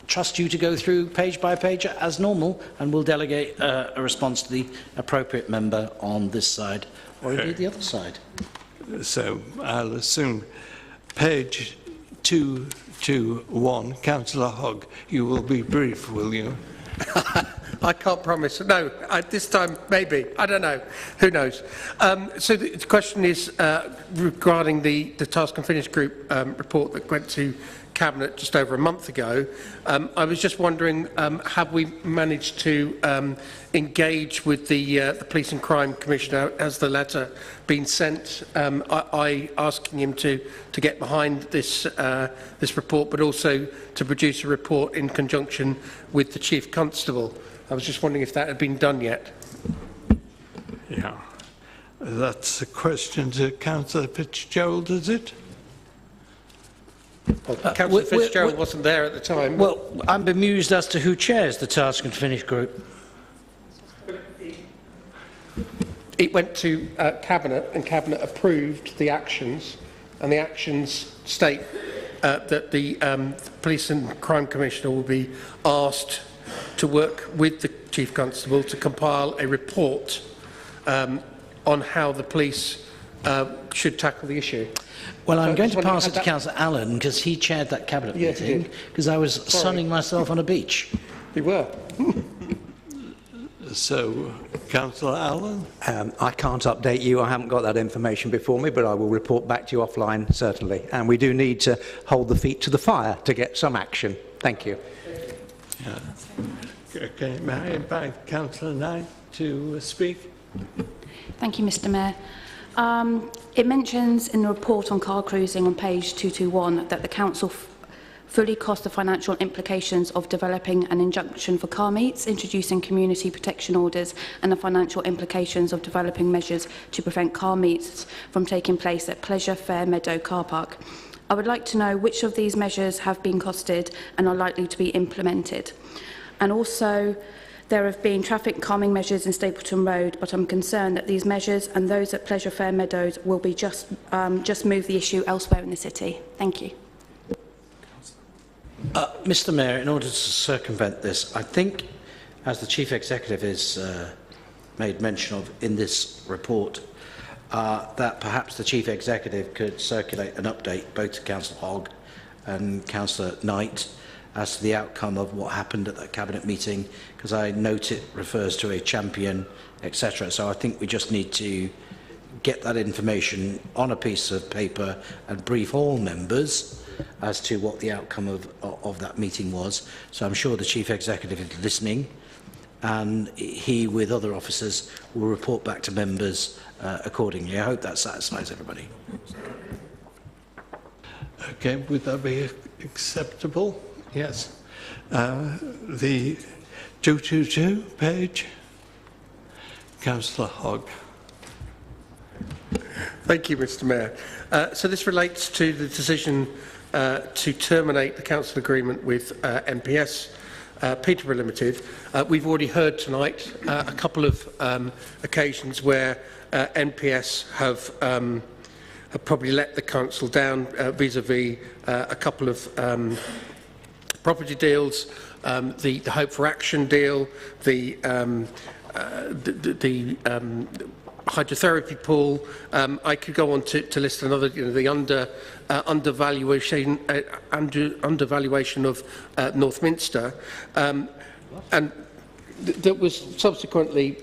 trust you to go through page by page as normal, and we'll delegate a response to the appropriate member on this side, or indeed the other side. So I'll assume page 221, Councillor Hogg, you will be brief, will you? I can't promise. No, this time maybe. I don't know. Who knows? So the question is regarding the Task and Finish Group report that went to Cabinet just over a month ago. I was just wondering, have we managed to engage with the Police and Crime Commissioner? Has the letter been sent? I asking him to get behind this report, but also to produce a report in conjunction with the Chief Constable. I was just wondering if that had been done yet. Yeah, that's a question to Councillor Fitzgerald, is it? Well, Councillor Fitzgerald wasn't there at the time. Well, I'm bemused as to who chairs the Task and Finish Group. It went to Cabinet, and Cabinet approved the actions, and the actions state that the Police and Crime Commissioner will be asked to work with the Chief Constable to compile a report on how the police should tackle the issue. Well, I'm going to pass it to Councillor Allen, because he chaired that Cabinet meeting, because I was sunning myself on a beach. You were. So, Councillor Allen? I can't update you. I haven't got that information before me, but I will report back to you offline, certainly. And we do need to hold the feet to the fire to get some action. Thank you. Yeah. Okay, may I invite Councillor Knight to speak? Thank you, Mr. Mayor. It mentions in the report on car cruising on page 221 that the Council fully cost the financial implications of developing an injunction for car meets, introducing community protection orders, and the financial implications of developing measures to prevent car meets from taking place at Pleasure Fair Meadow car park. I would like to know which of these measures have been costed and are likely to be implemented. And also, there have been traffic calming measures in Stapleton Road, but I'm concerned that these measures and those at Pleasure Fair Meadows will be just move the issue elsewhere in the city. Thank you. Mr. Mayor, in order to circumvent this, I think, as the Chief Executive has made mention of in this report, that perhaps the Chief Executive could circulate an update both to Councillor Hogg and Councillor Knight as to the outcome of what happened at that Cabinet meeting, because I note it refers to a champion, etc. So I think we just need to get that information on a piece of paper and brief all members as to what the outcome of that meeting was. So I'm sure the Chief Executive is listening, and he, with other officers, will report back to members accordingly. I hope that satisfies everybody. Okay, would that be acceptable? Yes. The 222 page. Councillor Hogg. Thank you, Mr. Mayor. So this relates to the decision to terminate the council agreement with MPS Peterborough Limited. We've already heard tonight a couple of occasions where MPS have probably let the council down vis-à-vis a couple of property deals, the Hope for Action deal, the hydrotherapy pool. I could go on to list another, the undervaluation of Northminster, and that was subsequently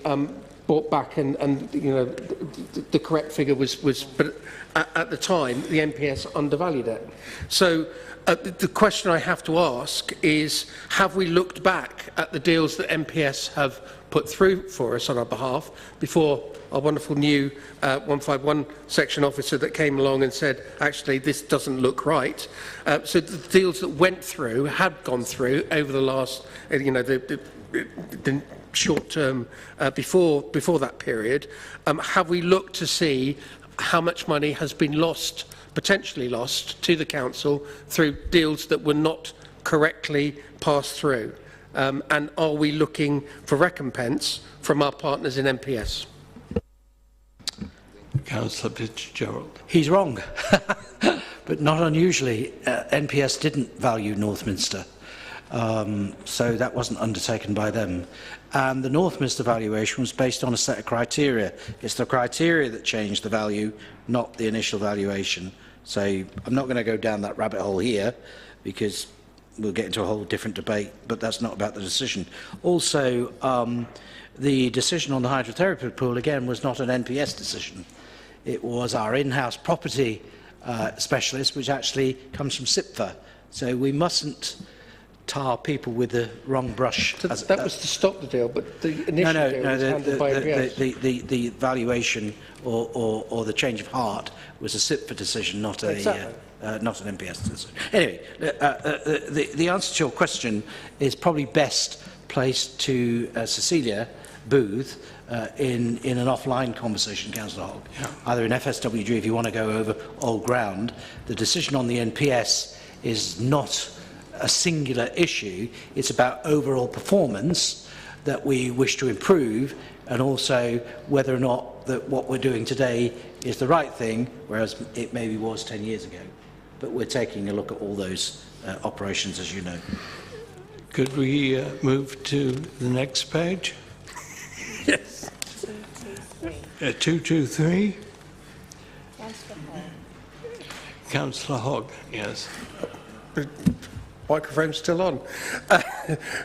brought back, and you know, the correct figure was but at the time the NPS undervalued it. So the question I have to ask is, have we looked back at the deals that NPS have put through for us on our behalf before our wonderful new 151 section officer that came along and said, actually, this doesn't look right. So the deals that went through, had gone through over the last, you know, the short term before that period, have we looked to see how much money has been lost, potentially lost, to the council through deals that were not correctly passed through? And are we looking for recompense from our partners in NPS? Councillor Fitzgerald. He's wrong. But not unusually, NPS didn't value Northminster. So that wasn't undertaken by them. And the Northminster valuation was based on a set of criteria. It's the criteria that changed the value, not the initial valuation. So I'm not going to go down that rabbit hole here, because we'll get into a whole different debate, but that's not about the decision. Also, the decision on the hydrotherapy pool, again, was not an NPS decision. It was our in-house property specialist, which actually comes from SIPFA. So we mustn't tar people with the wrong brush. So that was to stop the deal, but the initial deal was handled by NPS. The valuation or the change of heart was a SIPFA decision, not a not an NPS decision. Anyway, the answer to your question is probably best placed to Cecilia Booth in an offline conversation, Councillor Hogg, either in FSWG if you want to go over old ground. The decision on the NPS is not a singular issue. It's about overall performance that we wish to improve, and also whether or not that what we're doing today is the right thing, whereas it maybe was 10 years ago. But we're taking a look at all those operations, as you know. Could we move to the next page? Yes. 223. Councillor Hogg, yes. Microphone's still on.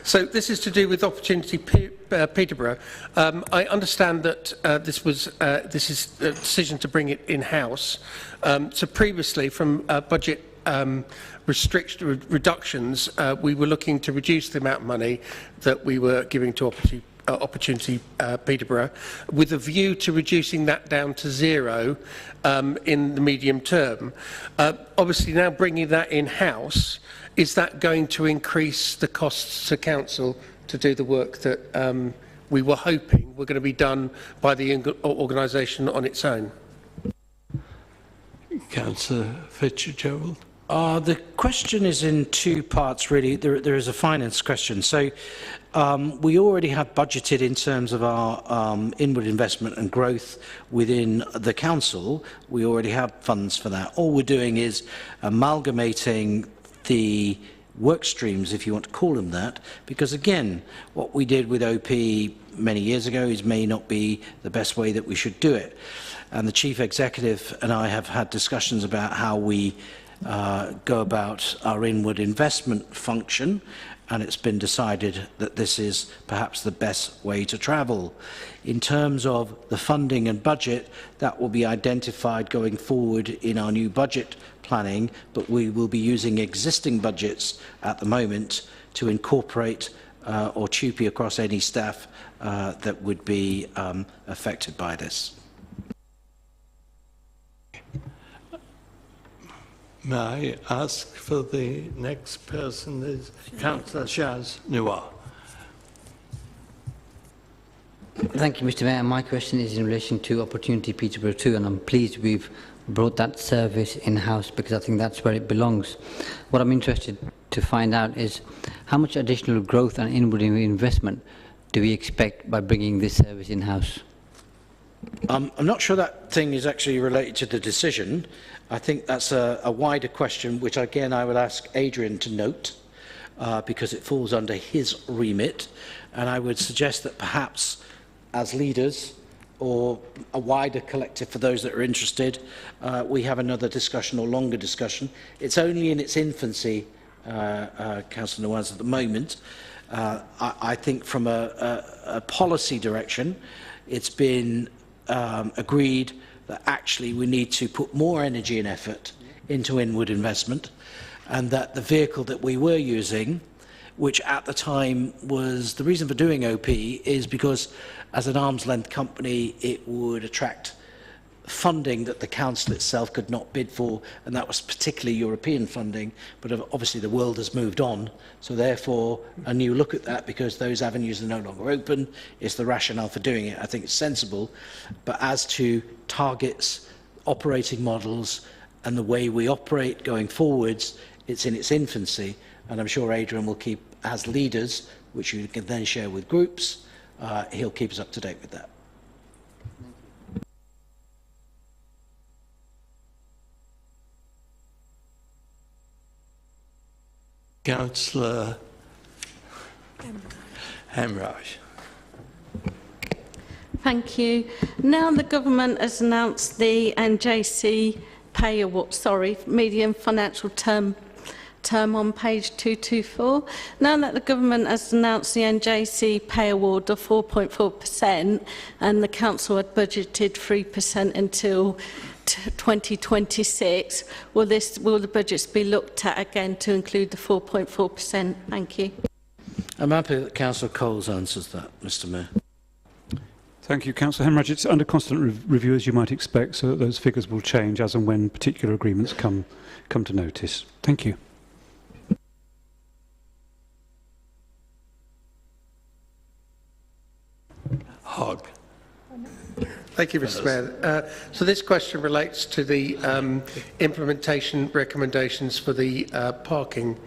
So this is to do with Opportunity Peterborough. I understand that this is a decision to bring it in-house. So previously, from budget reductions, we were looking to reduce the amount of money that we were giving to Opportunity Peterborough, with a view to reducing that down to zero in the medium term. Obviously, now bringing that in-house, is that going to increase the costs to council to do the work that we were hoping were going to be done by the organisation on its own? Councillor Fitzgerald. The question is in two parts, really. There is a finance question. So we already have budgeted in terms of our inward investment and growth within the council. We already have funds for that. All we're doing is amalgamating the work streams, if you want to call them that, because again, what we did with OP many years ago may not be the best way that we should do it. And the Chief Executive and I have had discussions about how we go about our inward investment function, and it's been decided that this is perhaps the best way to travel. In terms of the funding and budget, that will be identified going forward in our new budget planning, but we will be using existing budgets at the moment to incorporate or TUPE across any staff that would be affected by this. May I ask for the next person is Councillor Shaz Nuar. Thank you, Mr. Mayor. My question is in relation to Opportunity Peterborough 2, and I'm pleased we've brought that service in-house because I think that's where it belongs. What I'm interested to find out is how much additional growth and inward investment do we expect by bringing this service in-house? I'm not sure that thing is actually related to the decision. I think that's a wider question, which again I will ask Adrian to note, because it falls under his remit. And I would suggest that perhaps as leaders or a wider collective for those that are interested, we have another discussion or longer discussion. It's only in its infancy, Councillor Nawaz, at the moment. I think from a policy direction, it's been agreed that actually we need to put more energy and effort into inward investment, and that the vehicle that we were using, which at the time was the reason for doing OP, is because as an arm's length company it would attract funding that the council itself could not bid for, and that was particularly European funding, but obviously the world has moved on, so therefore a new look at that, because those avenues are no longer open, is the rationale for doing it. I think it's sensible, but as to targets, operating models and the way we operate going forwards, it's in its infancy, and I'm sure Adrian will keep, as leaders, which you can then share with groups, he'll keep us up to date with that. Councillor Hemraj. Thank you. Now the government has announced the NJC pay award, medium financial term on page 224. Now that the government has announced the NJC pay award of 4.4% and the council had budgeted 3% until 2026, will the budgets be looked at again to include the 4.4%? Thank you. I'm happy that Councillor Coles answers that, Mr. Mayor. Thank you, Councillor Hemraj. It's under constant review, as you might expect, so that those figures will change as and when particular agreements come to notice. Thank you. Hogg. Thank you, Mr. Mayor. So this question relates to the implementation recommendations for the parking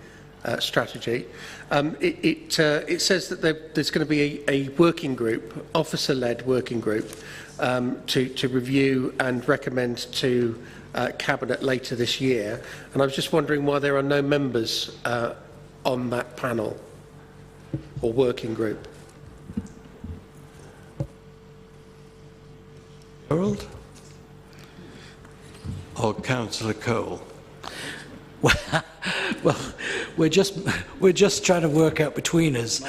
strategy. It says that there's going to be a working group, officer-led working group, to review and recommend to Cabinet later this year. And I was just wondering why there are no members on that panel or working group. Harold or Councillor Cole? Well, we're just trying to work out between us.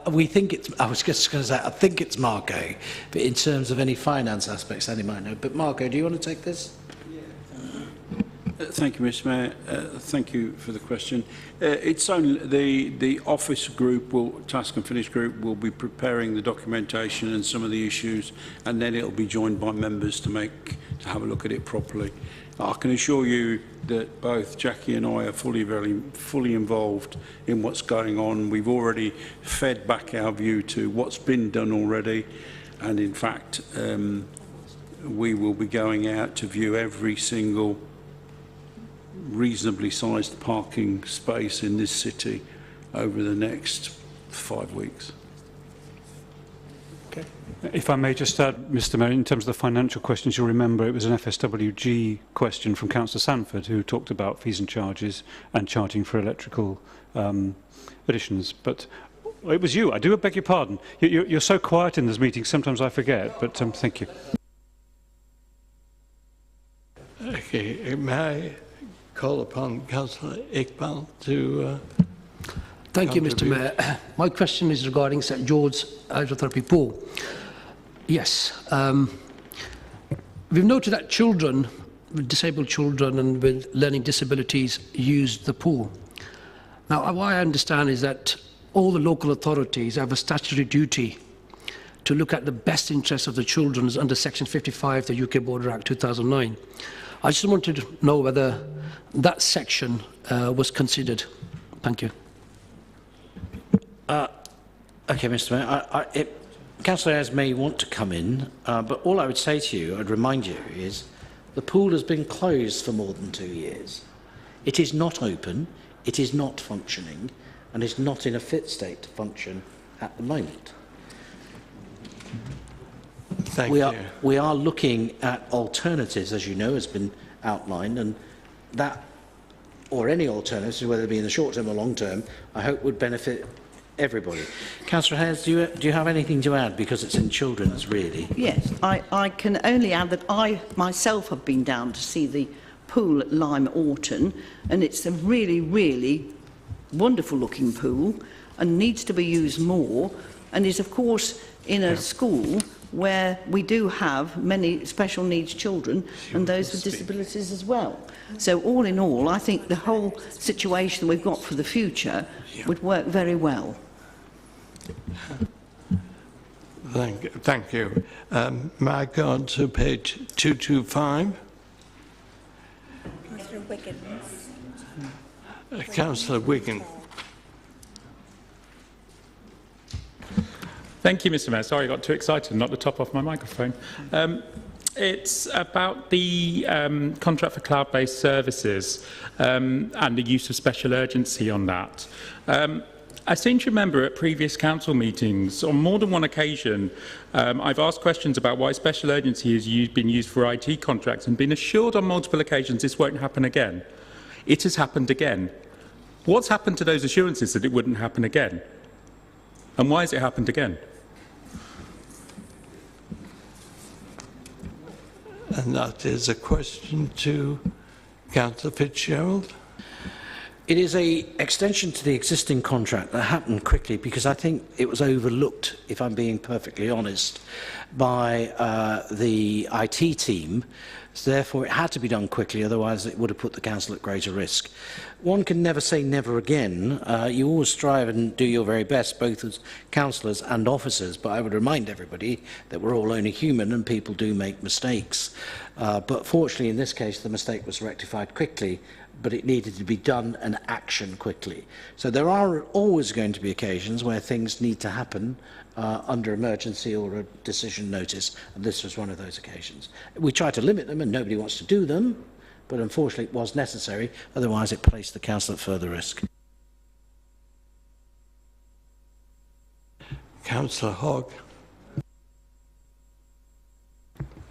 We think it's. I was just going to say I think it's Marco, but in terms of any finance aspects, Andy might know. But Marco, do you want to take this? Thank you, Mr. Mayor. Thank you for the question. It's only the office group, task and finish group, will be preparing the documentation and some of the issues, and then it'll be joined by members to have a look at it properly. I can assure you that both Jackie and I are fully involved in what's going on. We've already fed back our view to what's been done already, and in fact, we will be going out to view every single reasonably sized parking space in this city over the next 5 weeks. Okay. If I may just add, Mr. Mayor, in terms of the financial questions, you'll remember it was an FSWG question from Councillor Sanford who talked about fees and charges and charging for electrical additions. But it was you. I do beg your pardon. You're so quiet in this meeting, sometimes I forget, but thank you. Okay, may I call upon Councillor Iqbal to... Thank you, Mr. Mayor. My question is regarding St George's Hydrotherapy Pool. Yes, we've noted that children, disabled children and with learning disabilities use the pool. Now, what I understand is that all the local authorities have a statutory duty to look at the best interests of the children under Section 55 of the UK Border Act 2009. I just wanted to know whether that section was considered. Thank you. Okay, Mr. Mayor. Councillor Ayres may want to come in, but all I would say to you, I'd remind you, is the pool has been closed for more than 2 years. It is not open, it is not functioning, and is not in a fit state to function at the moment. Thank you. We are looking at alternatives, as you know, has been outlined, and that, or any alternatives, whether it be in the short term or long term, I hope would benefit everybody. Councillor Hayes, do you have anything to add, because it's in children's, really? Yes, I can only add that I myself have been down to see the pool at Lyme Orton, and it's a really, really wonderful looking pool and needs to be used more. and is, of course, in a school where we do have many special needs children and those with disabilities as well. So all in all, I think the whole situation we've got for the future would work very well. Thank you. May I go on to page 225? Councillor Wiggins. Councillor Wiggins. Thank you, Mr. Mayor. Sorry, I got too excited and knocked the top off my microphone. It's about the contract for cloud-based services and the use of special urgency on that. I seem to remember at previous council meetings, on more than one occasion, I've asked questions about why special urgency has been used for IT contracts and been assured on multiple occasions this won't happen again. It has happened again. What's happened to those assurances that it wouldn't happen again? And why has it happened again? And that is a question to Councillor Fitzgerald. It is an extension to the existing contract that happened quickly because I think it was overlooked, if I'm being perfectly honest, by the IT team. So therefore, it had to be done quickly, otherwise it would have put the council at greater risk. One can never say never again. You always strive and do your very best, both as councillors and officers, but I would remind everybody that we're all only human and people do make mistakes. But fortunately, in this case, the mistake was rectified quickly, but it needed to be done and action quickly. So there are always going to be occasions where things need to happen under emergency or a decision notice, and this was one of those occasions. We try to limit them and nobody wants to do them, but unfortunately it was necessary, otherwise it placed the council at further risk. Councillor Hogg.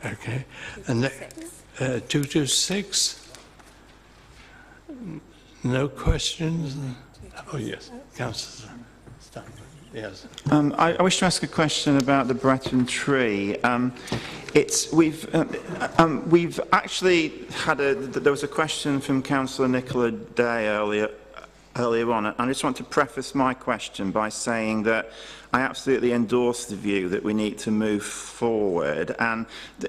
Okay. And 226. No questions? Oh, yes. Councillor Stein. Yes. I wish to ask a question about the Breton tree. We've actually had there was a question from Councillor Nicola Day earlier on, and I just want to preface my question by saying that I absolutely endorse the view that we need to move forward, and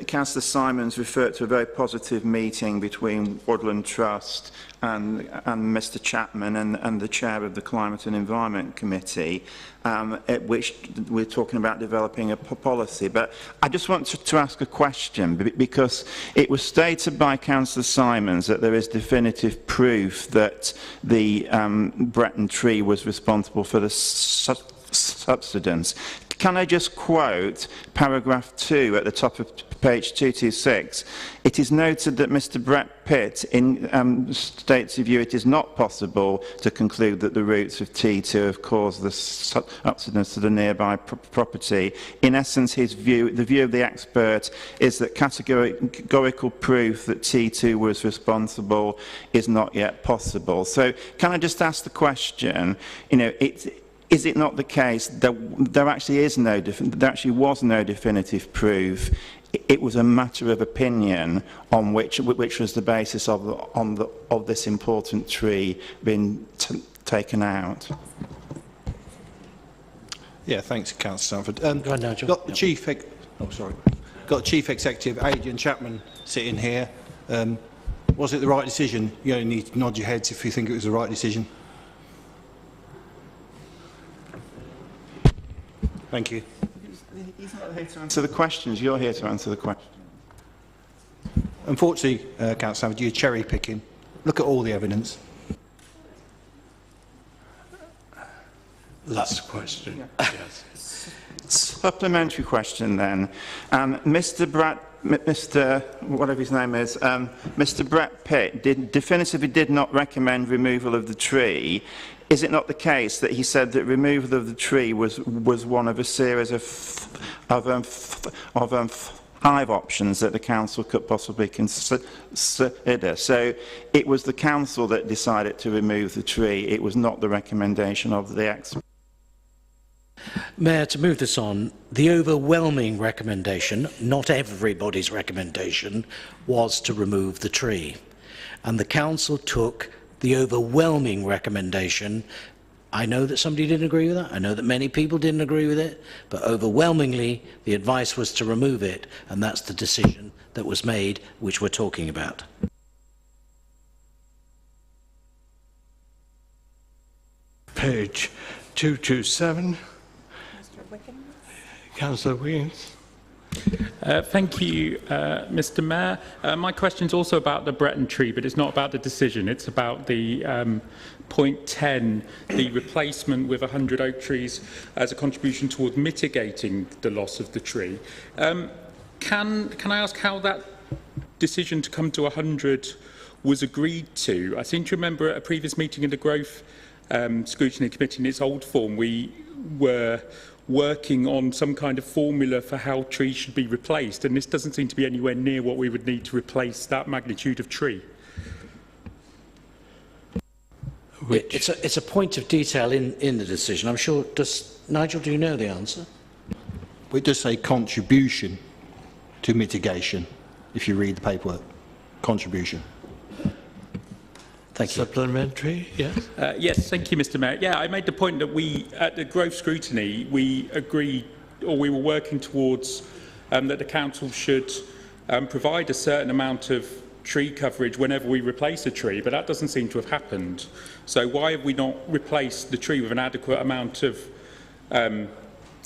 Councillor Simons referred to a very positive meeting between Woodland Trust and Mr Chapman and the chair of the Climate and Environment Committee, at which we're talking about developing a policy. But I just want to ask a question, because it was stated by Councillor Simons that there is definitive proof that the Breton tree was responsible for the subsidence. Can I just quote paragraph 2 at the top of page 226? It is noted that Mr Brett Pitt states of view it is not possible to conclude that the roots of T2 have caused the subsidence to the nearby property. In essence, his view, the view of the expert, is that categorical proof that T2 was responsible is not yet possible. So can I just ask the question, is it not the case that there actually was no definitive proof? It was a matter of opinion on which was the basis of this important tree being taken out. Yeah, thanks, Councillor Sanford. Got the chief. Got the Chief Executive, Adrian Chapman, sitting here. Was it the right decision? You only need to nod your heads if you think it was the right decision. Thank you. He's not here to answer the questions. You're here to answer the questions. Unfortunately, Councillor Sanford, you're cherry picking. Look at all the evidence. Last question. Yes. Supplementary question then. Mr. whatever his name is, Mr. Brett Pitt definitively did not recommend removal of the tree. Is it not the case that he said that removal of the tree was one of a series of 5 options that the council could possibly consider? So it was the council that decided to remove the tree. It was not the recommendation of the expert. Mayor, to move this on, the overwhelming recommendation, not everybody's recommendation, was to remove the tree. And the council took the overwhelming recommendation I know that somebody didn't agree with that. I know that many people didn't agree with it, but overwhelmingly the advice was to remove it, and that's the decision that was made, which we're talking about. Page 227. Councillor Williams. Thank you, Mr. Mayor. My question is also about the Breton tree, but it's not about the decision. It's about the point 10, the replacement with 100 oak trees as a contribution towards mitigating the loss of the tree. Can I ask how that decision to come to 100 was agreed to? I seem to remember at a previous meeting in the Growth Scrutiny Committee in its old form, we were working on some kind of formula for how trees should be replaced, and this doesn't seem to be anywhere near what we would need to replace that magnitude of tree. It's a point of detail in the decision. I'm sure, Nigel, do you know the answer? It does say contribution to mitigation, if you read the paperwork. Contribution. Thank you. Supplementary, yes? Yes, thank you, Mr. Mayor. Yeah, I made the point that we, at the Growth Scrutiny, we agreed, or we were working towards, that the council should provide a certain amount of tree coverage whenever we replace a tree, but that doesn't seem to have happened. So why have we not replaced the tree with an adequate amount of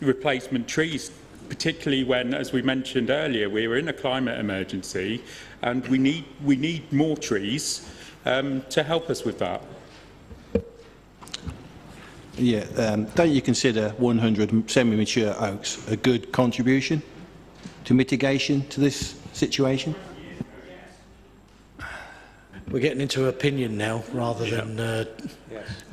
replacement trees, particularly when, as we mentioned earlier, we were in a climate emergency and we need more trees to help us with that? Yeah, don't you consider 100 semi-mature oaks a good contribution to mitigation to this situation? We're getting into opinion now rather than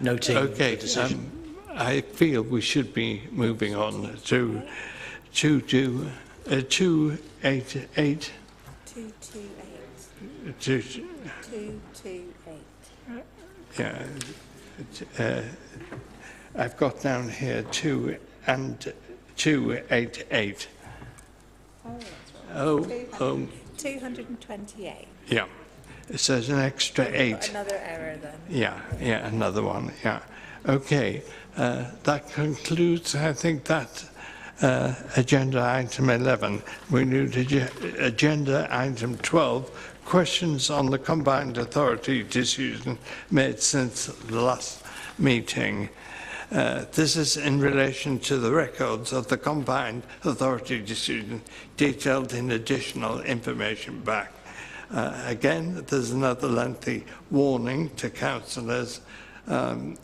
noting the decision. I feel we should be moving on to 288. 228. 228. Yeah. I've got down here 2 and 288. Oh, that's right. 228. Yeah. It says an extra 8. Another error then. Yeah, another one, yeah. Okay, that concludes, I think, that agenda item 11. We move to agenda item 12, questions on the combined authority decision made since the last meeting. This is in relation to the records of the combined authority decision detailed in additional information back. Again, there's another lengthy warning to councillors,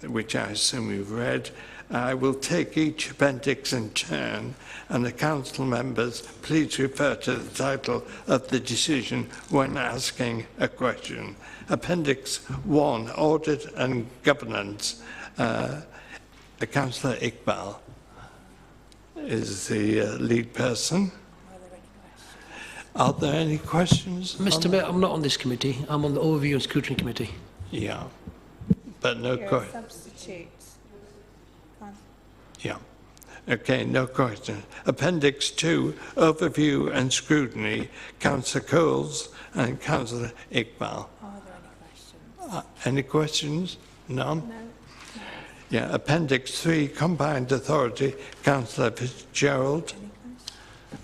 which I assume you've read. I will take each appendix in turn, and the council members, please refer to the title of the decision when asking a question. Appendix 1, Audit and Governance. Councillor Iqbal is the lead person. Are there any questions? Mr. Mayor, I'm not on this committee. I'm on the Overview and Scrutiny Committee. Yeah, but no question. Substitutes. Yeah. Okay, no question. Appendix 2, Overview and Scrutiny, Councillor Coles and Councillor Iqbal. Are there any questions? Any questions? None? No. Yeah, Appendix 3, Combined Authority, Councillor Fitzgerald.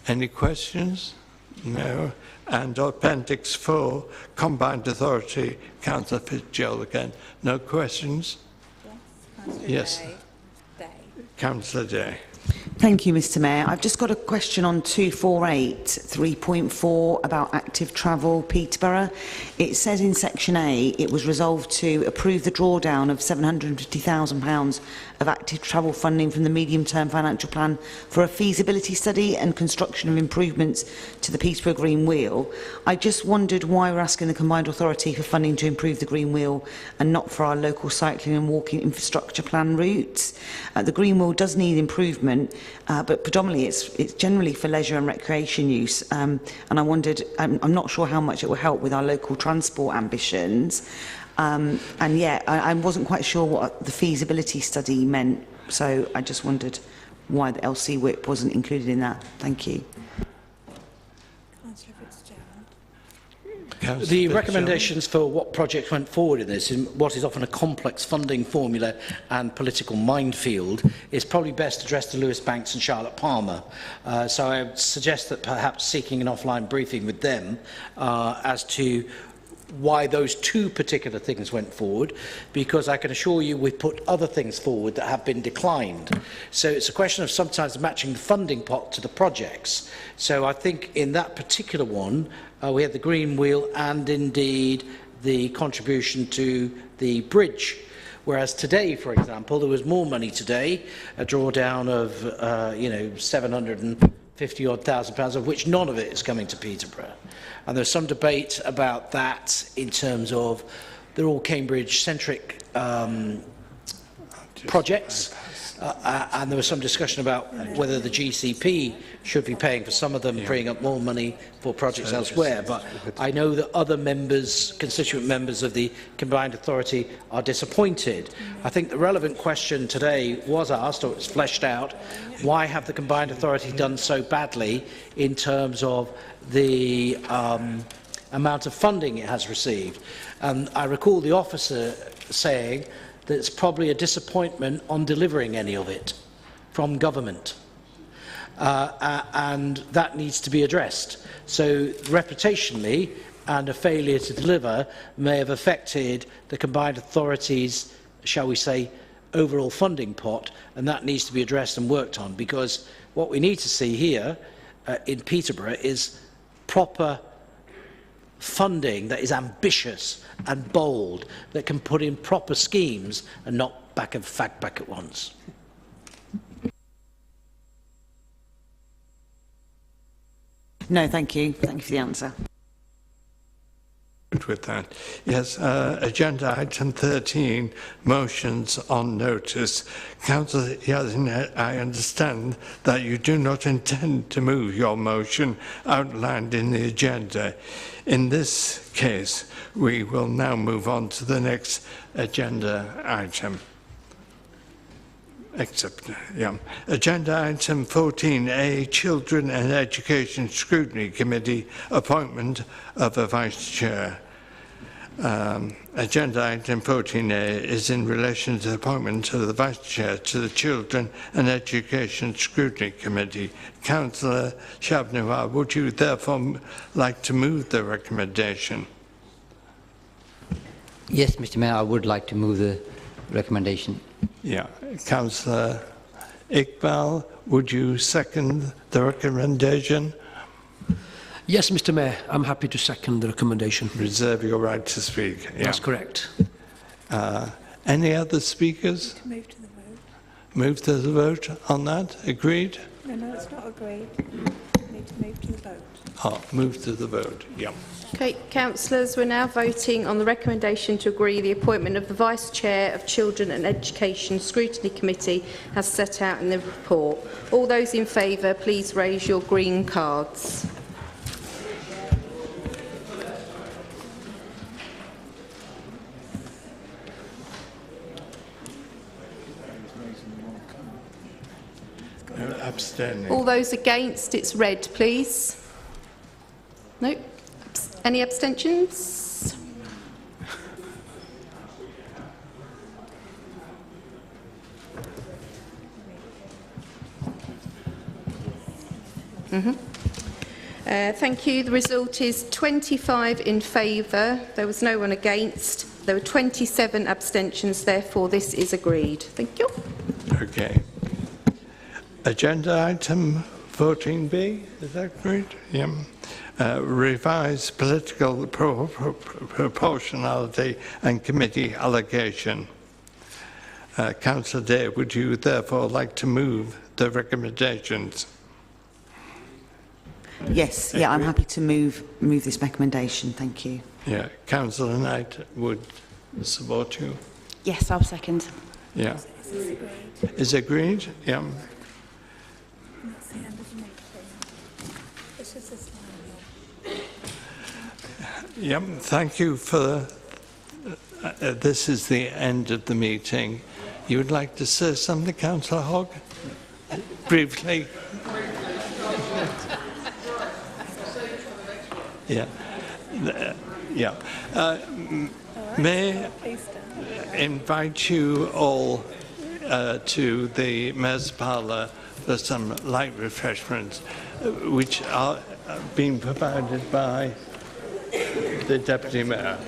Any questions? No. And Appendix 4, Combined Authority, Councillor Fitzgerald again. No questions? Yes. Yes. Councillor Day. Thank you, Mr. Mayor. I've just got a question on 248, 3.4 about active travel, Peterborough. It says in section A, it was resolved to approve the drawdown of £750,000 of active travel funding from the medium-term financial plan for a feasibility study and construction of improvements to the Peterborough Green Wheel. I just wondered why we're asking the Combined Authority for funding to improve the Green Wheel and not for our local cycling and walking infrastructure plan routes. The Green Wheel does need improvement, but predominantly it's generally for leisure and recreation use. And I wondered, I'm not sure how much it will help with our local transport ambitions. And yeah, I wasn't quite sure what the feasibility study meant, so I just wondered why the LC WIP wasn't included in that. Thank you. The recommendations for what projects went forward in this, in what is often a complex funding formula and political minefield, is probably best addressed to Lewis Banks and Charlotte Palmer. So I would suggest that perhaps seeking an offline briefing with them as to why those two particular things went forward, because I can assure you we've put other things forward that have been declined. So it's a question of sometimes matching the funding pot to the projects. So I think in that particular one, we had the green wheel and indeed the contribution to the bridge. Whereas today, for example, there was more money today, a drawdown of, £750,000, of which none of it is coming to Peterborough. And there's some debate about that in terms of they're all Cambridge-centric projects. And there was some discussion about whether the GCP should be paying for some of them, freeing up more money for projects elsewhere. But I know that other members, constituent members of the Combined Authority are disappointed. I think the relevant question today was asked, or it's fleshed out, why have the Combined Authority done so badly in terms of the amount of funding it has received? And I recall the officer saying that it's probably a disappointment on delivering any of it from government. And that needs to be addressed. So reputationally, and a failure to deliver may have affected the Combined Authority's, shall we say, overall funding pot, and that needs to be addressed and worked on, because what we need to see here in Peterborough is proper funding that is ambitious and bold, that can put in proper schemes and not back and fact back at once. No, thank you. Thank you for the answer. With that, yes, agenda item 13, motions on notice. Councillor Yazin, I understand that you do not intend to move your motion outlined in the agenda. In this case, we will now move on to the next agenda item. Agenda item 14A, Children and Education Scrutiny Committee, appointment of a Vice Chair. Agenda item 14A is in relation to the appointment of the Vice Chair to the Children and Education Scrutiny Committee. Councillor Shabnawar, would you therefore like to move the recommendation? Yes, Mr. Mayor, I would like to move the recommendation. Yeah. Councillor Iqbal, would you second the recommendation? Yes, Mr. Mayor, I'm happy to second the recommendation. Reserve your right to speak. Yeah. That's correct. Any other speakers? To move to the vote. Move to the vote on that? Agreed? No, it's not agreed. We need to move to the vote. Oh, move to the vote. Yeah. Okay, councillors, we're now voting on the recommendation to agree the appointment of the Vice Chair of Children and Education Scrutiny Committee as set out in the report. All those in favour, please raise your green cards. Abstaining. All those against, it's red, please. No? Any abstentions? Thank you. The result is 25 in favour. There was no one against. There were 27 abstentions. Therefore, this is agreed. Thank you. Okay. Agenda item 14B, is that correct? Yeah. Revised political proportionality and committee allocation. Councillor Day, would you therefore like to move the recommendations? Yes, yeah, I'm happy to move this recommendation. Thank you. Yeah, Councillor Knight would support you. Yes, I'll second. Yeah. Is agreed? Yeah. That's the end of the meeting. It's just this line. Yeah, thank you for this is the end of the meeting. You would like to say something, Councillor Hogg? Briefly. Yeah. Yeah. May I invite you all to the Mayor's Parlour for some light refreshments, which are being provided by the Deputy Mayor.